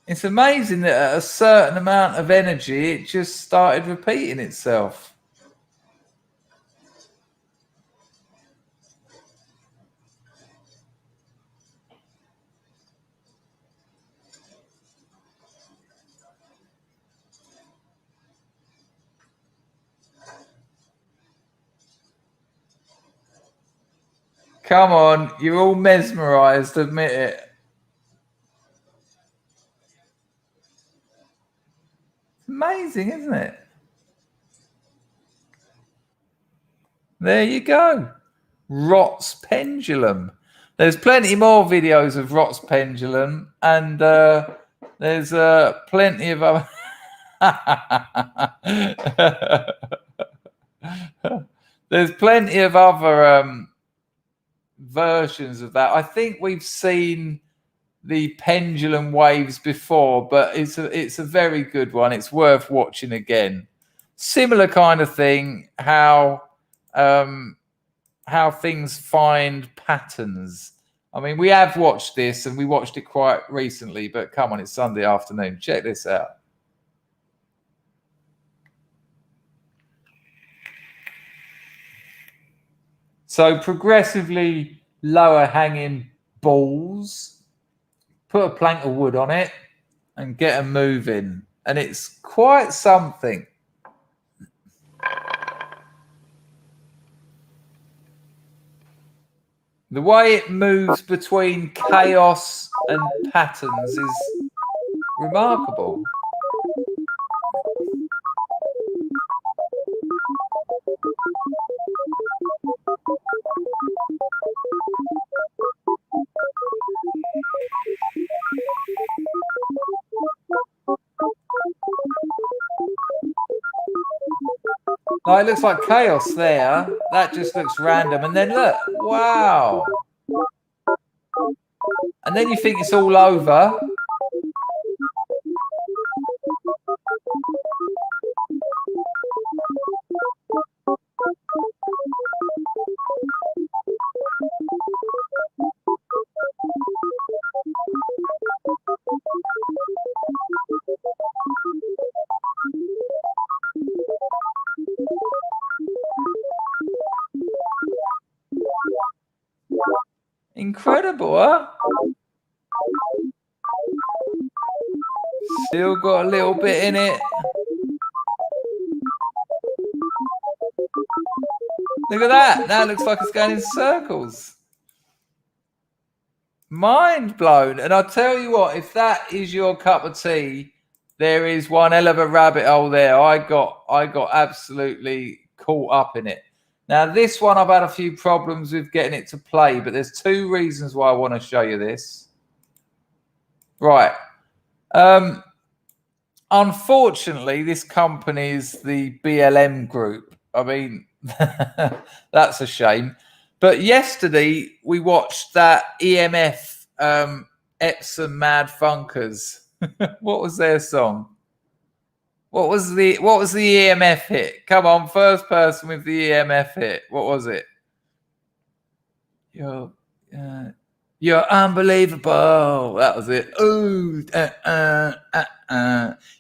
It's amazing that at a certain amount of energy, it just started repeating itself. Come on, you're all mesmerized, admit it. Amazing, isn't it? There you go. Rot's pendulum. There's plenty more videos of Rot's pendulum, and there's plenty of other. There's plenty of other versions of that. I think we've seen the pendulum waves before, but it's a very good one. It's worth watching again. Similar kind of thing, how things find patterns. I mean, we have watched this, and we watched it quite recently, but come on, it's Sunday afternoon. Check this out. So progressively lower hanging balls, put a plank of wood on it and get them moving. And it's quite something. The way it moves between chaos and patterns is remarkable. Oh, it looks like chaos there. That just looks random. And then look, wow. And then you think it's all over. Incredible, huh? Still got a little bit in it. Look at that. That looks like it's going in circles. Mind blown. And I'll tell you what, if that is your cup of tea, there is one hell of a rabbit hole there. I got absolutely caught up in it. Now, this one, I've had a few problems with getting it to play, but there's two reasons why I want to show you this. Right. Unfortunately, this company is the BLM group. I mean, that's a shame. But yesterday, we watched that EMF, Epsom Mad Funkers. What was their song? What was the EMF hit? Come on, first person with the EMF hit. What was it? You're unbelievable. That was it. Ooh,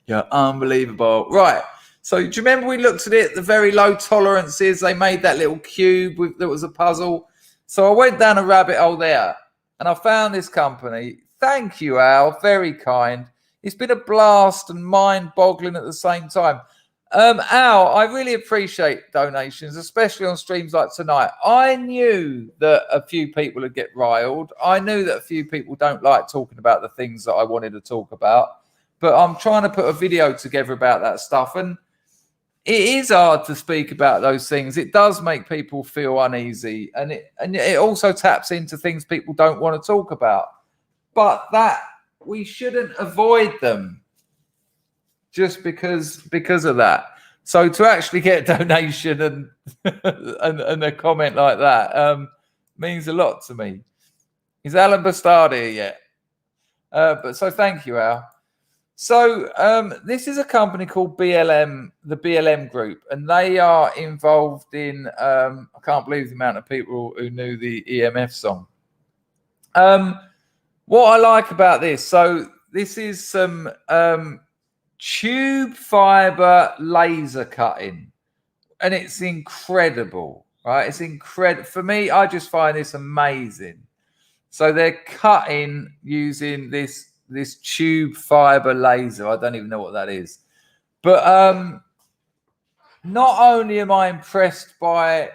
you're unbelievable. Right. So do you remember we looked at it? The very low tolerances. They made that little cube that was a puzzle. So I went down a rabbit hole there, and I found this company. Thank you, Al. Very kind. It's been a blast and mind-boggling at the same time. Al, I really appreciate donations, especially on streams like tonight. I knew that a few people would get riled. I knew that a few people don't like talking about the things that I wanted to talk about. But I'm trying to put a video together about that stuff. And it is hard to speak about those things. It does make people feel uneasy. And it also taps into things people don't want to talk about. But that... we shouldn't avoid them just because of that. So to actually get a donation and a comment like that means a lot to me. Is Alan Bastard here yet? But so thank you, Al. So this is a company called BLM, the BLM Group, and they are involved in, I can't believe the amount of people who knew the EMF song. What I like about this, so this is some tube fiber laser cutting, and it's incredible, right? It's incredible. For me, I just find this amazing. So they're cutting using this tube fiber laser. I don't even know what that is. But not only am I impressed by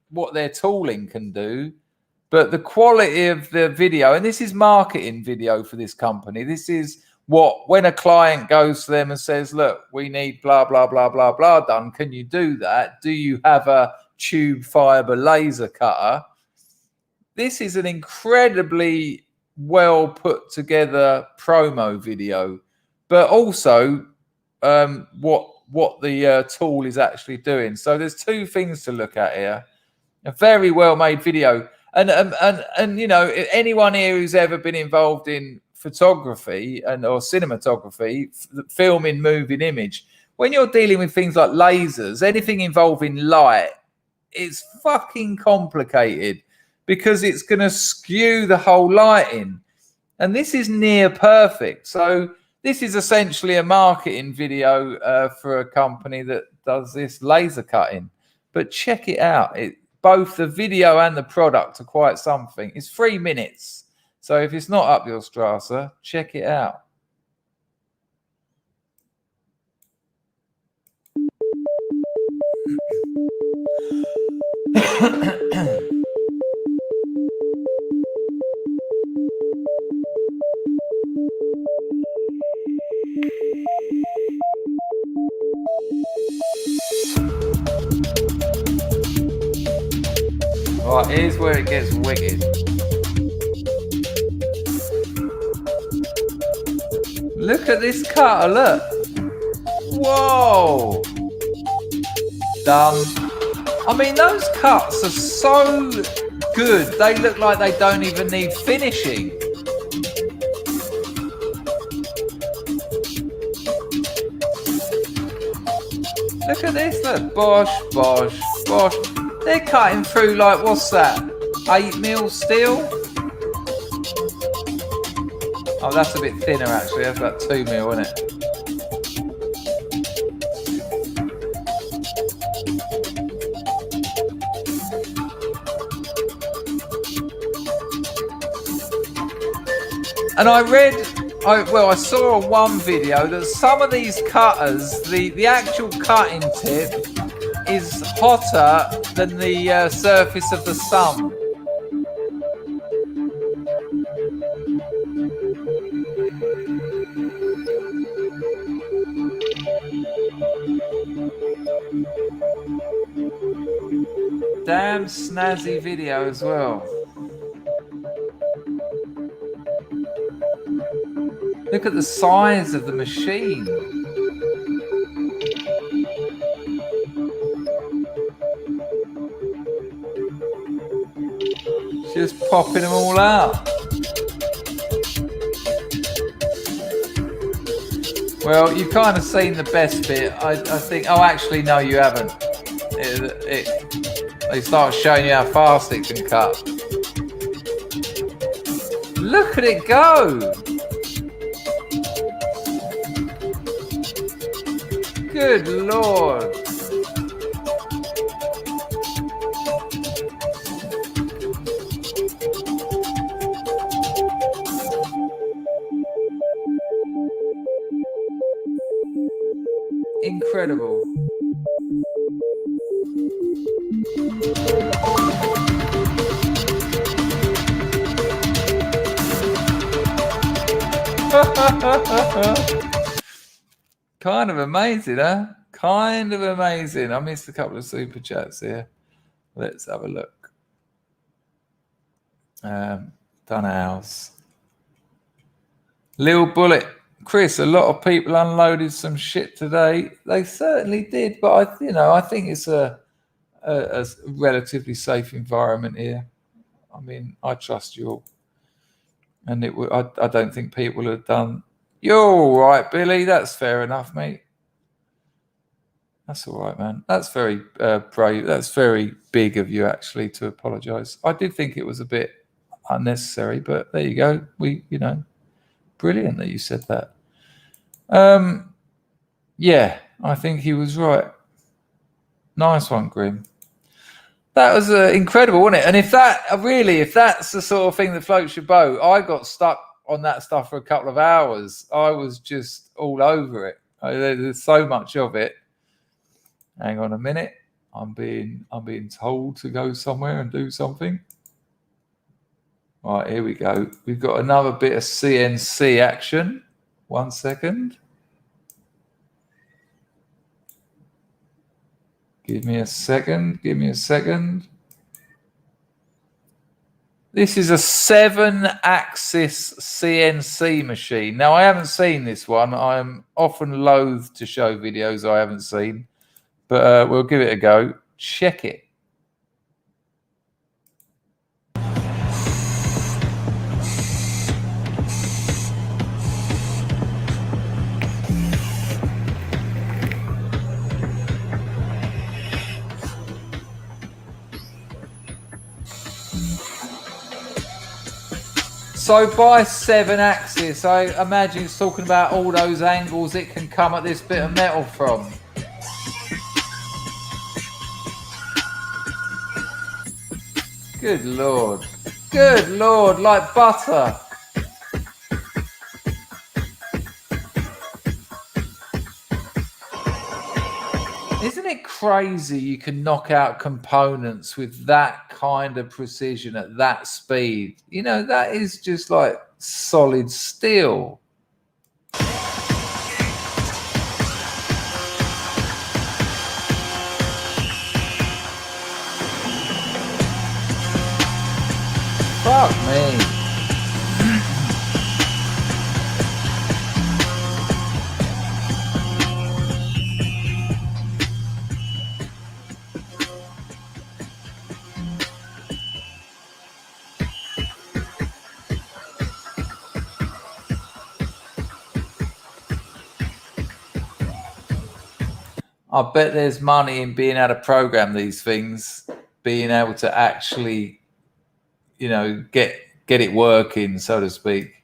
what their tooling can do, but the quality of the video, and this is marketing video for this company. This is what, when a client goes to them and says, look, we need blah, blah, blah, blah, blah done. Can you do that? Do you have a tube fiber laser cutter? This is an incredibly well put together promo video, but also what the tool is actually doing. So there's two things to look at here. A very well made video, and you know, anyone here who's ever been involved in photography or cinematography, filming moving image, when you're dealing with things like lasers, anything involving light, it's fucking complicated, because it's going to skew the whole lighting. And this is near perfect. So this is essentially a marketing video for a company that does this laser cutting. But check it out. Both the video and the product are quite something. It's 3 minutes. So if it's not up your Strasse, check it out. Right, here's where it gets wicked. Look at this cutter, look. Whoa. Done. I mean, those cuts are so good. They look like they don't even need finishing. Look at this, look. Bosh, bosh, bosh. They're cutting through like, what's that? 8 mil steel? Oh, that's a bit thinner actually. That's about 2 mil, isn't it? And I saw on one video that some of these cutters, the actual cutting tip is hotter than the surface of the sun. Damn snazzy video as well. Look at the size of the machine. Just popping them all out. Well, you've kind of seen the best bit. I think. Oh, actually, no, you haven't. They start showing you how fast it can cut. Look at it go! Good Lord! Incredible. Kind of amazing, huh? Kind of amazing. I missed a couple of super chats here. Let's have a look. Done house. Lil Bullet. Chris, a lot of people unloaded some shit today. They certainly did, but I think it's a relatively safe environment here. I mean, I trust you all. And I don't think people have done. You're all right, Billy. That's fair enough, mate. That's all right, man. That's very brave. That's very big of you, actually, to apologise. I did think it was a bit unnecessary, but there you go. Brilliant that you said that. Yeah, I think he was right. Nice one, Grim. That was incredible, wasn't it? And if that's the sort of thing that floats your boat, I got stuck on that stuff for a couple of hours. I was just all over it. There's so much of it. Hang on a minute. I'm being told to go somewhere and do something. All right, here we go. We've got another bit of CNC action. 1 second. Give me a second. This is a 7-axis CNC machine. Now, I haven't seen this one. I'm often loath to show videos I haven't seen, but we'll give it a go. Check it. So by 7-axis, I imagine it's talking about all those angles it can come at this bit of metal from. Good Lord. Good Lord, like butter. Isn't it crazy you can knock out components with that kind of precision at that speed? That is just like solid steel. Fuck me. I bet there's money in being able to program these things, being able to actually, get it working, so to speak.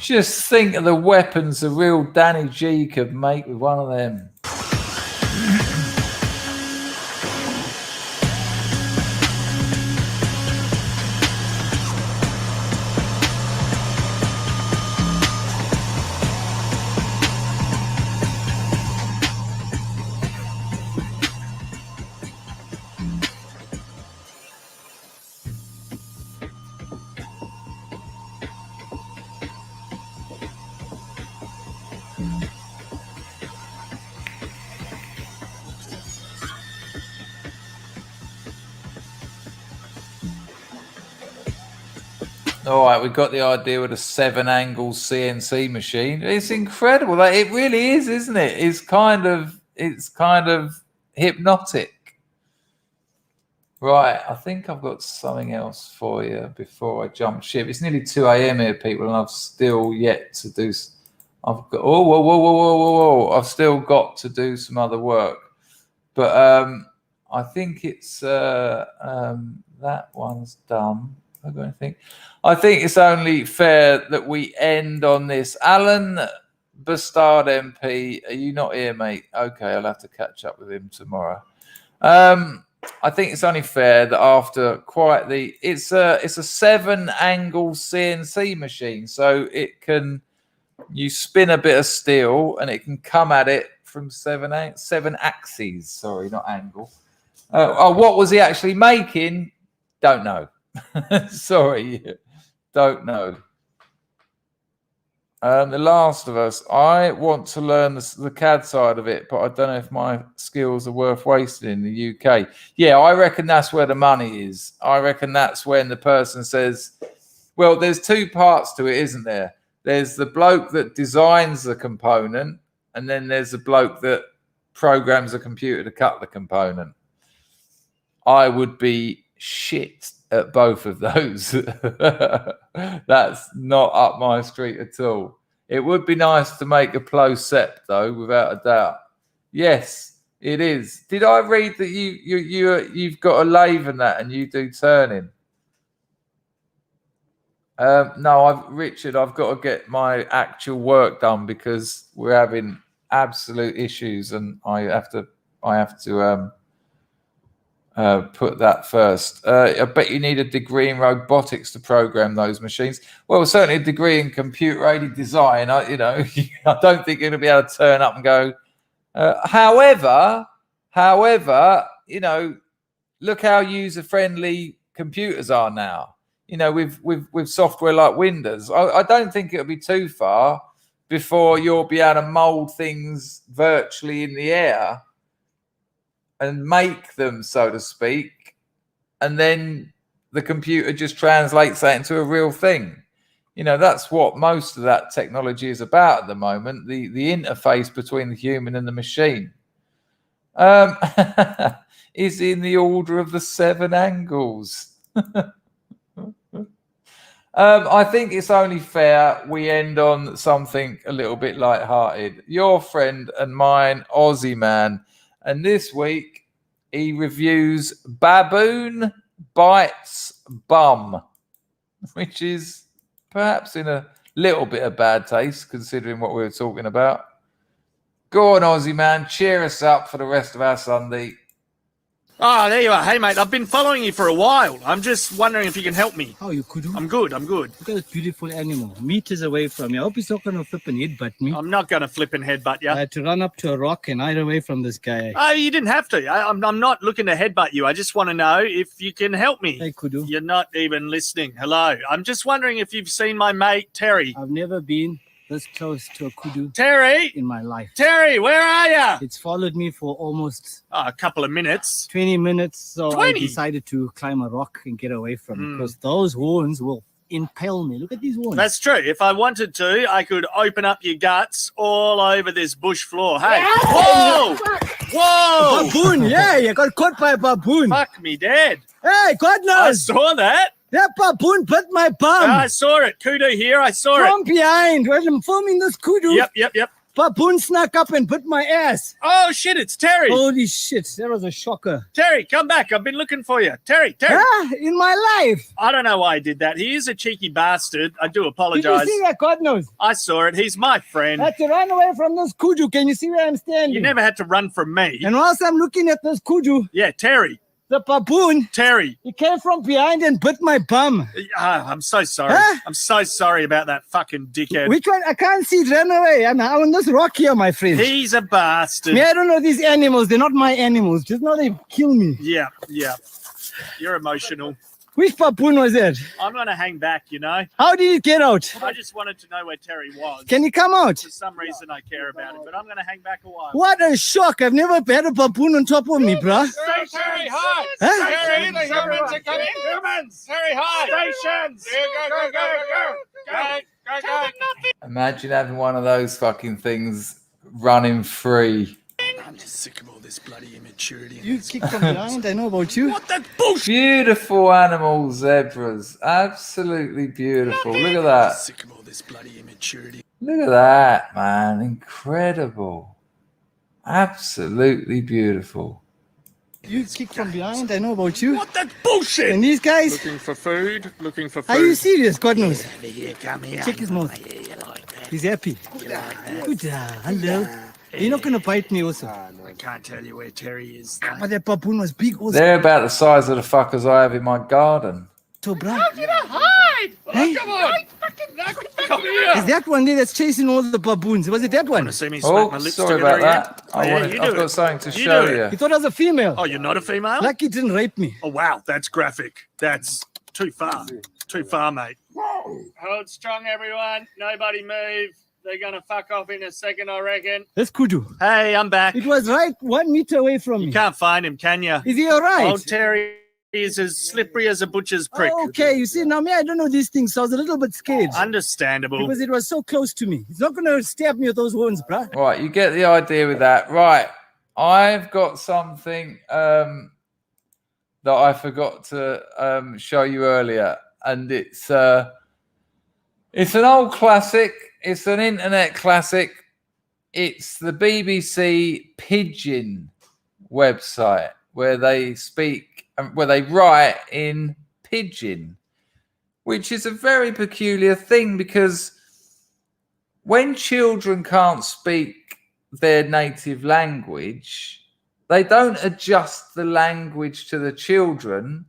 Just think of the weapons the real Danny G could make with one of them. All right, we've got the idea with a 7-angle CNC machine. It's incredible. It really is, isn't it? It's kind of hypnotic. Right, I think I've got something else for you before I jump ship. It's nearly 2 a.m. here, people, and I've still yet to do. I've got whoa! I've still got to do some other work, but I think it's that one's done. I don't think. I think it's only fair that we end on this. Alan Bastard MP, are you not here, mate? Okay, I'll have to catch up with him tomorrow. I think it's only fair that after quite it's a 7-angle CNC machine, so you spin a bit of steel and it can come at it from 7 axes. Sorry, not angle. What was he actually making? Don't know. Sorry, don't know. The Last of Us. I want to learn the CAD side of it, but I don't know if my skills are worth wasting in the UK. Yeah, I reckon that's where the money is. I reckon that's when the person says, well, there's two parts to it, isn't there? There's the bloke that designs the component, and then there's the bloke that programs the computer to cut the component. I would be shit at both of those. That's not up my street at all. It would be nice to make a Plosep though, without a doubt. Yes, it is. Did I read that you've got a lathe and that, and you do turning? No, Richard, I've got to get my actual work done because we're having absolute issues, and I have to put that first. I bet you need a degree in robotics to program those machines. Well, certainly a degree in computer-aided design. I don't think you're going to be able to turn up and go. However, look how user-friendly computers are now. With software like Windows, I don't think it'll be too far before you'll be able to mold things virtually in the air and make them, so to speak, and then the computer just translates that into a real thing. That's what most of that technology is about at the moment, the interface between the human and the machine. Is in the order of the 7 angles. I think it's only fair we end on something a little bit lighthearted. Your friend and mine, Aussie Man, and this week he reviews Baboon Bites Bum, which is perhaps in a little bit of bad taste considering what we were talking about. Go on, Aussie Man, cheer us up for the rest of our Sunday. Oh, there you are. Hey, mate, I've been following you for a while. I'm just wondering if you can help me. How you could do? I'm good. Look at this beautiful animal. Meters away from me. I hope he's not going to flip and headbutt me. I'm not going to flip and headbutt you. I had to run up to a rock and hide away from this guy. Oh, you didn't have to. I'm not looking to headbutt you. I just want to know if you can help me. Hey, Kudu. You're not even listening. Hello. I'm just wondering if you've seen my mate, Terry. I've never been this close to a kudu Terry! in my life. Terry, where are you? It's followed me for almost a couple of minutes. 20 minutes. So 20? I decided to climb a rock and get away from it because those horns will impale me. Look at these horns. That's true. If I wanted to, I could open up your guts all over this bush floor. Hey! Whoa! Whoa! Baboon! Yeah, you got caught by a baboon. Fuck me dead. Hey, God I knows. saw that. That baboon bit my bum. I saw it. Kudu here. I saw From behind. When I'm filming this kudu. Yep. Baboon snuck up and bit my ass. Oh, shit. It's Terry. Holy shit. That was a shocker. Terry, come back. I've been looking for you. Terry. In my life. I don't know why I did that. He is a cheeky bastard. I do Did apologize. you see that? God knows. I saw it. He's my friend. I had to run away from this kudu. Can you see where I'm standing? You never had to run from me. And whilst I'm looking at this kudu, Yeah, Terry. the baboon, Terry. he came from behind and bit my bum. I'm so sorry. Huh? I'm so sorry about that fucking dickhead. Which one? I can't see it. Ran away. I'm on this rock here, my friend. He's a bastard. I don't know these animals. They're not my animals. Just know they kill me. Yeah. You're emotional. Which baboon was that? I'm going to hang back, How did it get out? I just wanted to know where Terry was. Can he come out? For some reason, I care about him, but I'm going to hang back a while. What a shock. I've never had a baboon on top of me, bruh. Hey, Terry, hi. Huh? Terry, the humans are coming. Humans. Terry, hi. Stations. Go. Imagine having one of those fucking things running free. I'm just sick of all this bloody immaturity. You kicked from behind. I know about you. What that bullshit? Beautiful animal zebras. Absolutely beautiful. Look at that. Sick of all this bloody immaturity. Look at that, man. Incredible. Absolutely beautiful. You kicked from behind. I know about you. What that bullshit? And these guys, Looking for food. are you serious? God knows. Come here. Check his mouth. He's happy. Good. Hello. You're not going to bite me also. I can't tell you where Terry is. But that baboon was big also. They're about the size of the fuckers I have in my garden. So, bruh. Hide! Hey? Come on! Come here. Is that one there that's chasing all the baboons? Was it that one? Want to see me smack my Oh, lips sorry together about again? that. Yeah, you do I've got it. something to You show do it. you. You thought I was a female. Oh, you're not a female? Lucky it didn't rape me. Oh, wow. That's graphic. That's too far. Too far, mate. Hold strong, everyone. Nobody move. They're going to fuck off in a second, I reckon. That's Kudu. Hey, I'm back. It was right 1 meter away from You me. can't find him, can you? Is he all right? Old Terry is as slippery as a butcher's prick. Okay, you see, now me, I don't know these things, so I was a little bit scared. Understandable. Because it was so close to me. He's not going to stab me with those horns, bruh. Right, you get the idea with that. Right, I've got something that I forgot to show you earlier, and it's an old classic. It's an internet classic. It's the BBC Pidgin website where they write in Pidgin, which is a very peculiar thing because when children can't speak their native language, they don't adjust the language to the children.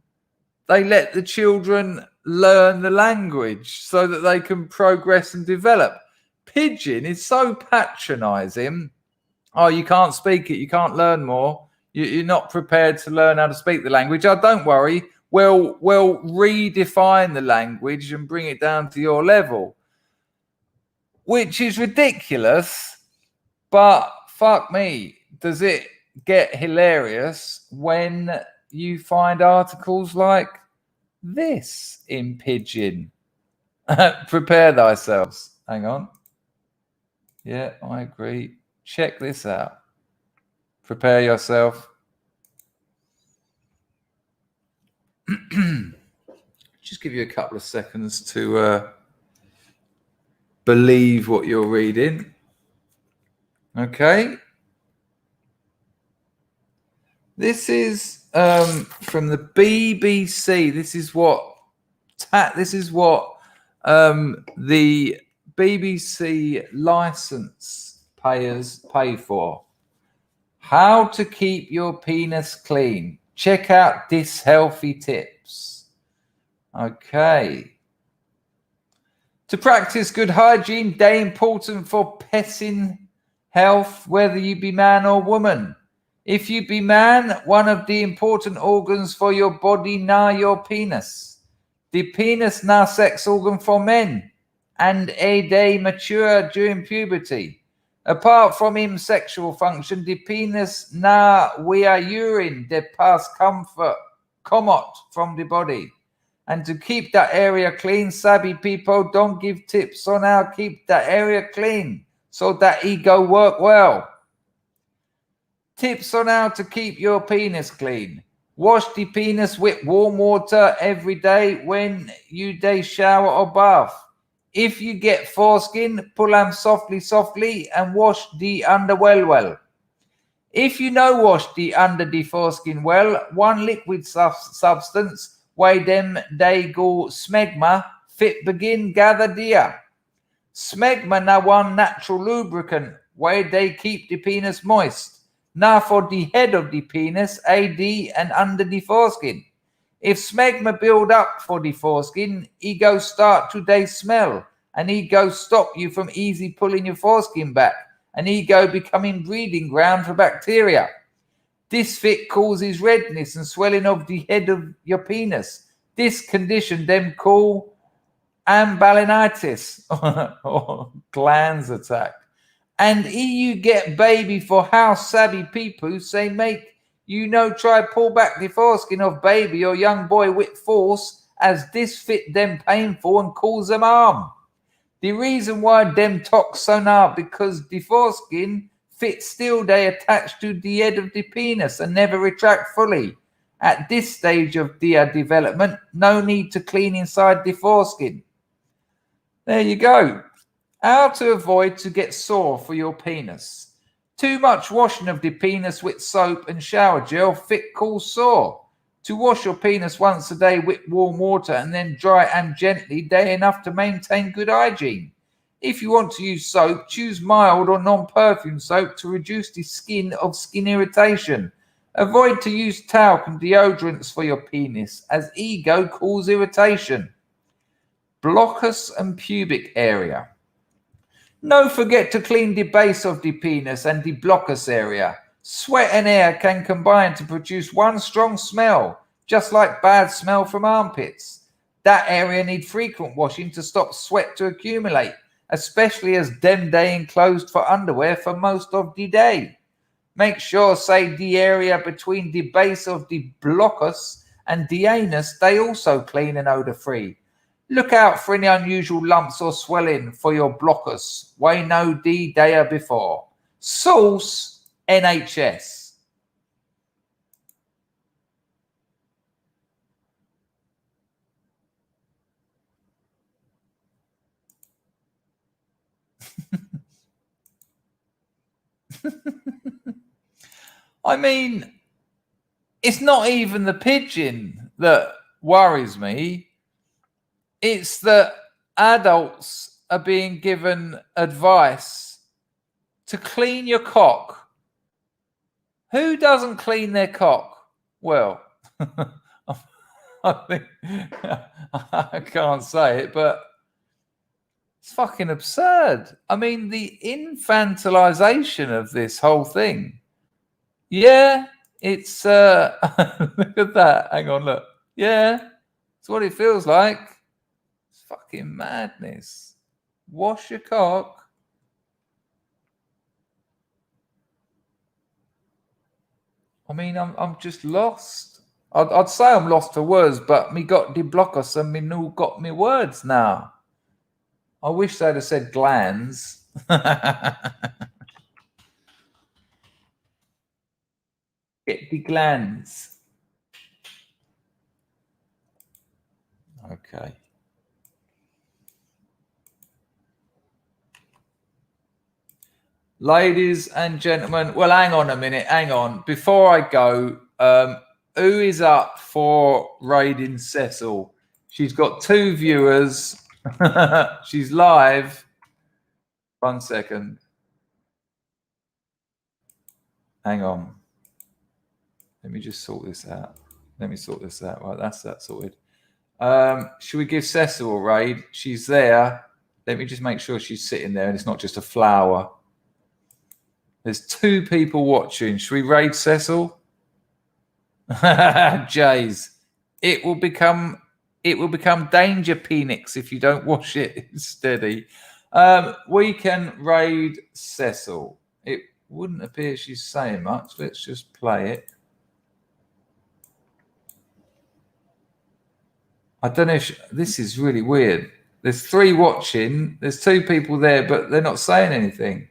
They let the children learn the language so that they can progress and develop. Pidgin is so patronizing. Oh, you can't speak it. You can't learn more. You're not prepared to learn how to speak the language. Oh, don't worry. We'll redefine the language and bring it down to your level, which is ridiculous. But fuck me, does it get hilarious when you find articles like this in Pidgin? Prepare thyselves. Hang on. Yeah, I agree. Check this out. Prepare yourself. Just give you a couple of seconds to believe what you're reading. Okay. This is from the BBC. This is what the BBC license payers pay for. How to keep your penis clean. Check out this healthy tips. Okay. To practice good hygiene, day important for pessing health, whether you be man or woman. If you be man, one of the important organs for your body now your penis. The penis now sex organ for men and a day mature during puberty. Apart from him sexual function, the penis now we are urine that pass comfort from the body. And to keep that area clean, savvy people don't give tips on how to keep that area clean so that ego work well. Tips on how to keep your penis clean. Wash the penis with warm water every day when you day shower or bath. If you get foreskin, pull them softly and wash the under well. If you no wash the under the foreskin well, one liquid substance, way them they go smegma, fit begin gather dear. Smegma na one natural lubricant, way they keep the penis moist. Now for the head of the penis, AD and under the foreskin. If smegma build up for the foreskin, he go start to day smell, and he go stop you from easy pulling your foreskin back, and he go becoming breeding ground for bacteria. This fit causes redness and swelling of the head of your penis. This condition them call ambalinitis or glands attack. And you get baby for house savvy people who say make try pull back the foreskin of baby or young boy with force, as this fit them painful and cause them harm. The reason why them talk so now because the foreskin fit still they attach to the head of the penis and never retract fully. At this stage of the development, no need to clean inside the foreskin. There you go. How to avoid to get sore for your penis. Too much washing of the penis with soap and shower gel fit cause sore. To wash your penis once a day with warm water and then dry and gently day enough to maintain good hygiene. If you want to use soap, choose mild or non-perfume soap to reduce the skin irritation. Avoid to use talc and deodorants for your penis as ego cause irritation. blockus and pubic area. No forget to clean the base of the penis and the blockus area. Sweat and air can combine to produce one strong smell, just like bad smell from armpits. That area need frequent washing to stop sweat to accumulate, especially as them day enclosed for underwear for most of the day. Make sure, say, the area between the base of the blockus and the anus stay also clean and odor-free. Look out for any unusual lumps or swelling for your blockus. We know the day before. Source, NHS. I mean, it's not even the pigeon that worries me. It's that adults are being given advice to clean your cock. Who doesn't clean their cock? Well, I think I can't say it, but it's fucking absurd. I mean, the infantilization of this whole thing. Yeah, it's look at that. Hang on, look. Yeah, it's what it feels like. It's fucking madness. Wash your cock. I mean, I'm just lost. I'd say I'm lost for words, but me got the blockers and me no got me words now. I wish they'd have said glands. Get the glands. Okay. Ladies and gentlemen, well, hang on a minute. Hang on. Before I go, who is up for raiding Cecil? She's got 2 viewers. She's live. 1 second. Hang on. Let me just sort this out. Right, that's that sorted. Should we give Cecil a raid? She's there. Let me just make sure she's sitting there and it's not just a flower. There's 2 people watching. Should we raid Cecil? Jays. It will become danger penix if you don't wash it steady. We can raid Cecil. It wouldn't appear she's saying much. Let's just play it. I don't know if this is really weird. There's 3 watching. There's 2 people there, but they're not saying anything.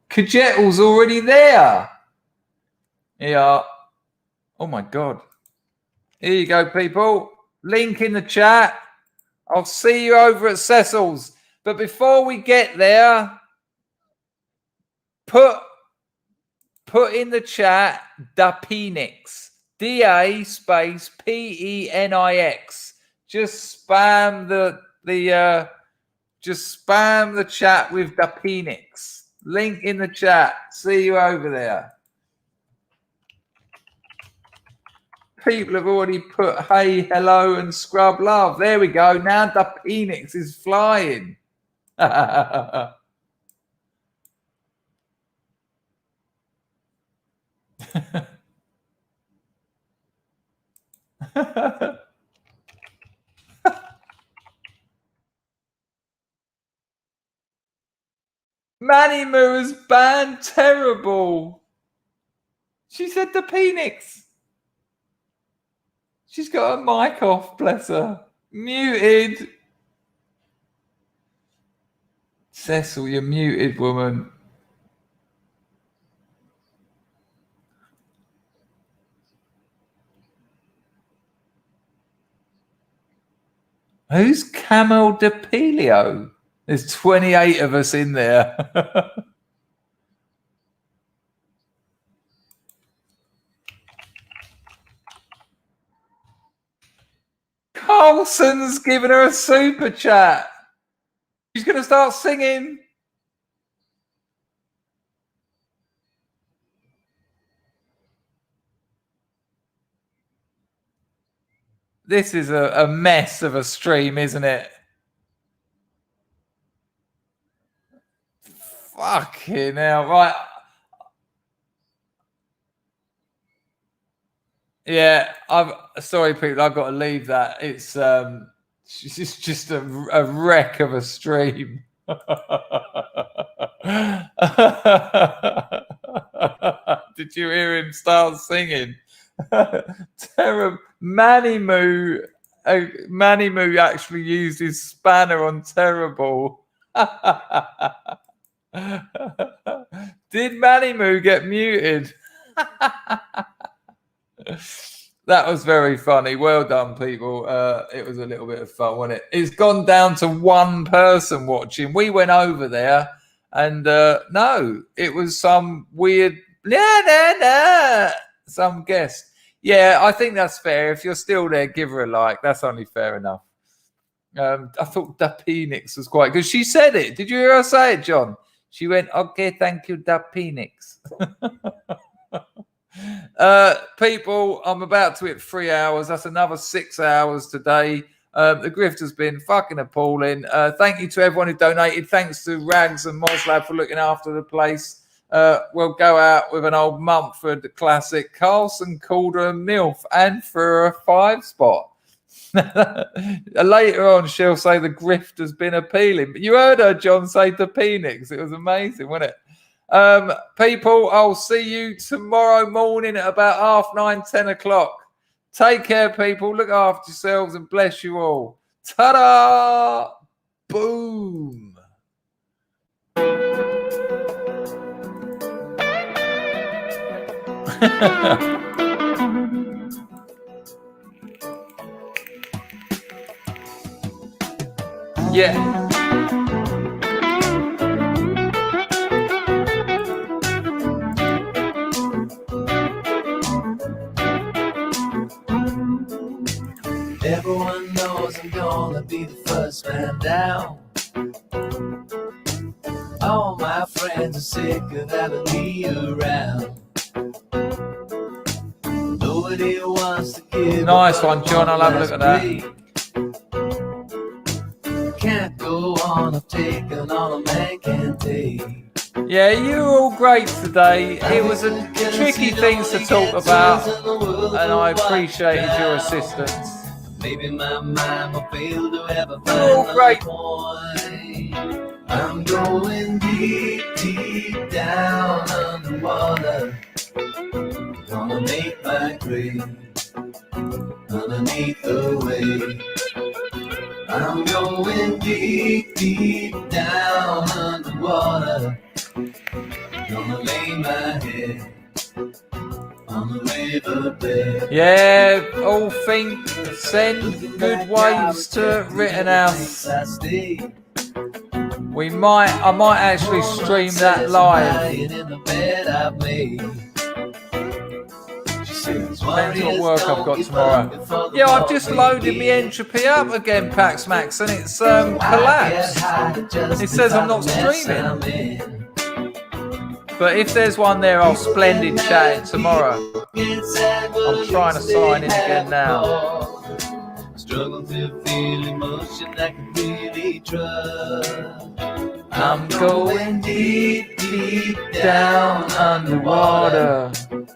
Kajetel's already there. Yeah. Oh my God. Here you go, people. Link in the chat. I'll see you over at Cecil's. But before we get there, put in the chat Dapenix. DA space PENIX. Just spam the chat with Dapenix. Link in the chat. See you over there. People have already put hey, hello, and scrub love. There we go. Now the Penix is flying. Manny Moore's banned. Terrible. She said the Penix. She's got her mic off, bless her. Muted. Cecil, you're muted, woman. Who's Camel DePelio? There's 28 of us in there. Carlson's giving her a super chat. She's going to start singing. This is a mess of a stream, isn't it? Fucking hell. Right. Yeah, sorry, people. I've got to leave that. It's just a wreck of a stream. Did you hear him start singing? Terrible. Manny Moo actually used his spanner on Terrible. Did Manny Moo get muted? That was very funny. Well done, people. It was a little bit of fun, wasn't it? It's gone down to one person watching. We went over there, and no, it was some weird, some guest. Yeah, I think that's fair. If you're still there, give her a like. That's only fair enough. I thought Da Phoenix was quite good. She said it. Did you hear her say it, John? She went, "Okay, thank you, Da Phoenix." People, I'm about to hit 3 hours. That's another 6 hours today. The grift has been fucking appalling. Thank you to everyone who donated. Thanks to Rags and Moslab for looking after the place. We'll go out with an old Mumford classic, Carlson, Calder and Milf, and for a 5 spot. Later on, she'll say the grift has been appealing. But you heard her, John, say to Phoenix. It was amazing, wasn't it? People, I'll see you tomorrow morning at about 9:30, 10 o'clock. Take care, people. Look after yourselves and bless you all. Ta-da! Boom. Yeah. Everyone knows I'm gonna be the first man down. All my friends are sick of having me around. Nobody wants to give. Nice one, John. I'll have a look at that. Can't go on, I've taken all a man can take. Yeah, you were all great today. It was a tricky things to talk about, and I appreciated your assistance. Maybe my mind will fail to ever You're all great. point. I'm going deep, deep down underwater. Gonna make my grave underneath the wave. I'm going deep, deep down underwater. Gonna lay my head on the riverbed. Yeah, all think, send good waves to Rittenhouse. I might actually stream that live. Depends what work I've got tomorrow. Yeah, I've just loaded my entropy up again, Pax Max, and it's collapsed. It says I'm not streaming. But if there's one there, I'll splendid chat it tomorrow. I'm trying to sign in again now. Struggle to feel emotion I can really trust. I'm going deep, deep down underwater.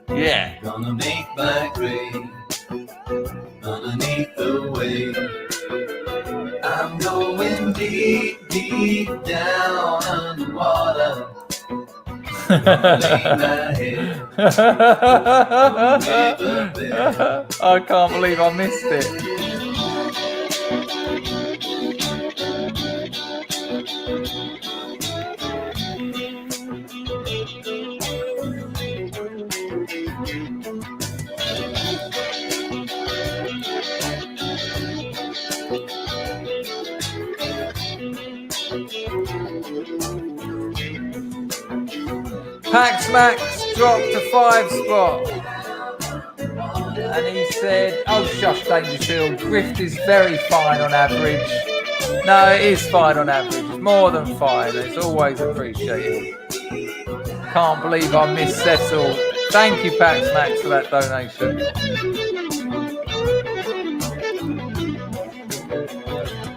Yeah. Gonna make my grave underneath the wave. I'm going deep, deep down underwater. I can't believe I missed it. Pax Max dropped a 5 spot. And he said, "Oh, shush, Dangerfield. Grift is very fine on average." No, it is fine on average. It's more than fine. It's always appreciated. Can't believe I missed Cecil. Thank you, Pax Max, for that donation.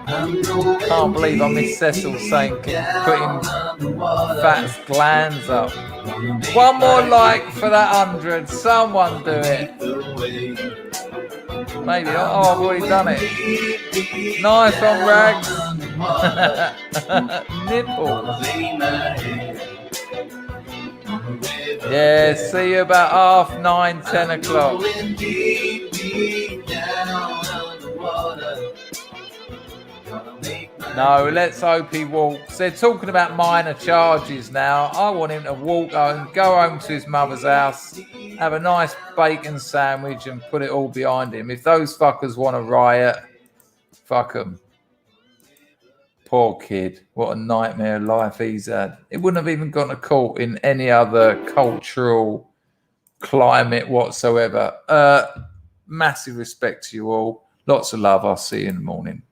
Can't believe I missed Cecil saying, putting underwater. Fat's glands up. One more like for that 100. Someone do it. Maybe. Oh, I've already done it. Nice on Rags. Nipples. Yeah, see you about 9:30, 10 o'clock. No, let's hope he walks. They're talking about minor charges now. I want him to walk home, go home to his mother's house, have a nice bacon sandwich and put it all behind him. If those fuckers want to riot, fuck them. Poor kid. What a nightmare life he's had. It wouldn't have even gone to court in any other cultural climate whatsoever. Massive respect to you all. Lots of love. I'll see you in the morning.